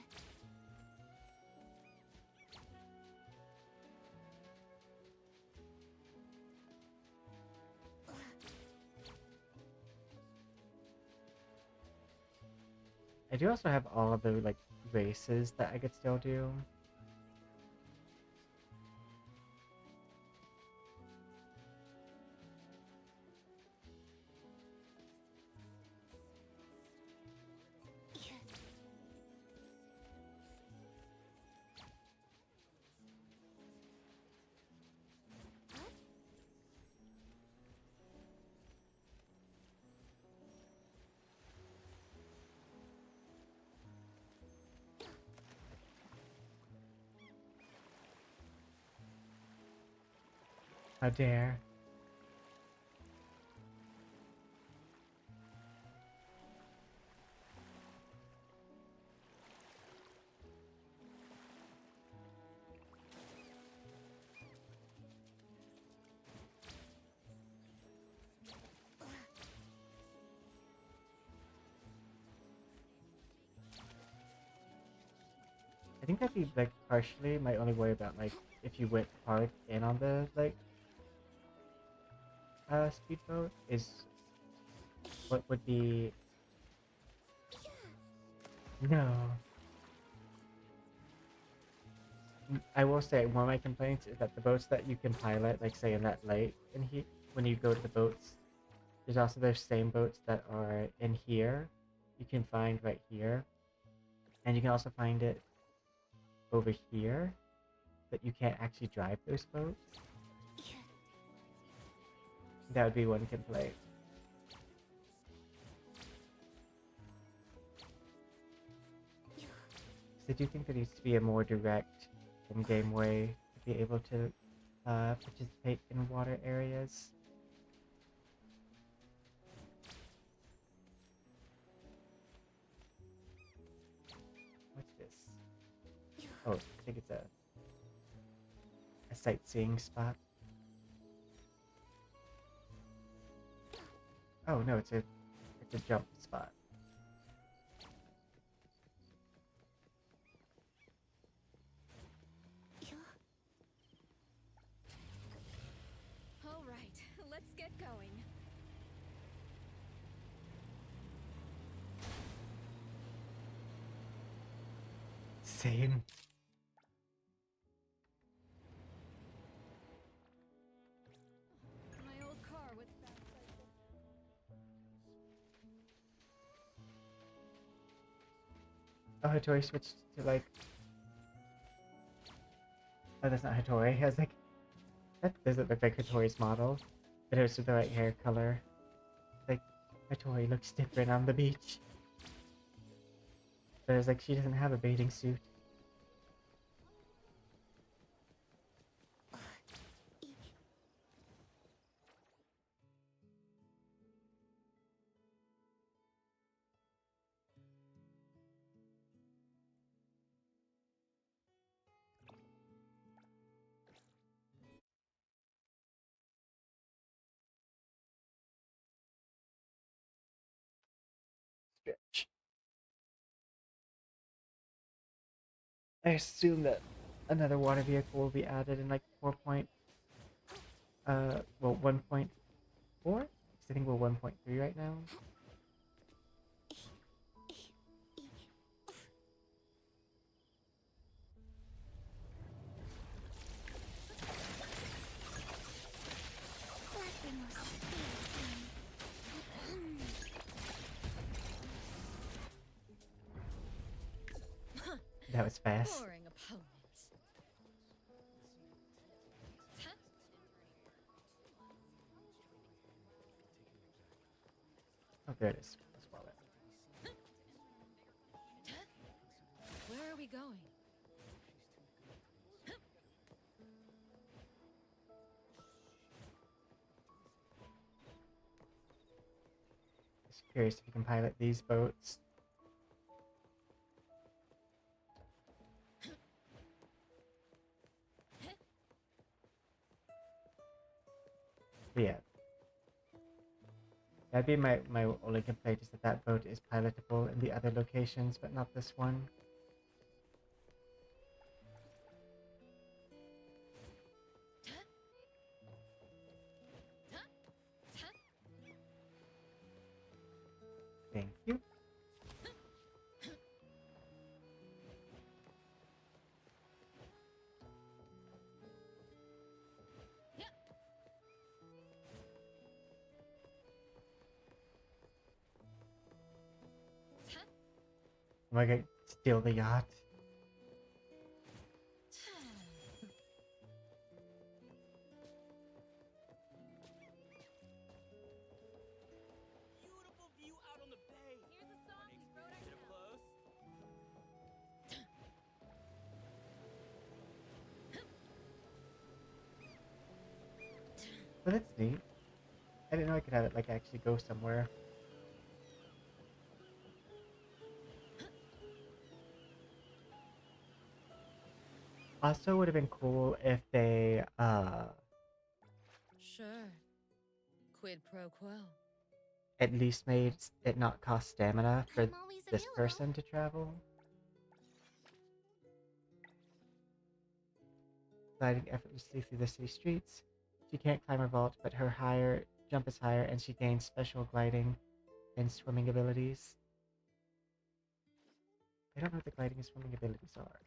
I do also have all of the like races that I could still do. Yeah. How dare. I think that'd be like partially my only worry about like if you went hard in on the like speedboat is what would be no. I will say one of my complaints is that the boats that you can pilot, like say in that lake in here, when you go to the boats, there's also those same boats that are in here. You can find right here, and you can also find it over here, but you can't actually drive those boats. Yeah. That would be one complaint. I do think there needs to be a more direct in-game way to be able to participate in water areas. What's this? Oh, I think it's a sightseeing spot. Oh no, it's a jump spot. All right, let's get going. Same. My old car with that. Oh, Hatori switched to like. Oh, that's not Hatori. He has like. That doesn't look like Hatori's model. But it was with the right hair color. Like, Hatori looks different on the beach. But it's like she doesn't have a bathing suit. Stretch. I assume that another water vehicle will be added in like 1.4? I think we're 1.3 right now. That was fast. Boring opponent. Oh, there it is. Let's follow it. Where are we going? Just curious if you can pilot these boats. But yeah. That'd be my only complaint is that that boat is pilotable in the other locations, but not this one. Thank you. Am I gonna steal the yacht? Beautiful view out on the bay. Here's a song we wrote Get up ourselves. close. Well, that's neat. I didn't know I could have it like actually go somewhere. Also, would have been cool if they Sure. Quid pro quo. at least made it not cost stamina for I'm always this available. person to travel. Gliding effortlessly through the city streets. She can't climb or vault, but her higher jump is higher, and she gains special gliding and swimming abilities. I don't know what the gliding and swimming abilities are.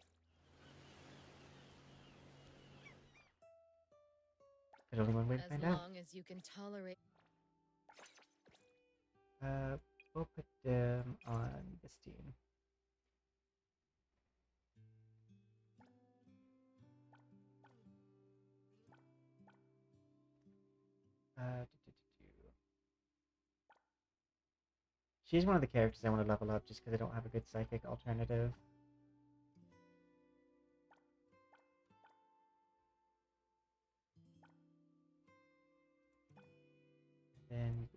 There's only one way to As find out. long as you can tolerate. We'll put them on this team. She's one of the characters I want to level up just because I don't have a good psychic alternative. And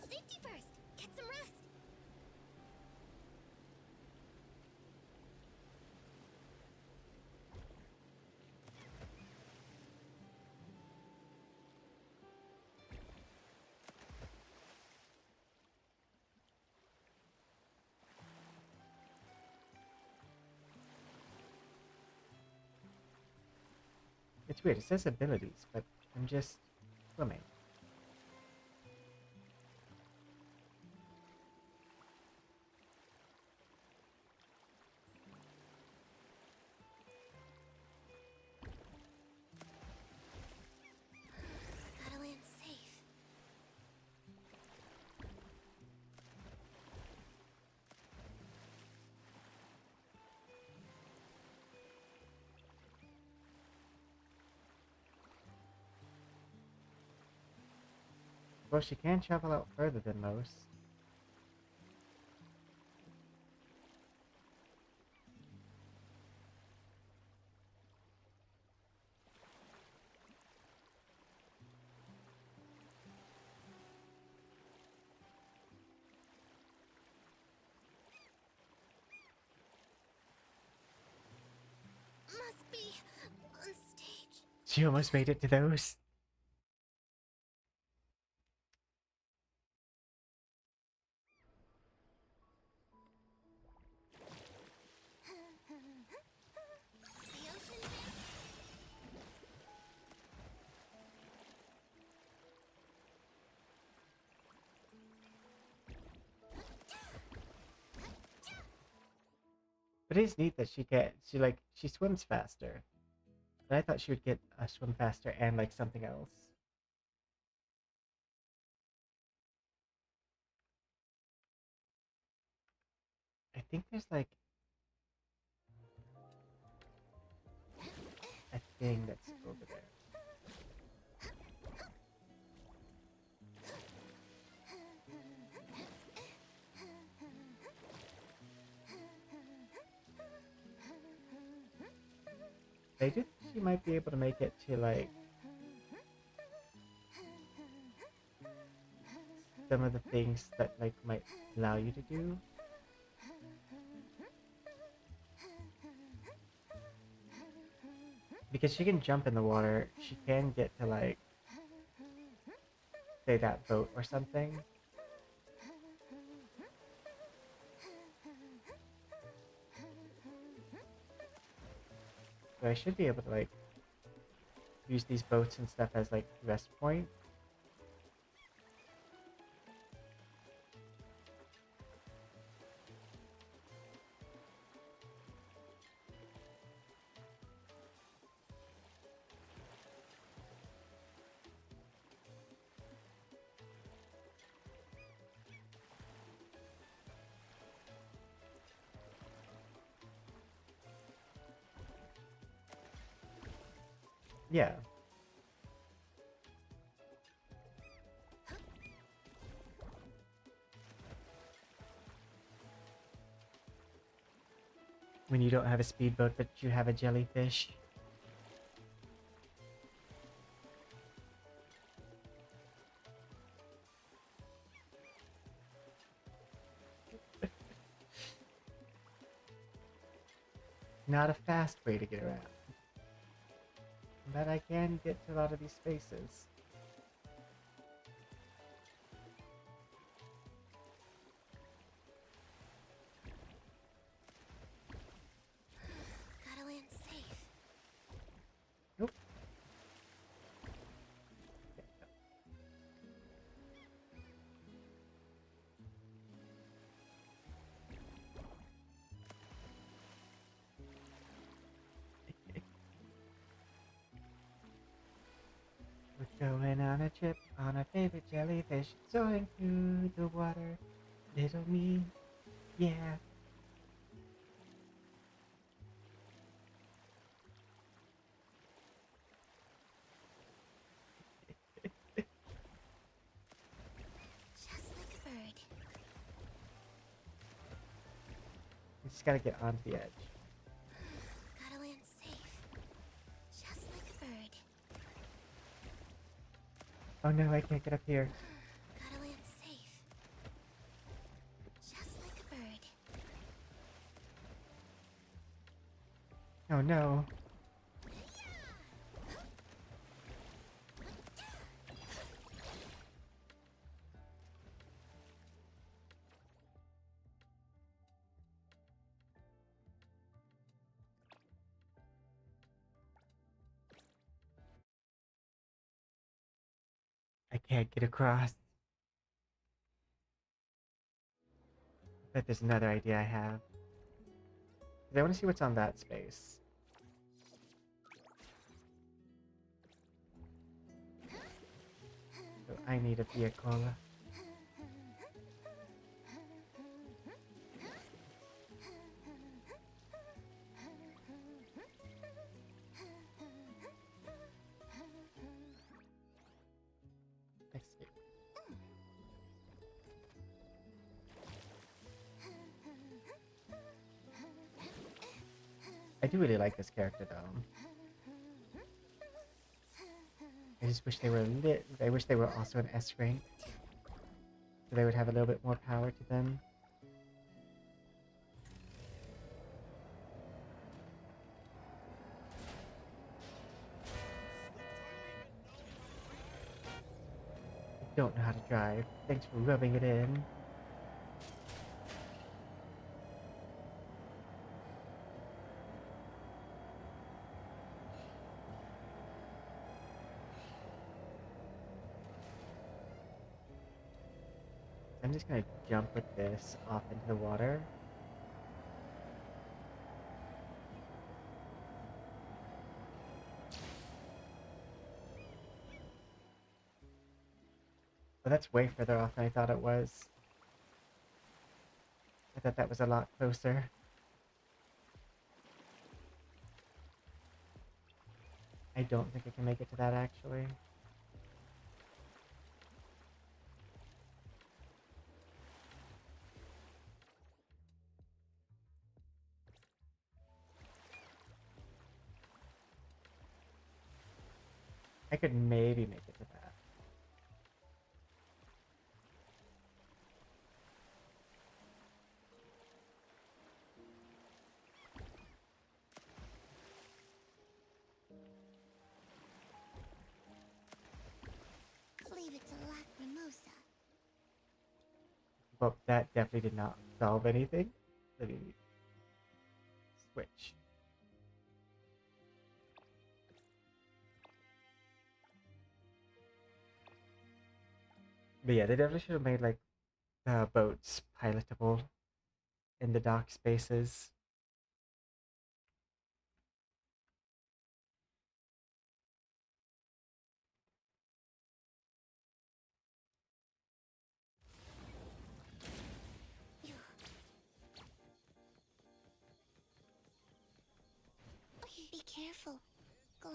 Safety first. Get some rest. It's weird. It says abilities, but I'm just swimming. Gotta land safe. Well, she can travel out further than most. Must be on stage. She almost made it to those. The ocean But it is neat that she swims faster. But I thought she would get a swim faster and like something else. I think there's like a thing that's over there. I do think she might be able to make it to like some of the things that like might allow you to do. Because she can jump in the water, she can get to like say that boat or something. So I should be able to like use these boats and stuff as like rest point. Yeah. When you don't have a speedboat, but you have a jellyfish. Not a fast way to get around. But I can get to a lot of these spaces. gotta land safe. Nope. We're going on a trip on our favorite jellyfish, soaring through the water. Little me, yeah. Just like a bird. You just gotta get onto the edge. Gotta land safe. Just like a bird. Oh no, I can't get up here. Gotta land safe. Just like a bird. Oh no. I can't get across. But there's another idea I have. I want to see what's on that space. So I need a vehicle. Escape. I do really like this character though. I just wish they were lit. I wish they were also an S rank, so they would have a little bit more power to them. I don't know how to drive. Thanks for rubbing it in. I'm just gonna jump with this off into the water. Oh, that's way further off than I thought it was. I thought that was a lot closer. I don't think I can make it to that actually. I could maybe make it to that. Leave it to Lacrimosa. Well, that definitely did not solve anything. Let me switch. But yeah, they definitely should have made like the boats pilotable in the dock spaces. Be careful. Glass.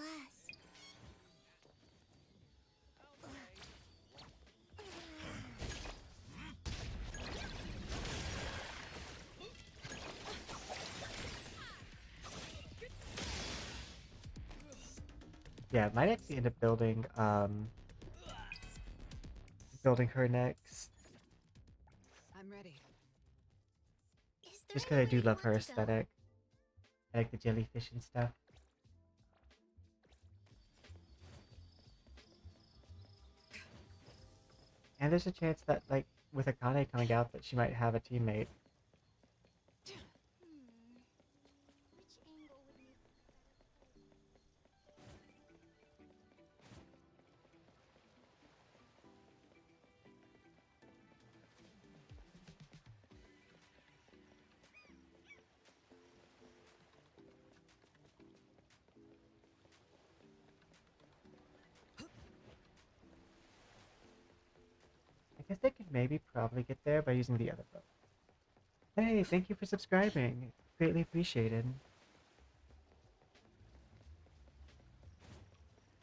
Yeah, I might actually end up building building her next. I'm ready. Is there Just because I do anywhere you love her want to go? aesthetic. I like the jellyfish and stuff. And there's a chance that, like, with Akane coming out, that she might have a teammate. Which angle would make a better pose? I guess I could maybe probably get there by using the other boat. Hey, thank you for subscribing. Greatly appreciated.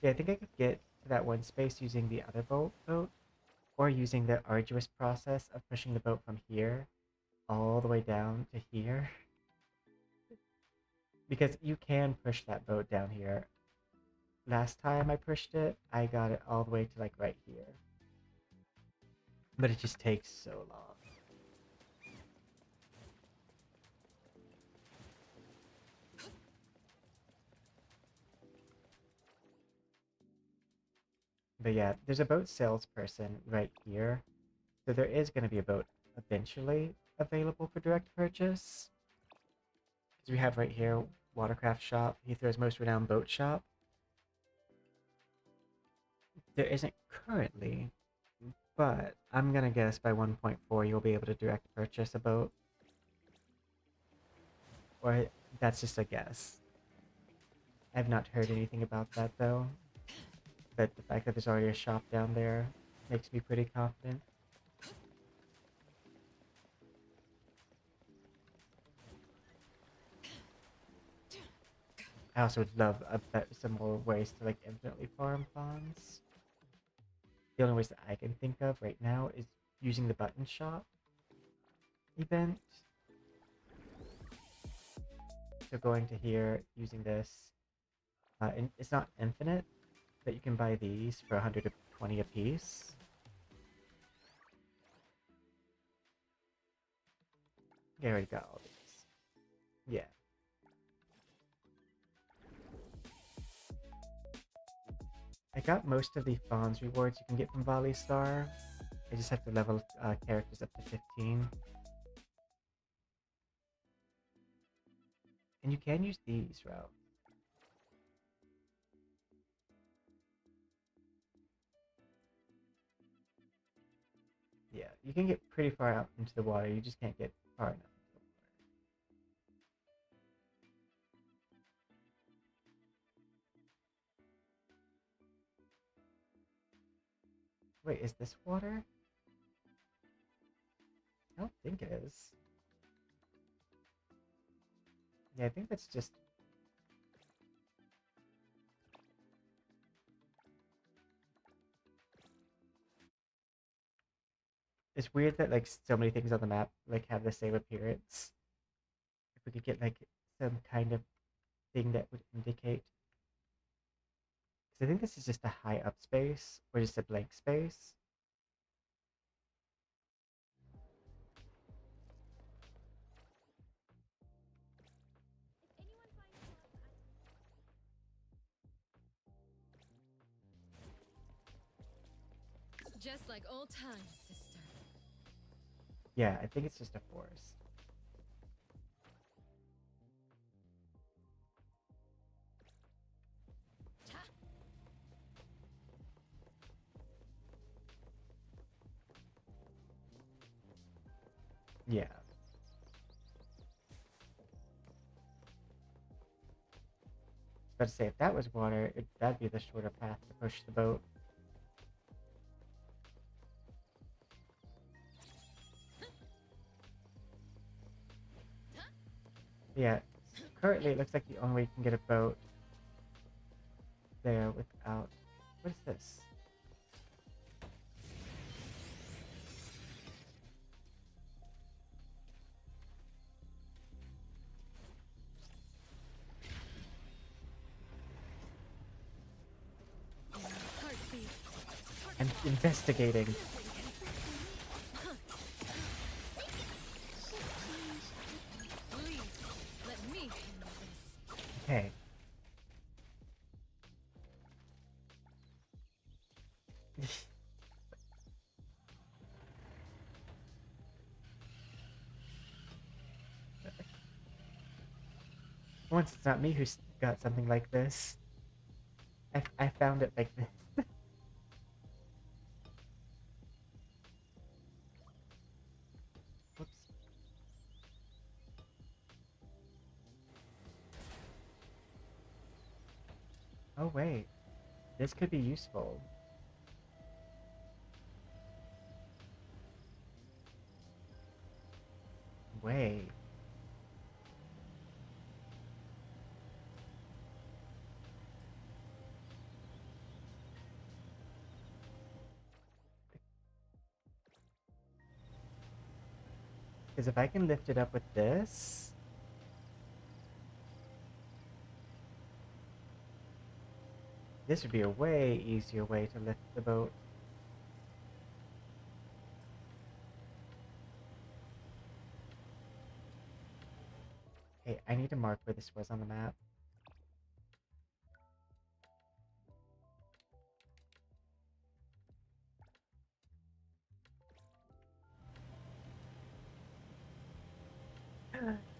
Yeah, I think I could get to that one space using the other boat, or using the arduous process of pushing the boat from here all the way down to here. Because you can push that boat down here. Last time I pushed it, I got it all the way to like right here. But it just takes so long. But yeah, there's a boat salesperson right here. So there is going to be a boat eventually available for direct purchase. Because we have right here, Watercraft Shop, Heathrow's Most Renowned Boat Shop. There isn't currently, but I'm gonna guess by 1.4 you'll be able to direct purchase a boat. Or that's just a guess. I've not heard anything about that though. But the fact that there's already a shop down there makes me pretty confident. I also would love some more ways to like infinitely farm fawns. The only ways that I can think of right now is using the button shop event. So going to here, using this, and it's not infinite, but you can buy these for 120 a piece. Okay, I already got all these. Yeah. I got most of the Fawn's rewards you can get from Volley Star. I just have to level characters up to 15. And you can use these routes. Yeah, you can get pretty far out into the water, you just can't get far enough into the water. Wait, is this water? I don't think it is. Yeah, I think that's just... It's weird that like so many things on the map like have the same appearance. If we could get like some kind of thing that would indicate... Because I think this is just a high up space, or just a blank space. Just like old times, sister. Yeah, I think it's just a forest. Yeah. I was about to say, if that was water, that'd be the shorter path to push the boat. Yeah, currently it looks like the only way you can get a boat there without... What is this? Heartbeat. I'm investigating. Lead. Let me handle this. Okay. Once it's not me who's got something like this. I found it like this. Whoops. Oh wait, this could be useful. Wait. Because if I can lift it up with this... This would be a way easier way to lift the boat. Okay, I need to mark where this was on the map.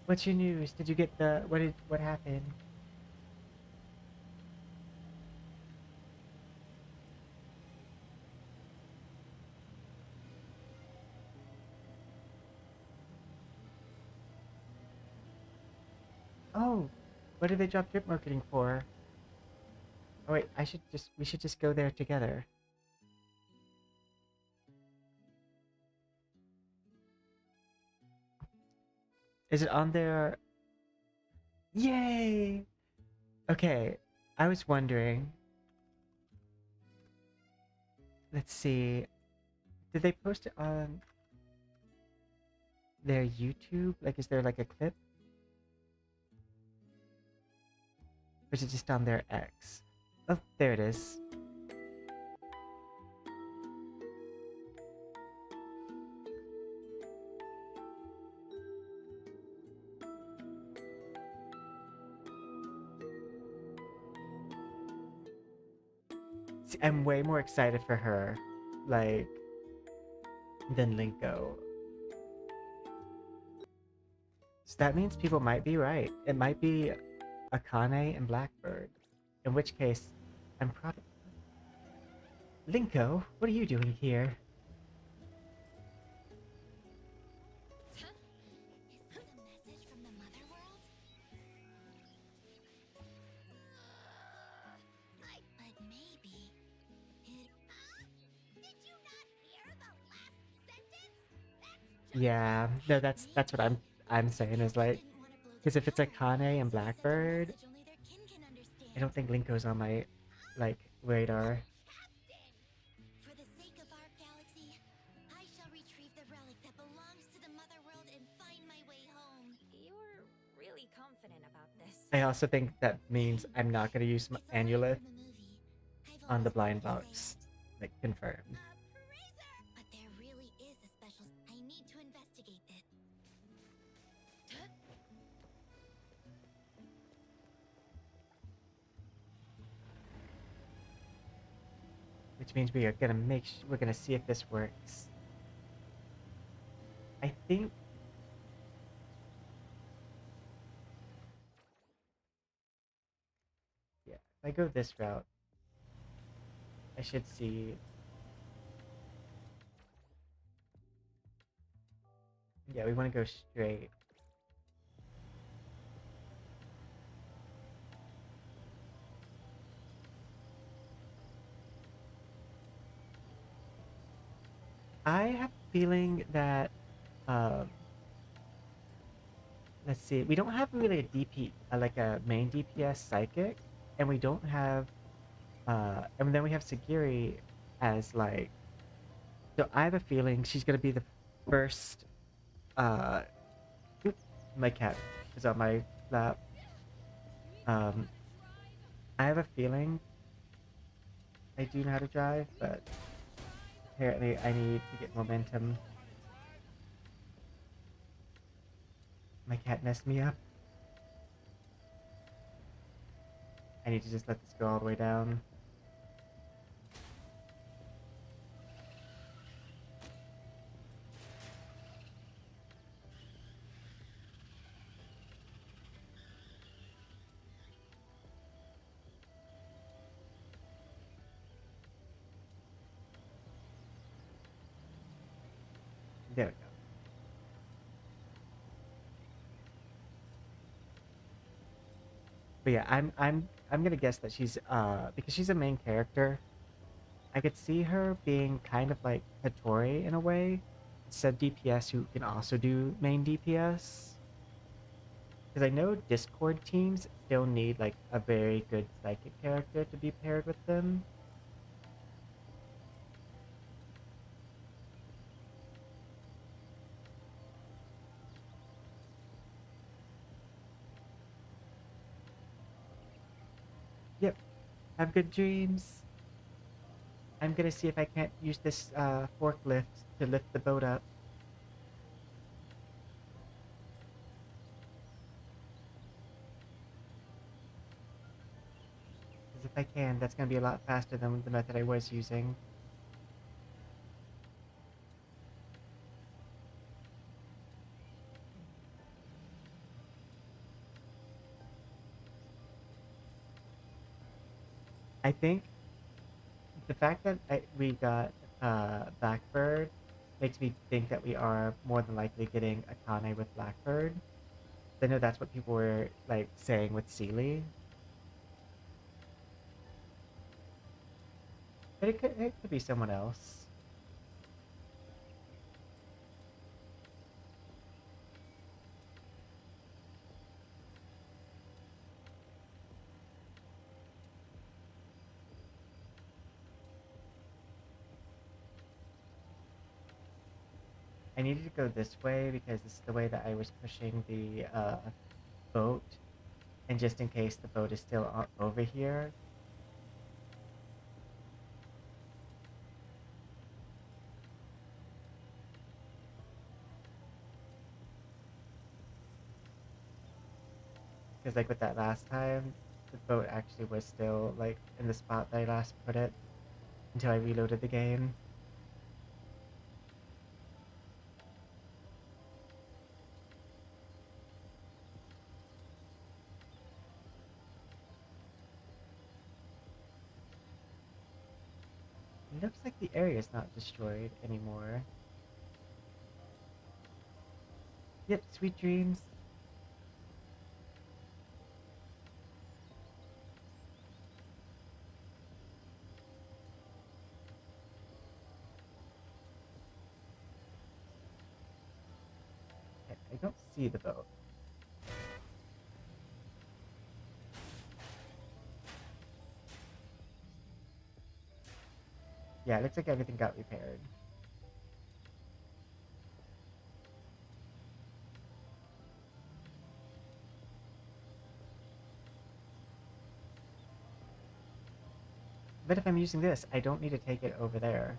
What's your news? Did you get the... What happened? Oh, what did they drop drip marketing for? Oh wait, we should just go there together. Is it on there? Yay! Okay, I was wondering. Let's see. Did they post it on their YouTube? Like, is there like a clip? Or is it just on their X? Oh, there it is. See, I'm way more excited for her, like, than Linko. So that means people might be right. It might be Akane and Blackbird. In which case, I'm probably... Linko, what are you doing here? Is this a message from the mother world? But maybe it... Did you not hear the last sentence? That's Yeah, no, that's what I'm saying is like, because if it's Akane and Blackbird, only their kin can understand. I don't think Linko's on my like radar. Captain! For the sake of our galaxy, I shall retrieve the relic that belongs to the mother world and find my way home. You're really confident about this. I also think that means I'm not gonna use my amulet on the blind box. Like confirmed. But there really is a special... I need to investigate it. Which means we are gonna we're gonna see if this works. I think yeah, if I go this route, I should see. Yeah, we want to go straight. I have a feeling that, let's see, we don't have really a DP, like a main DPS psychic, and we don't have, and then we have Sagiri as like, so I have a feeling she's gonna be the first, oop, my cat is on my lap. I have a feeling I do know how to drive, but apparently I need to get momentum. My cat messed me up. I need to just let this go all the way down. There we go. But yeah, I'm gonna guess that she's because she's a main character. I could see her being kind of like Hatori in a way. It's a DPS who can also do main DPS. Because I know Discord teams still need like a very good psychic character to be paired with them. Yep. Have good dreams. I'm gonna see if I can't use this forklift to lift the boat up. Because if I can, that's gonna be a lot faster than the method I was using. I think the fact that we got Blackbird makes me think that we are more than likely getting Akane with Blackbird. I know that's what people were like saying with Sealy. But it could be someone else. I needed to go this way because this is the way that I was pushing the boat. And just in case the boat is still over here. Because like with that last time, the boat actually was still like in the spot that I last put it until I reloaded the game. It looks like the area is not destroyed anymore. Yep, sweet dreams. I don't see the boat. Yeah, it looks like everything got repaired. But if I'm using this, I don't need to take it over there.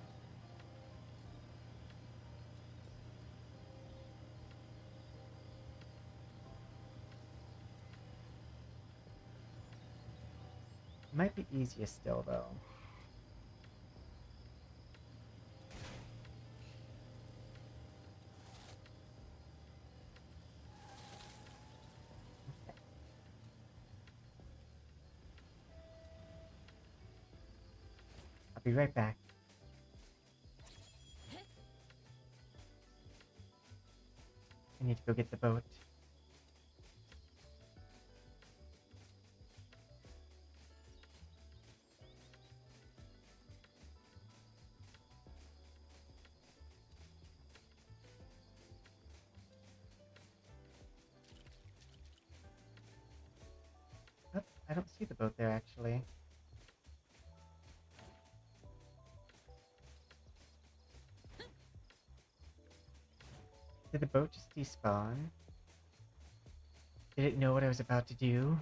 It might be easiest still, though. I'll be right back. I need to go get the boat. Oh, I don't see the boat there, actually. Did the boat just despawn? Did it know what I was about to do?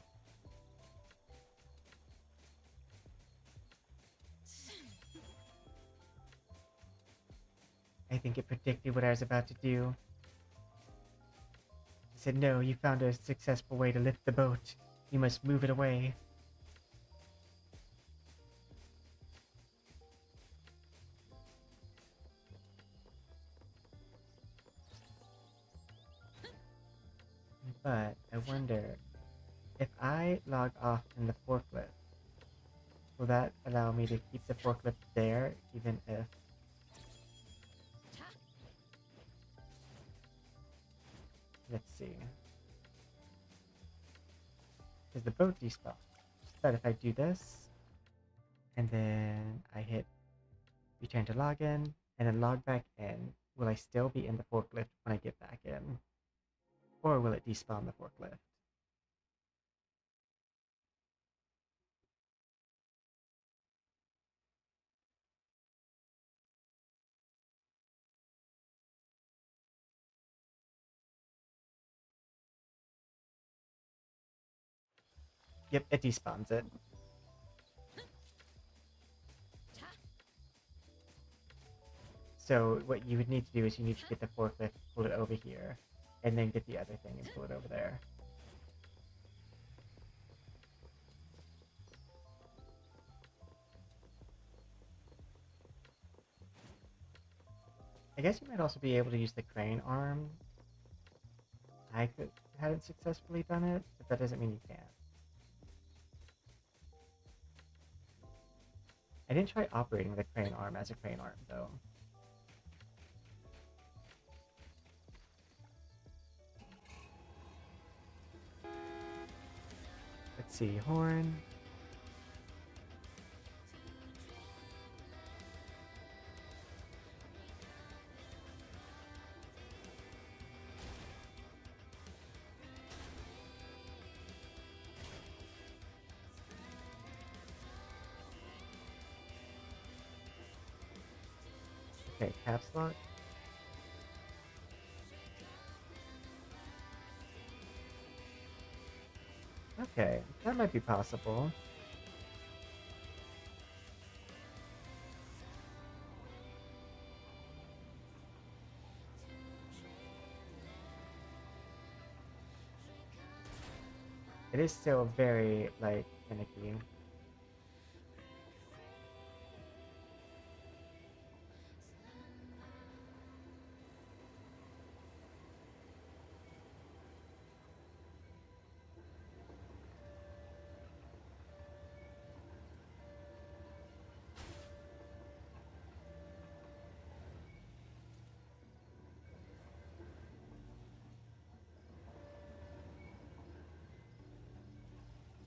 I think it predicted what I was about to do. It said, no, you found a successful way to lift the boat. You must move it away. But I wonder, if I log off in the forklift, will that allow me to keep the forklift there, even if... Let's see. Because the boat despawned. But if I do this, and then I hit return to login, and then log back in, will I still be in the forklift when I get back in? Or will it despawn the forklift? Yep, it despawns it. So what you would need to do is you need to get the forklift, pull it over here, and then get the other thing and pull it over there. I guess you might also be able to use the crane arm. I hadn't successfully done it, but that doesn't mean you can't. I didn't try operating the crane arm as a crane arm, though. Let's see, horn. Okay, caps lock. Okay, that might be possible. It is still very, like, finicky.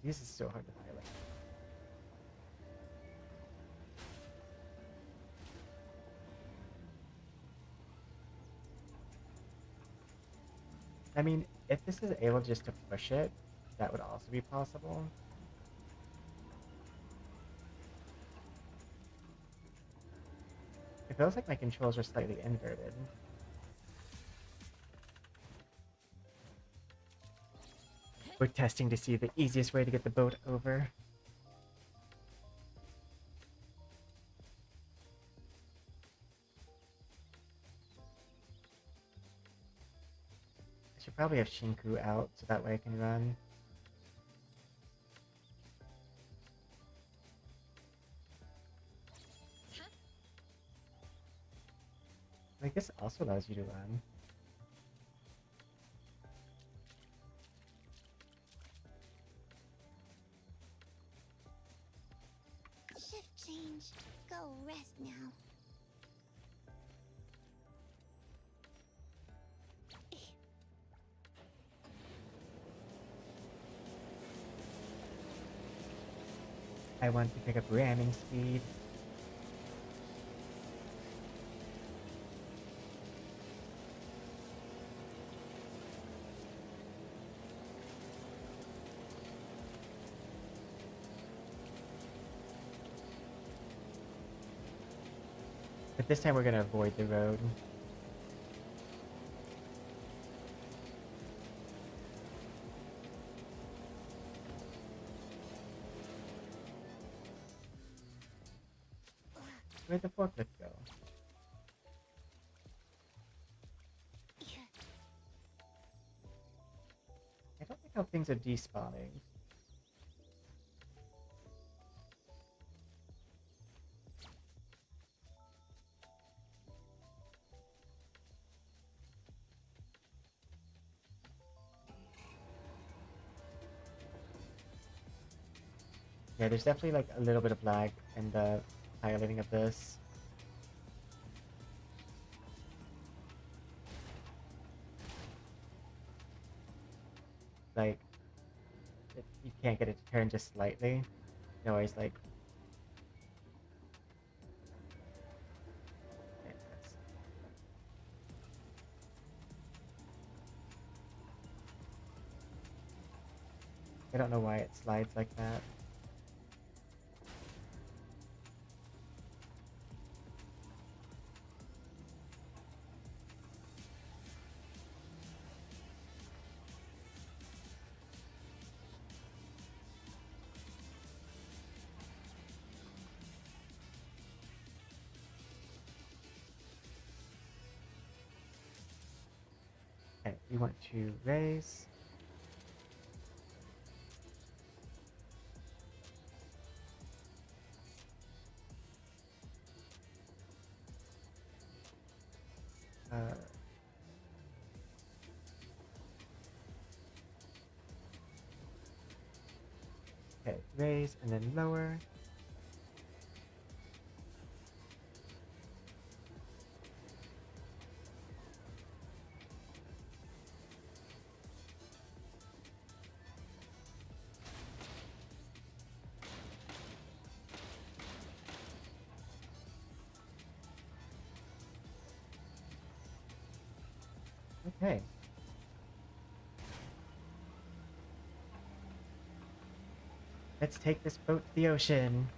This is so hard to highlight. I mean, if this is able just to push it, that would also be possible. It feels like my controls are slightly inverted. We're testing to see the easiest way to get the boat over. I should probably have Shinku out so that way I can run. Like, this also allows you to run. Shift change. Go rest now. I want to pick up ramming speed. But this time we're gonna avoid the road. Where'd the forklift go? I don't like how things are despawning. Yeah, there's definitely like a little bit of lag in the piloting of this. Like, you can't get it to turn just slightly. You always like... Okay, I don't know why it slides like that. Okay, we want to raise. Okay, raise and then lower. Okay. Let's take this boat to the ocean.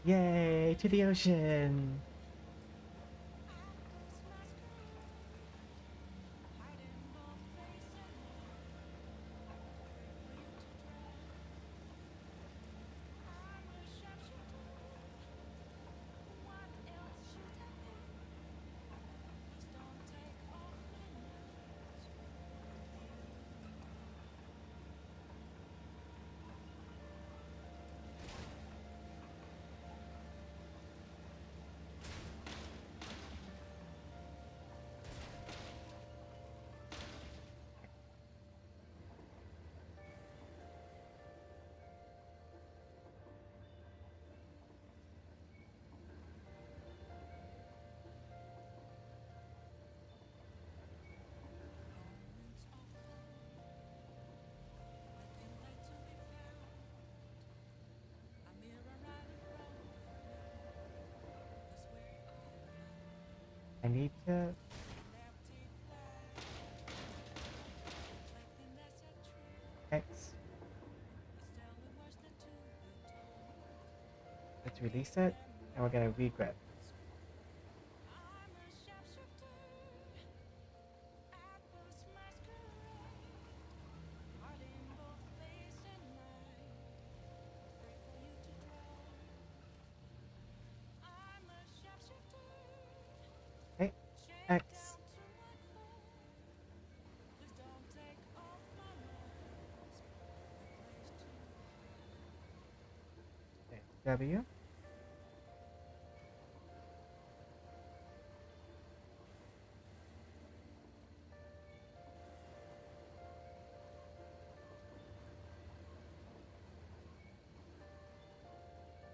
Yay, to the ocean! I need to... X. Let's release it, and we're gonna regret. Okay, X. Okay, W.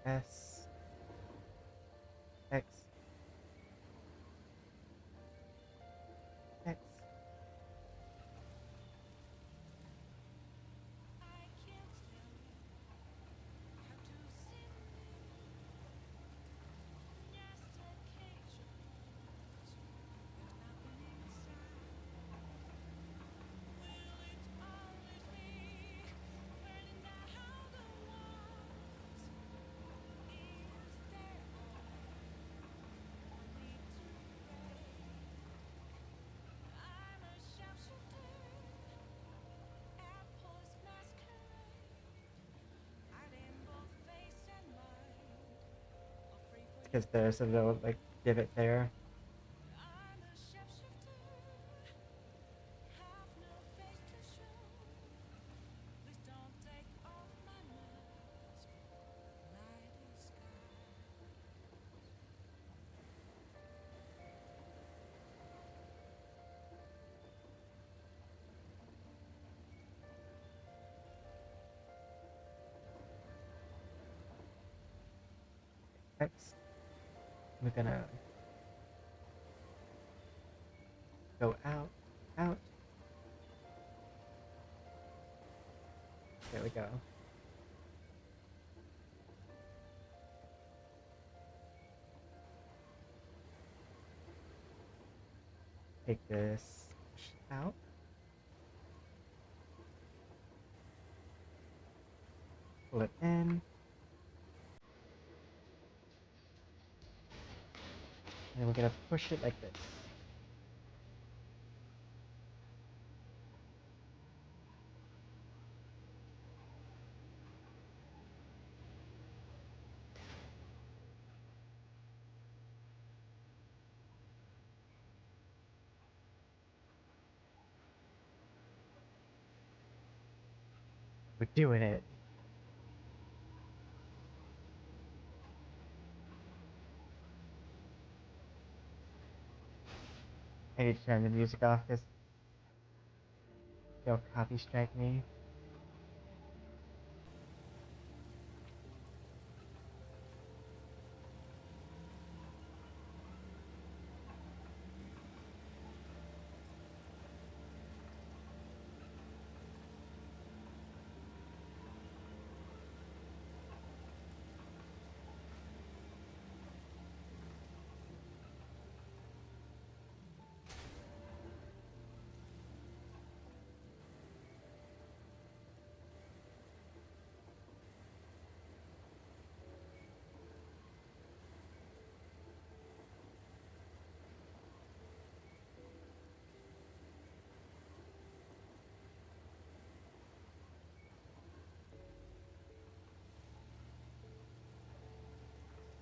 S. X. X. Because there's a little, like, divot there. X. We're gonna go out, out. There we go. Take this out. Pull it in. And we're gonna push it like this. We're doing it. I need to turn the music off because they'll copy strike me.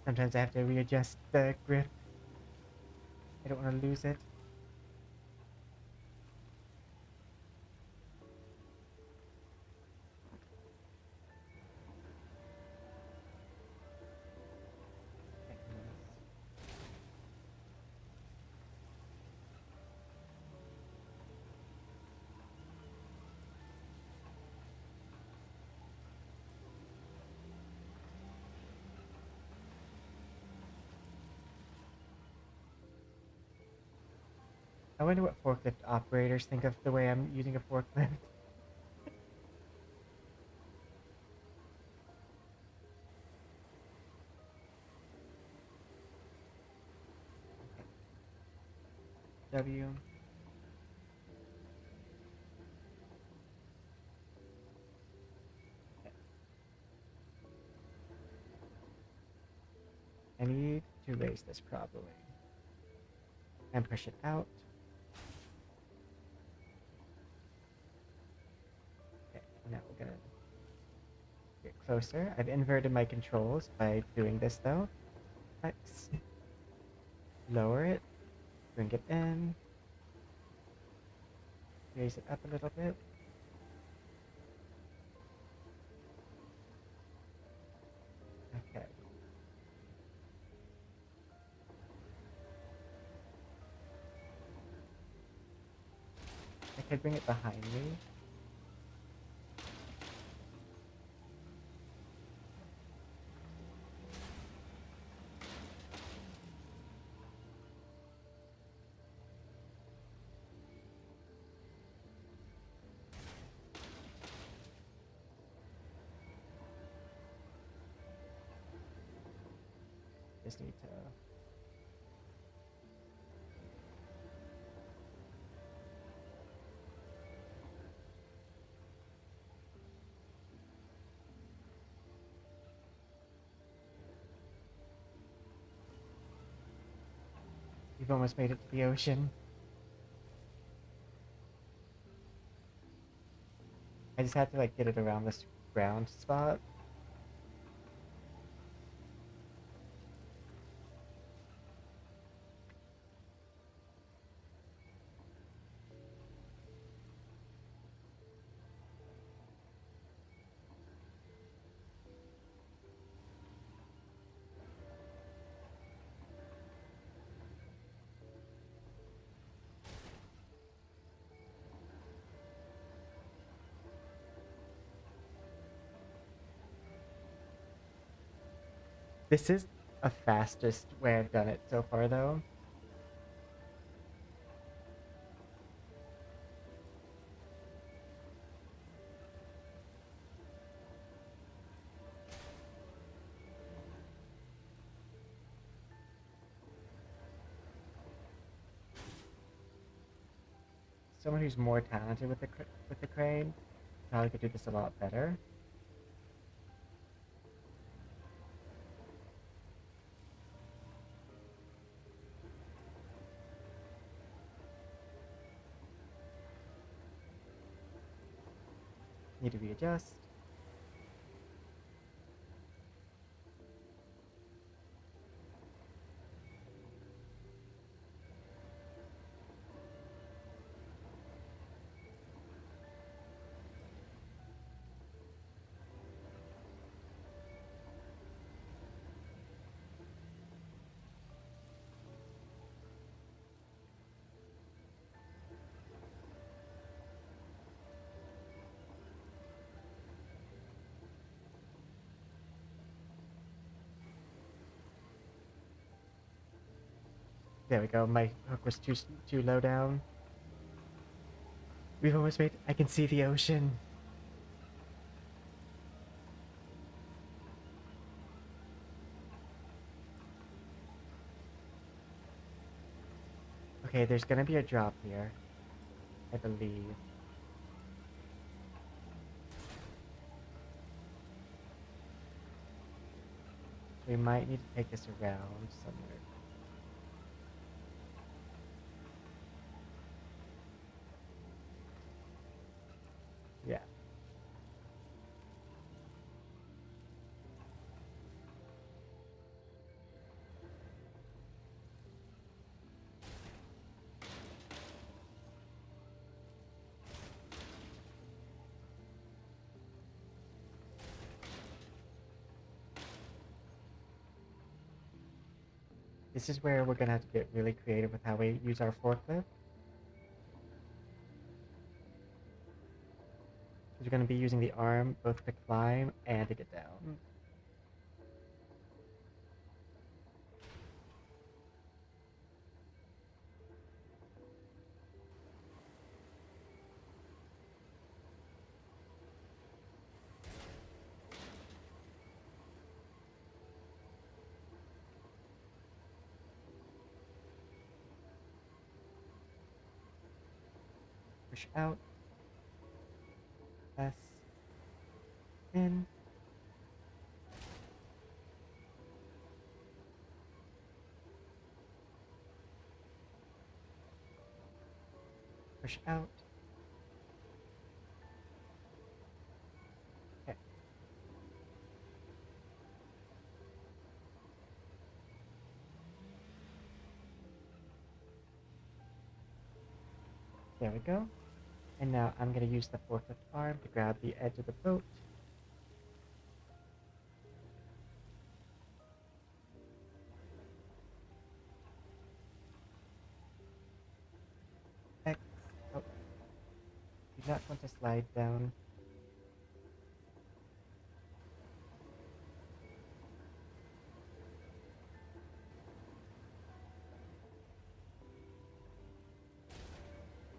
Sometimes I have to readjust the grip. I don't want to lose it. I wonder what forklift operators think of the way I'm using a forklift. W. I need to raise this properly and push it out. Okay, now we're gonna get closer. I've inverted my controls by doing this though. X. Lower it. Bring it in. Raise it up a little bit. Okay. I could bring it behind me. Just need to You've almost made it to the ocean. I just had to like get it around this ground spot. This is a fastest way I've done it so far though. Someone who's more talented with the crane probably could do this a lot better. Need to readjust. There we go. My hook was too low down. We've almost made. I can see the ocean. Okay, there's gonna be a drop here, I believe. We might need to take this around somewhere. Yeah. This is where we're gonna have to get really creative with how we use our forklift. We're gonna be using the arm both to climb and to get down. Push out. Press. In. Push out. Okay. There we go. And now I'm going to use the forklift arm to grab the edge of the boat. X. Oh. Do not want to slide down.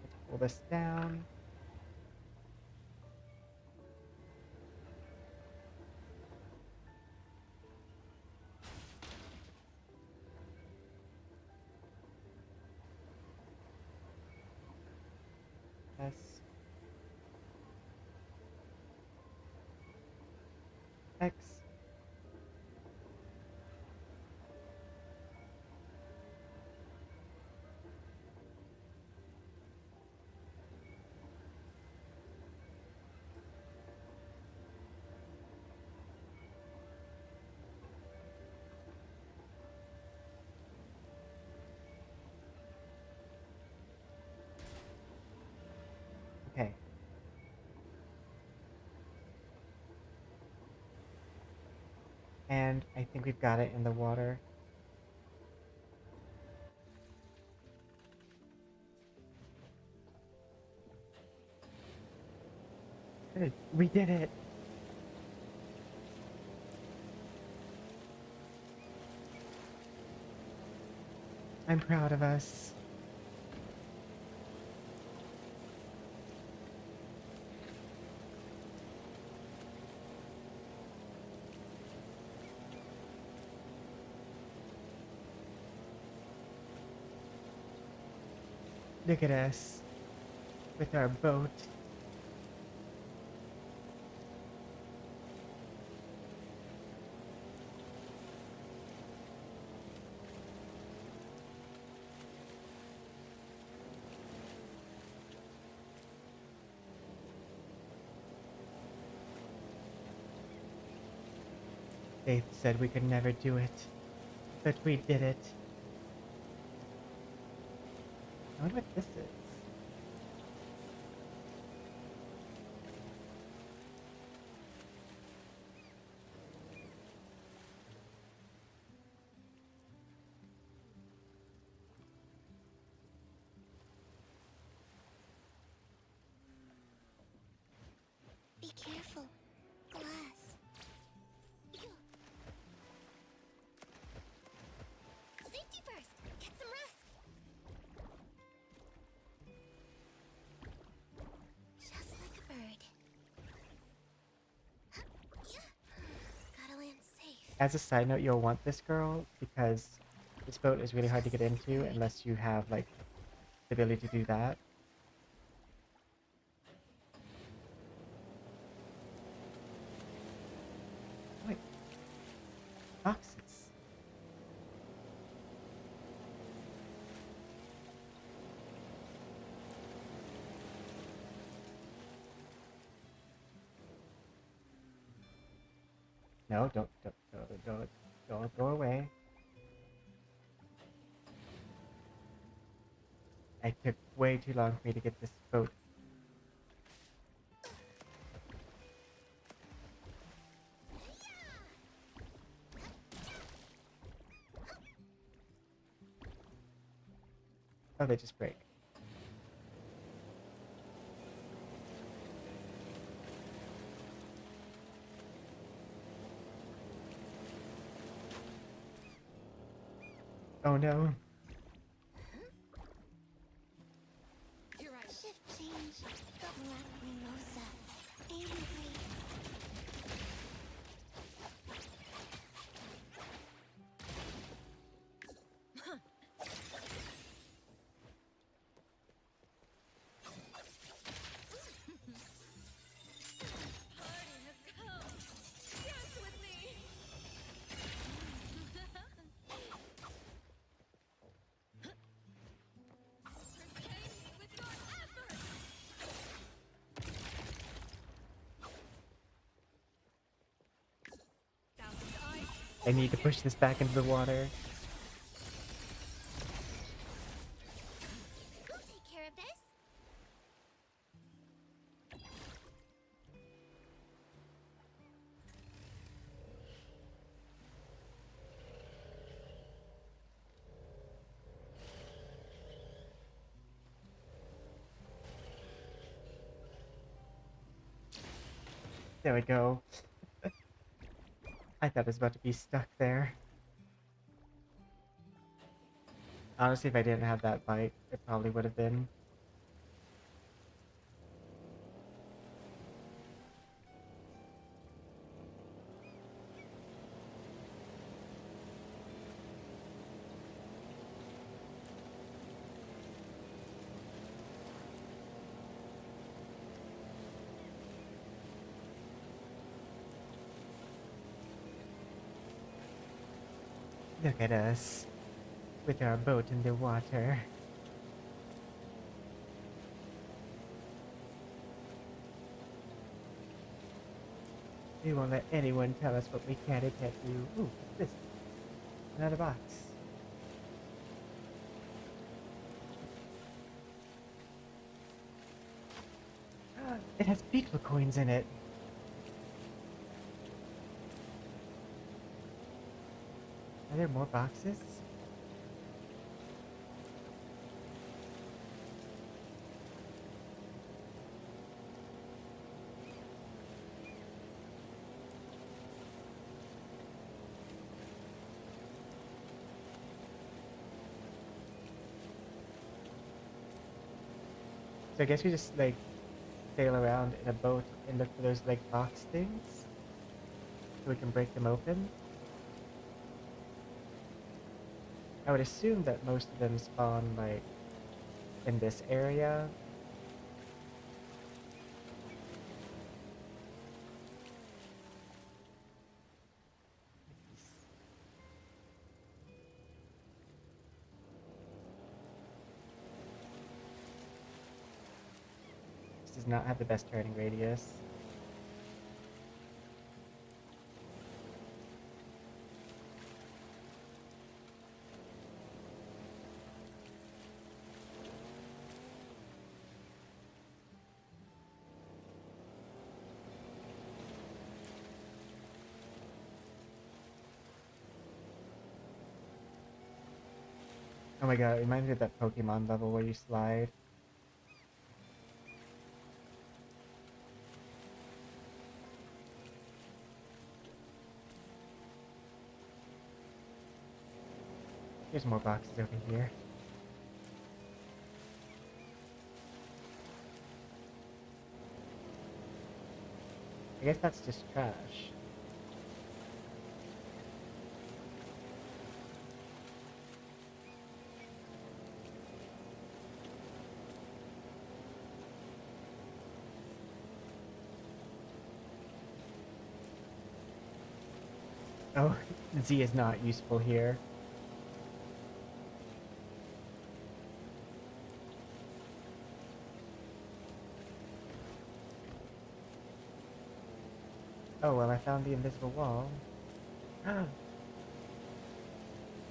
Let's pull this down. S. X. Okay. And I think we've got it in the water. Good. We did it! I'm proud of us. Look at us with our boat. They said we could never do it, but we did it. I wonder what this is. Be careful. Glass. Safety first. Get some rest. As a side note, you'll want this girl because this boat is really hard to get into unless you have like the ability to do that. Like boxes. No, don't go away. It took way too long for me to get this boat. Oh, they just break. Oh no. You're right. Shift change. Lacrimosa. 83. Party has come. Dance with me. Repay me with your effort. Thousand eyes. I need to push this back into the water. I'll take care of this. There we go. I thought it was about to be stuck there. Honestly, if I didn't have that bite, it probably would have been. Look at us, with our boat in the water. We won't let anyone tell us what we can and can't do. Ooh, what's this? Another box. It has beetle coins in it. Are there more boxes? So I guess we just like sail around in a boat and look for those like box things so we can break them open. I would assume that most of them spawn like in this area. This does not have the best turning radius. Oh my god, it reminds me of that Pokemon level where you slide. There's more boxes over here. I guess that's just trash. Oh, Z is not useful here. Oh, well, I found the invisible wall.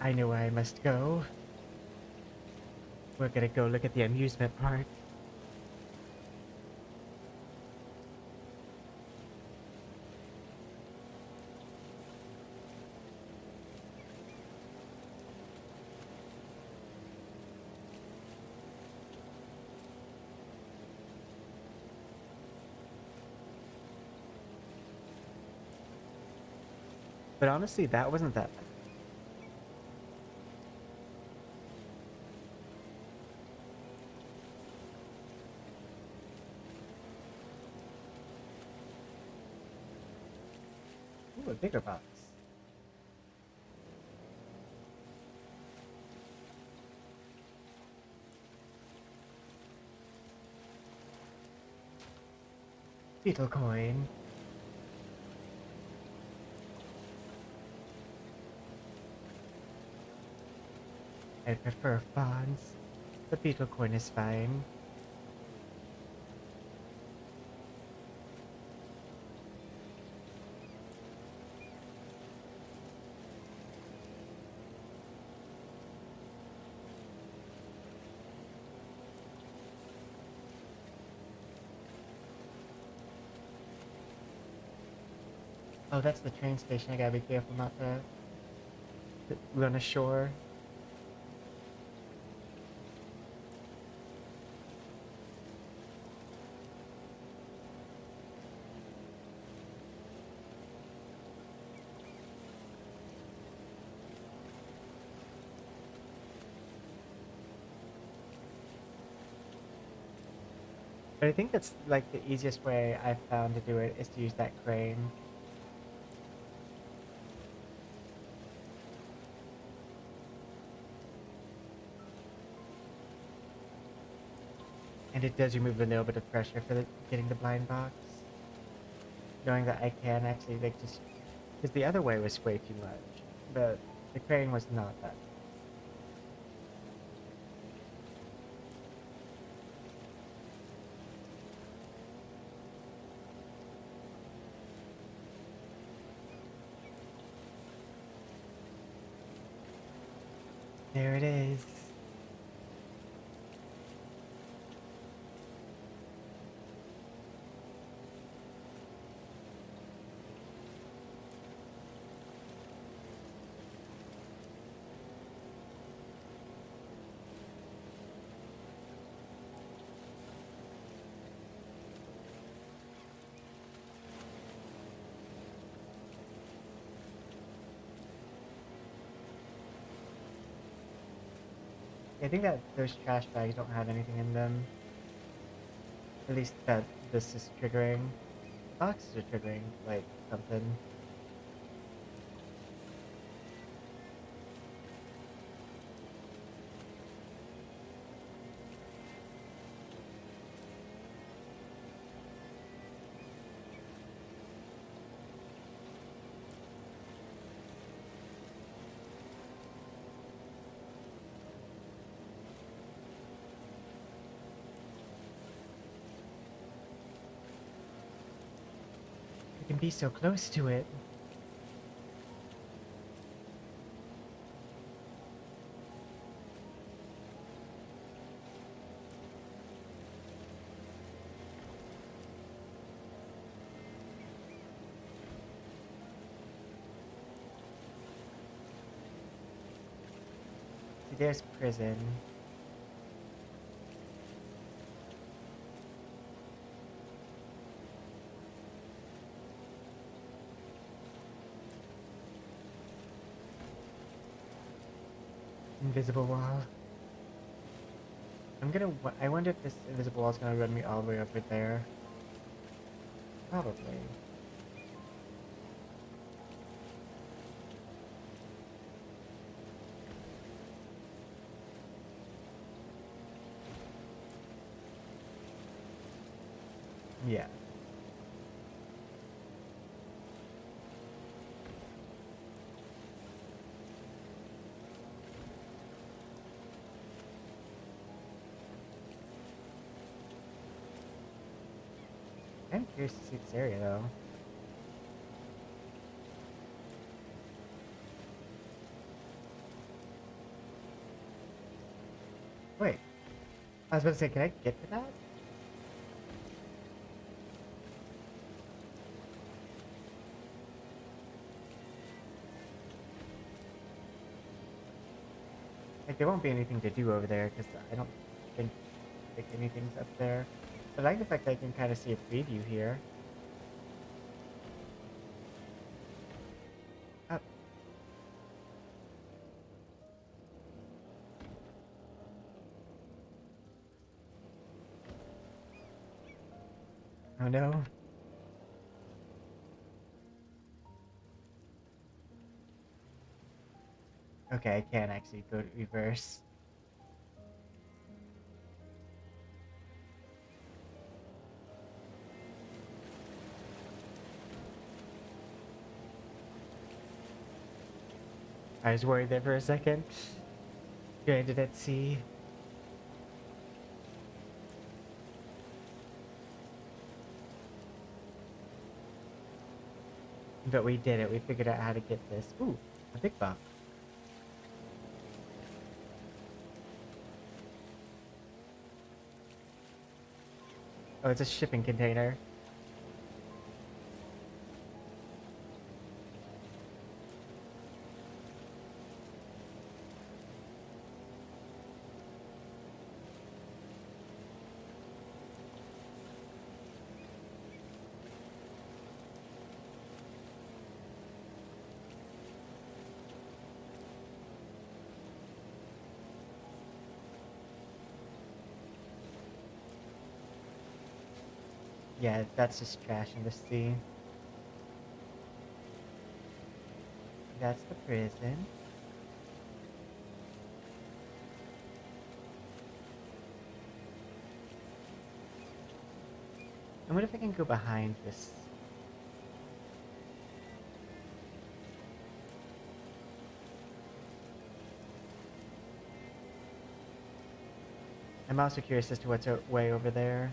I know where I must go. We're gonna go look at the amusement park. But honestly, that wasn't that bad. Ooh, a bigger box. Beetle coin. I prefer fonts. The beetle coin is fine. Oh, that's the train station. I gotta be careful not to run ashore. But I think that's like the easiest way I've found to do it is to use that crane. And it does remove a little bit of pressure for getting the blind box. Knowing that I can actually like just... Because the other way was way too much. But the crane was not that. There it is. I think that those trash bags don't have anything in them. At least that this is triggering. Boxes are triggering, like, something. You can be so close to it. See, there's prison. Invisible wall. I wonder if this invisible wall is gonna run me all the way over there. Probably. Yeah. I'm curious to see this area though. Wait, I was about to say, can I get to that? Like, there won't be anything to do over there because I don't think like anything's up there. But I like the fact that I can kind of see a preview here. Up. Oh no. Okay, I can actually go to reverse. I was worried there for a second. Stranded at sea. But we did it. We figured out how to get this. Ooh, a big bump. Oh, it's a shipping container. Yeah, that's just trash in the sea. That's the prison. I wonder if I can go behind this. I'm also curious as to what's way over there.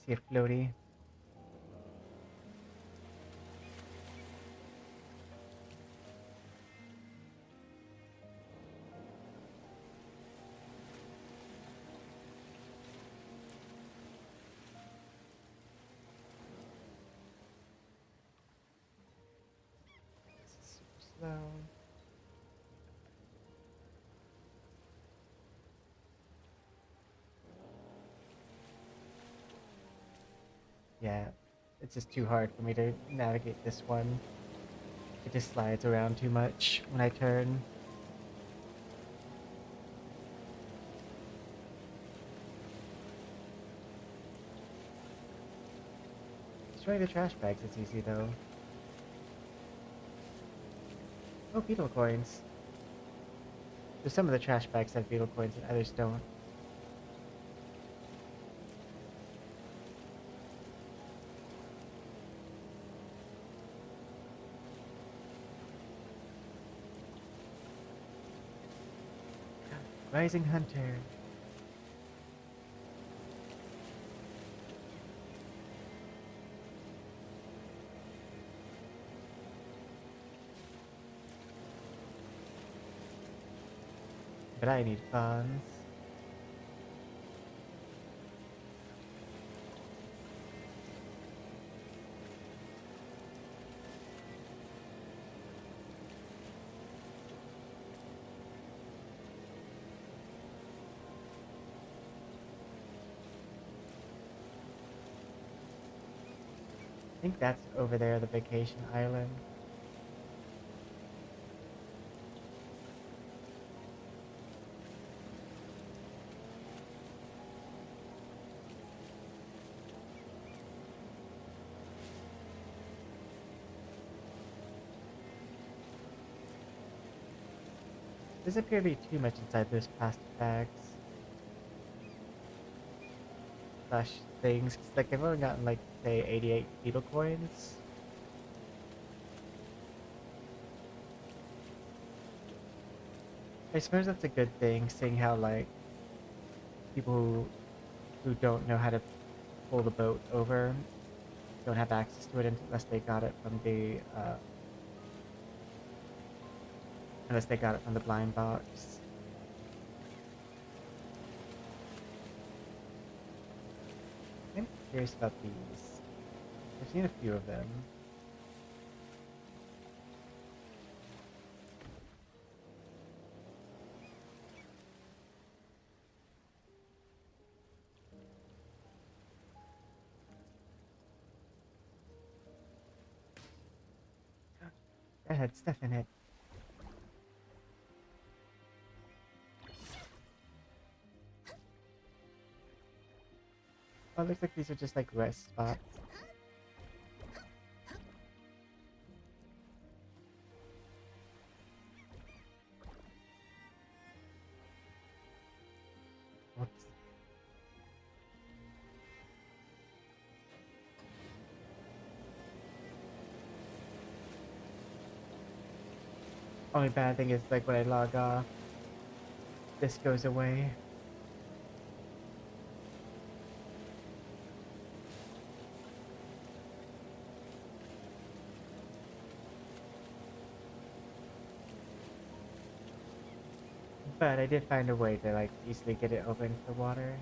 See a floaty. This is super slow. Yeah, it's just too hard for me to navigate this one. It just slides around too much when I turn. Destroying the trash bags is easy though. Oh, beetle coins. So some of the trash bags have beetle coins and others don't. Rising Hunter. But I need funds. I think that's over there, the vacation island. Doesn't appear to be too much inside those plastic bags. Slash things. 'Cause, like, I've only gotten, like, say, 88 beetle coins. I suppose that's a good thing, seeing how, like, people who don't know how to pull the boat over don't have access to it unless they got it from the, blind box. I'm curious about these. I've seen a few of them. Go ahead, stuff in it. Oh, it looks like these are just like rest spots. Whoops. Only bad thing is like when I log off, this goes away. But I did find a way to like easily get it open to water.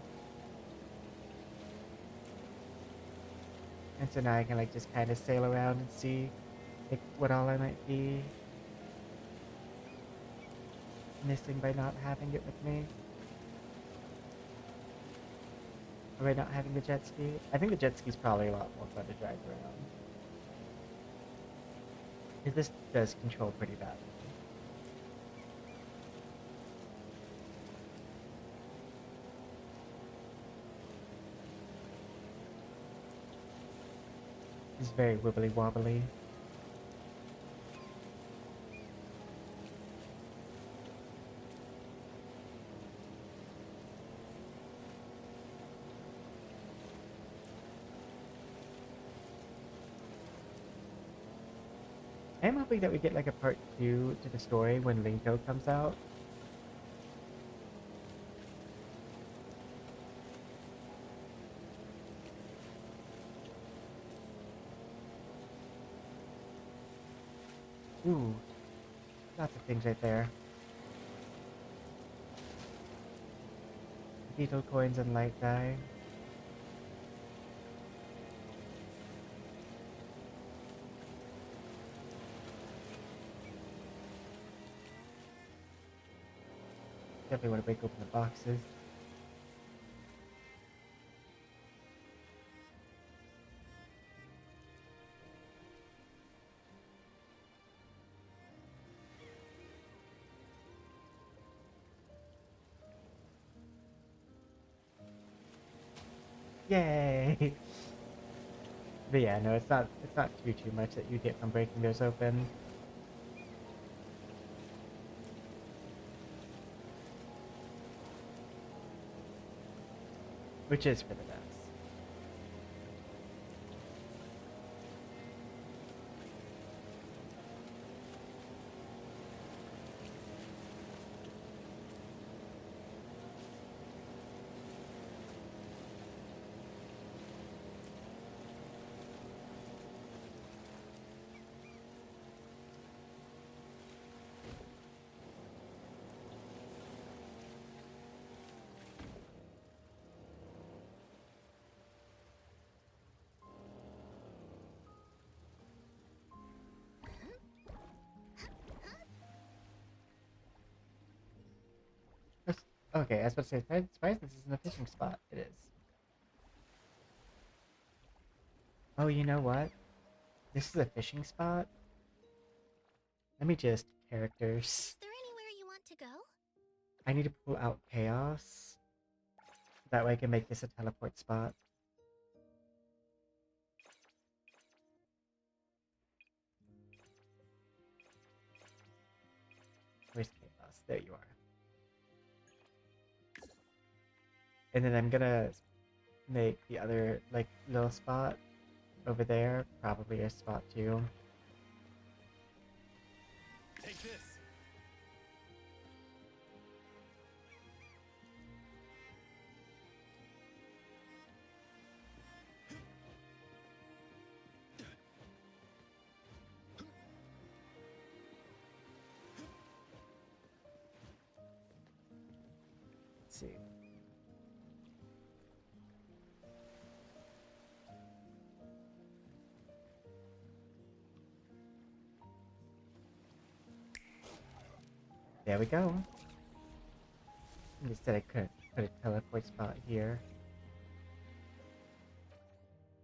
And so now I can like just kind of sail around and see like what all I might be missing by not having it with me. Or by not having the jet ski. I think the jet ski's probably a lot more fun to drive around. Because this does control pretty badly. It's very wibbly wobbly. I'm hoping that we get like a part 2 to the story when Linko comes out. Ooh, lots of things right there. Beetle coins and light dye. Definitely want to break open the boxes. Yay! But yeah, no, it's not too much that you get from breaking those open. Which is for the best. Okay, I was about to say, surprised this isn't a fishing spot. It is. Oh, you know what? This is a fishing spot? Let me just characters. Is there anywhere you want to go? I need to pull out chaos. That way I can make this a teleport spot. Where's chaos? There you are. And then I'm gonna make the other, like, little spot over there probably a spot too. Take this. Let's see. There we go. Instead I couldn't put a teleport spot here.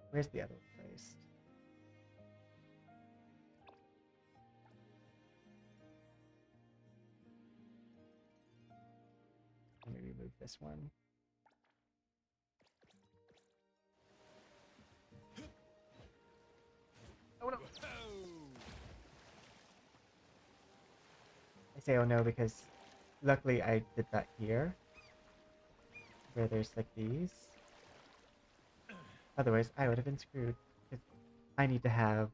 Where's the other place? Let me remove this one. Oh no! I say oh no because luckily I did that here. Where there's like these. Otherwise I would have been screwed. 'Cause I need to have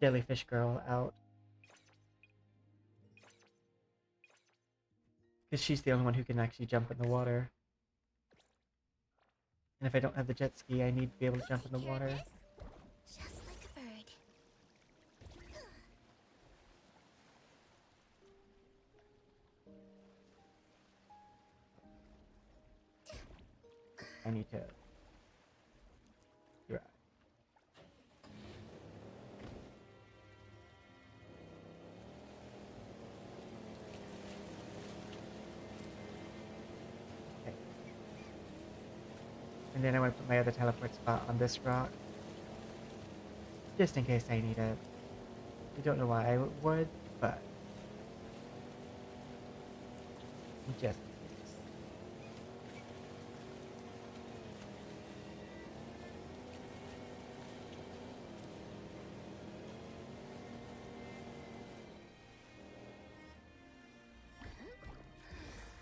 Jellyfish Girl out. Because she's the only one who can actually jump in the water. And if I don't have the jet ski, I need to be able to jump in the Here it water. is. Just like a bird. I need to... You're right. Okay. And then I want to put my other teleport spot on this rock. Just in case I need it. I don't know why I would, but... Just in case.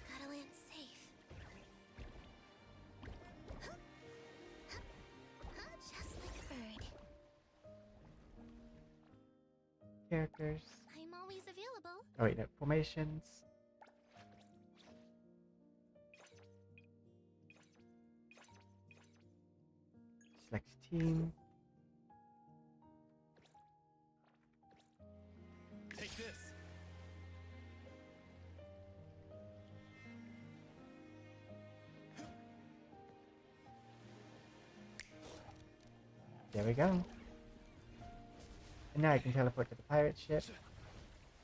Gotta land safe. Just like a bird. Characters. I'm always available. Oh wait, no. Formations. Select team. Take this. There we go. And now I can teleport to the pirate ship.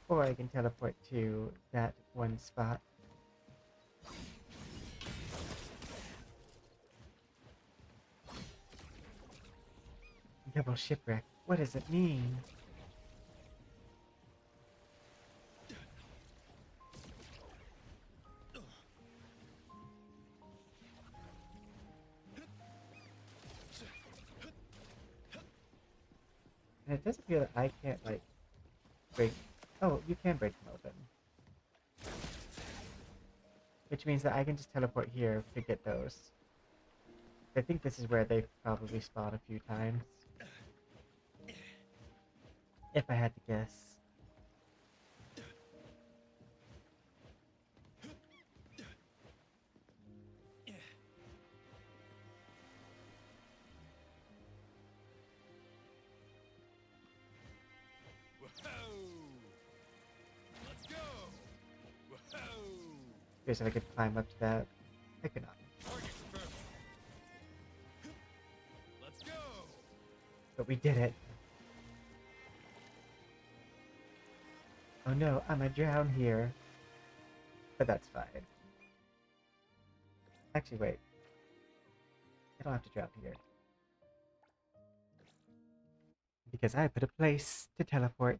Or I can teleport to that one spot. Double shipwreck. What does it mean? And it doesn't feel that I can't, like, break... Oh, you can break them open. Which means that I can just teleport here to get those. I think this is where they probably spawn a few times. If I had to guess. Let's go. Whoa. Here's if I could climb up to that. I could not. Target confirmed. Let's go. But we did it. Oh no, I'm gonna drown here. But that's fine. Actually, wait. I don't have to drown here. Because I put a place to teleport.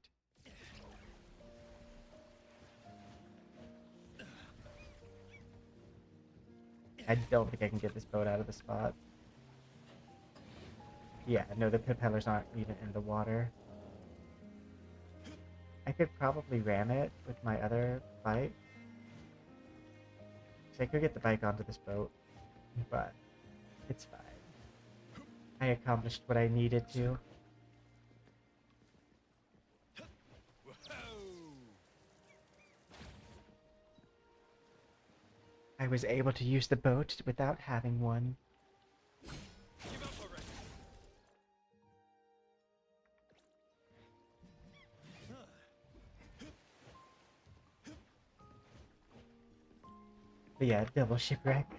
I don't think I can get this boat out of the spot. Yeah, no, the propellers aren't even in the water. I could probably ram it with my other bike. So I could get the bike onto this boat, but it's fine. I accomplished what I needed to. I was able to use the boat without having one. Give up already. But yeah, double shipwreck.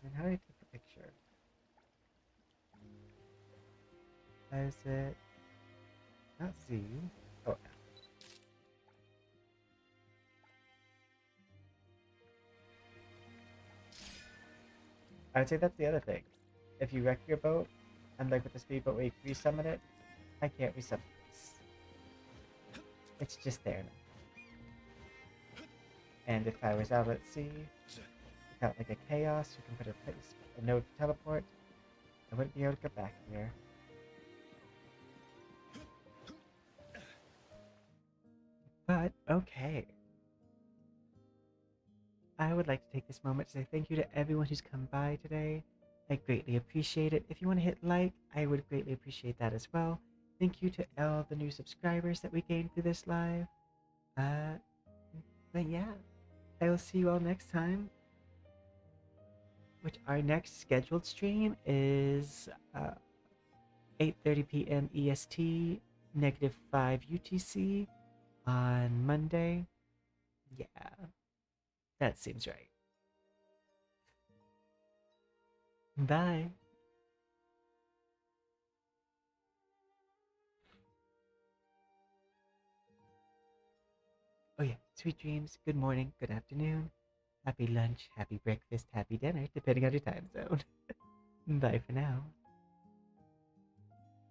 Then how do I take a picture? Is it not Z? Oh, F. I would say that's the other thing. If you wreck your boat, and like with the speedboat where you resummon it, I can't resummon this. It's just there now. And if I was out at sea, without like a chaos, you can put a node to teleport, I wouldn't be able to get back here. But, okay. I would like to take this moment to say thank you to everyone who's come by today. I greatly appreciate it. If you want to hit like, I would greatly appreciate that as well. Thank you to all the new subscribers that we gained through this live. But yeah, I will see you all next time. Which our next scheduled stream is 8:30 p.m. EST, -5 UTC on Monday. Yeah, that seems right. Bye. Oh yeah, sweet dreams, good morning, good afternoon, happy lunch, happy breakfast, happy dinner, depending on your time zone. Bye for now.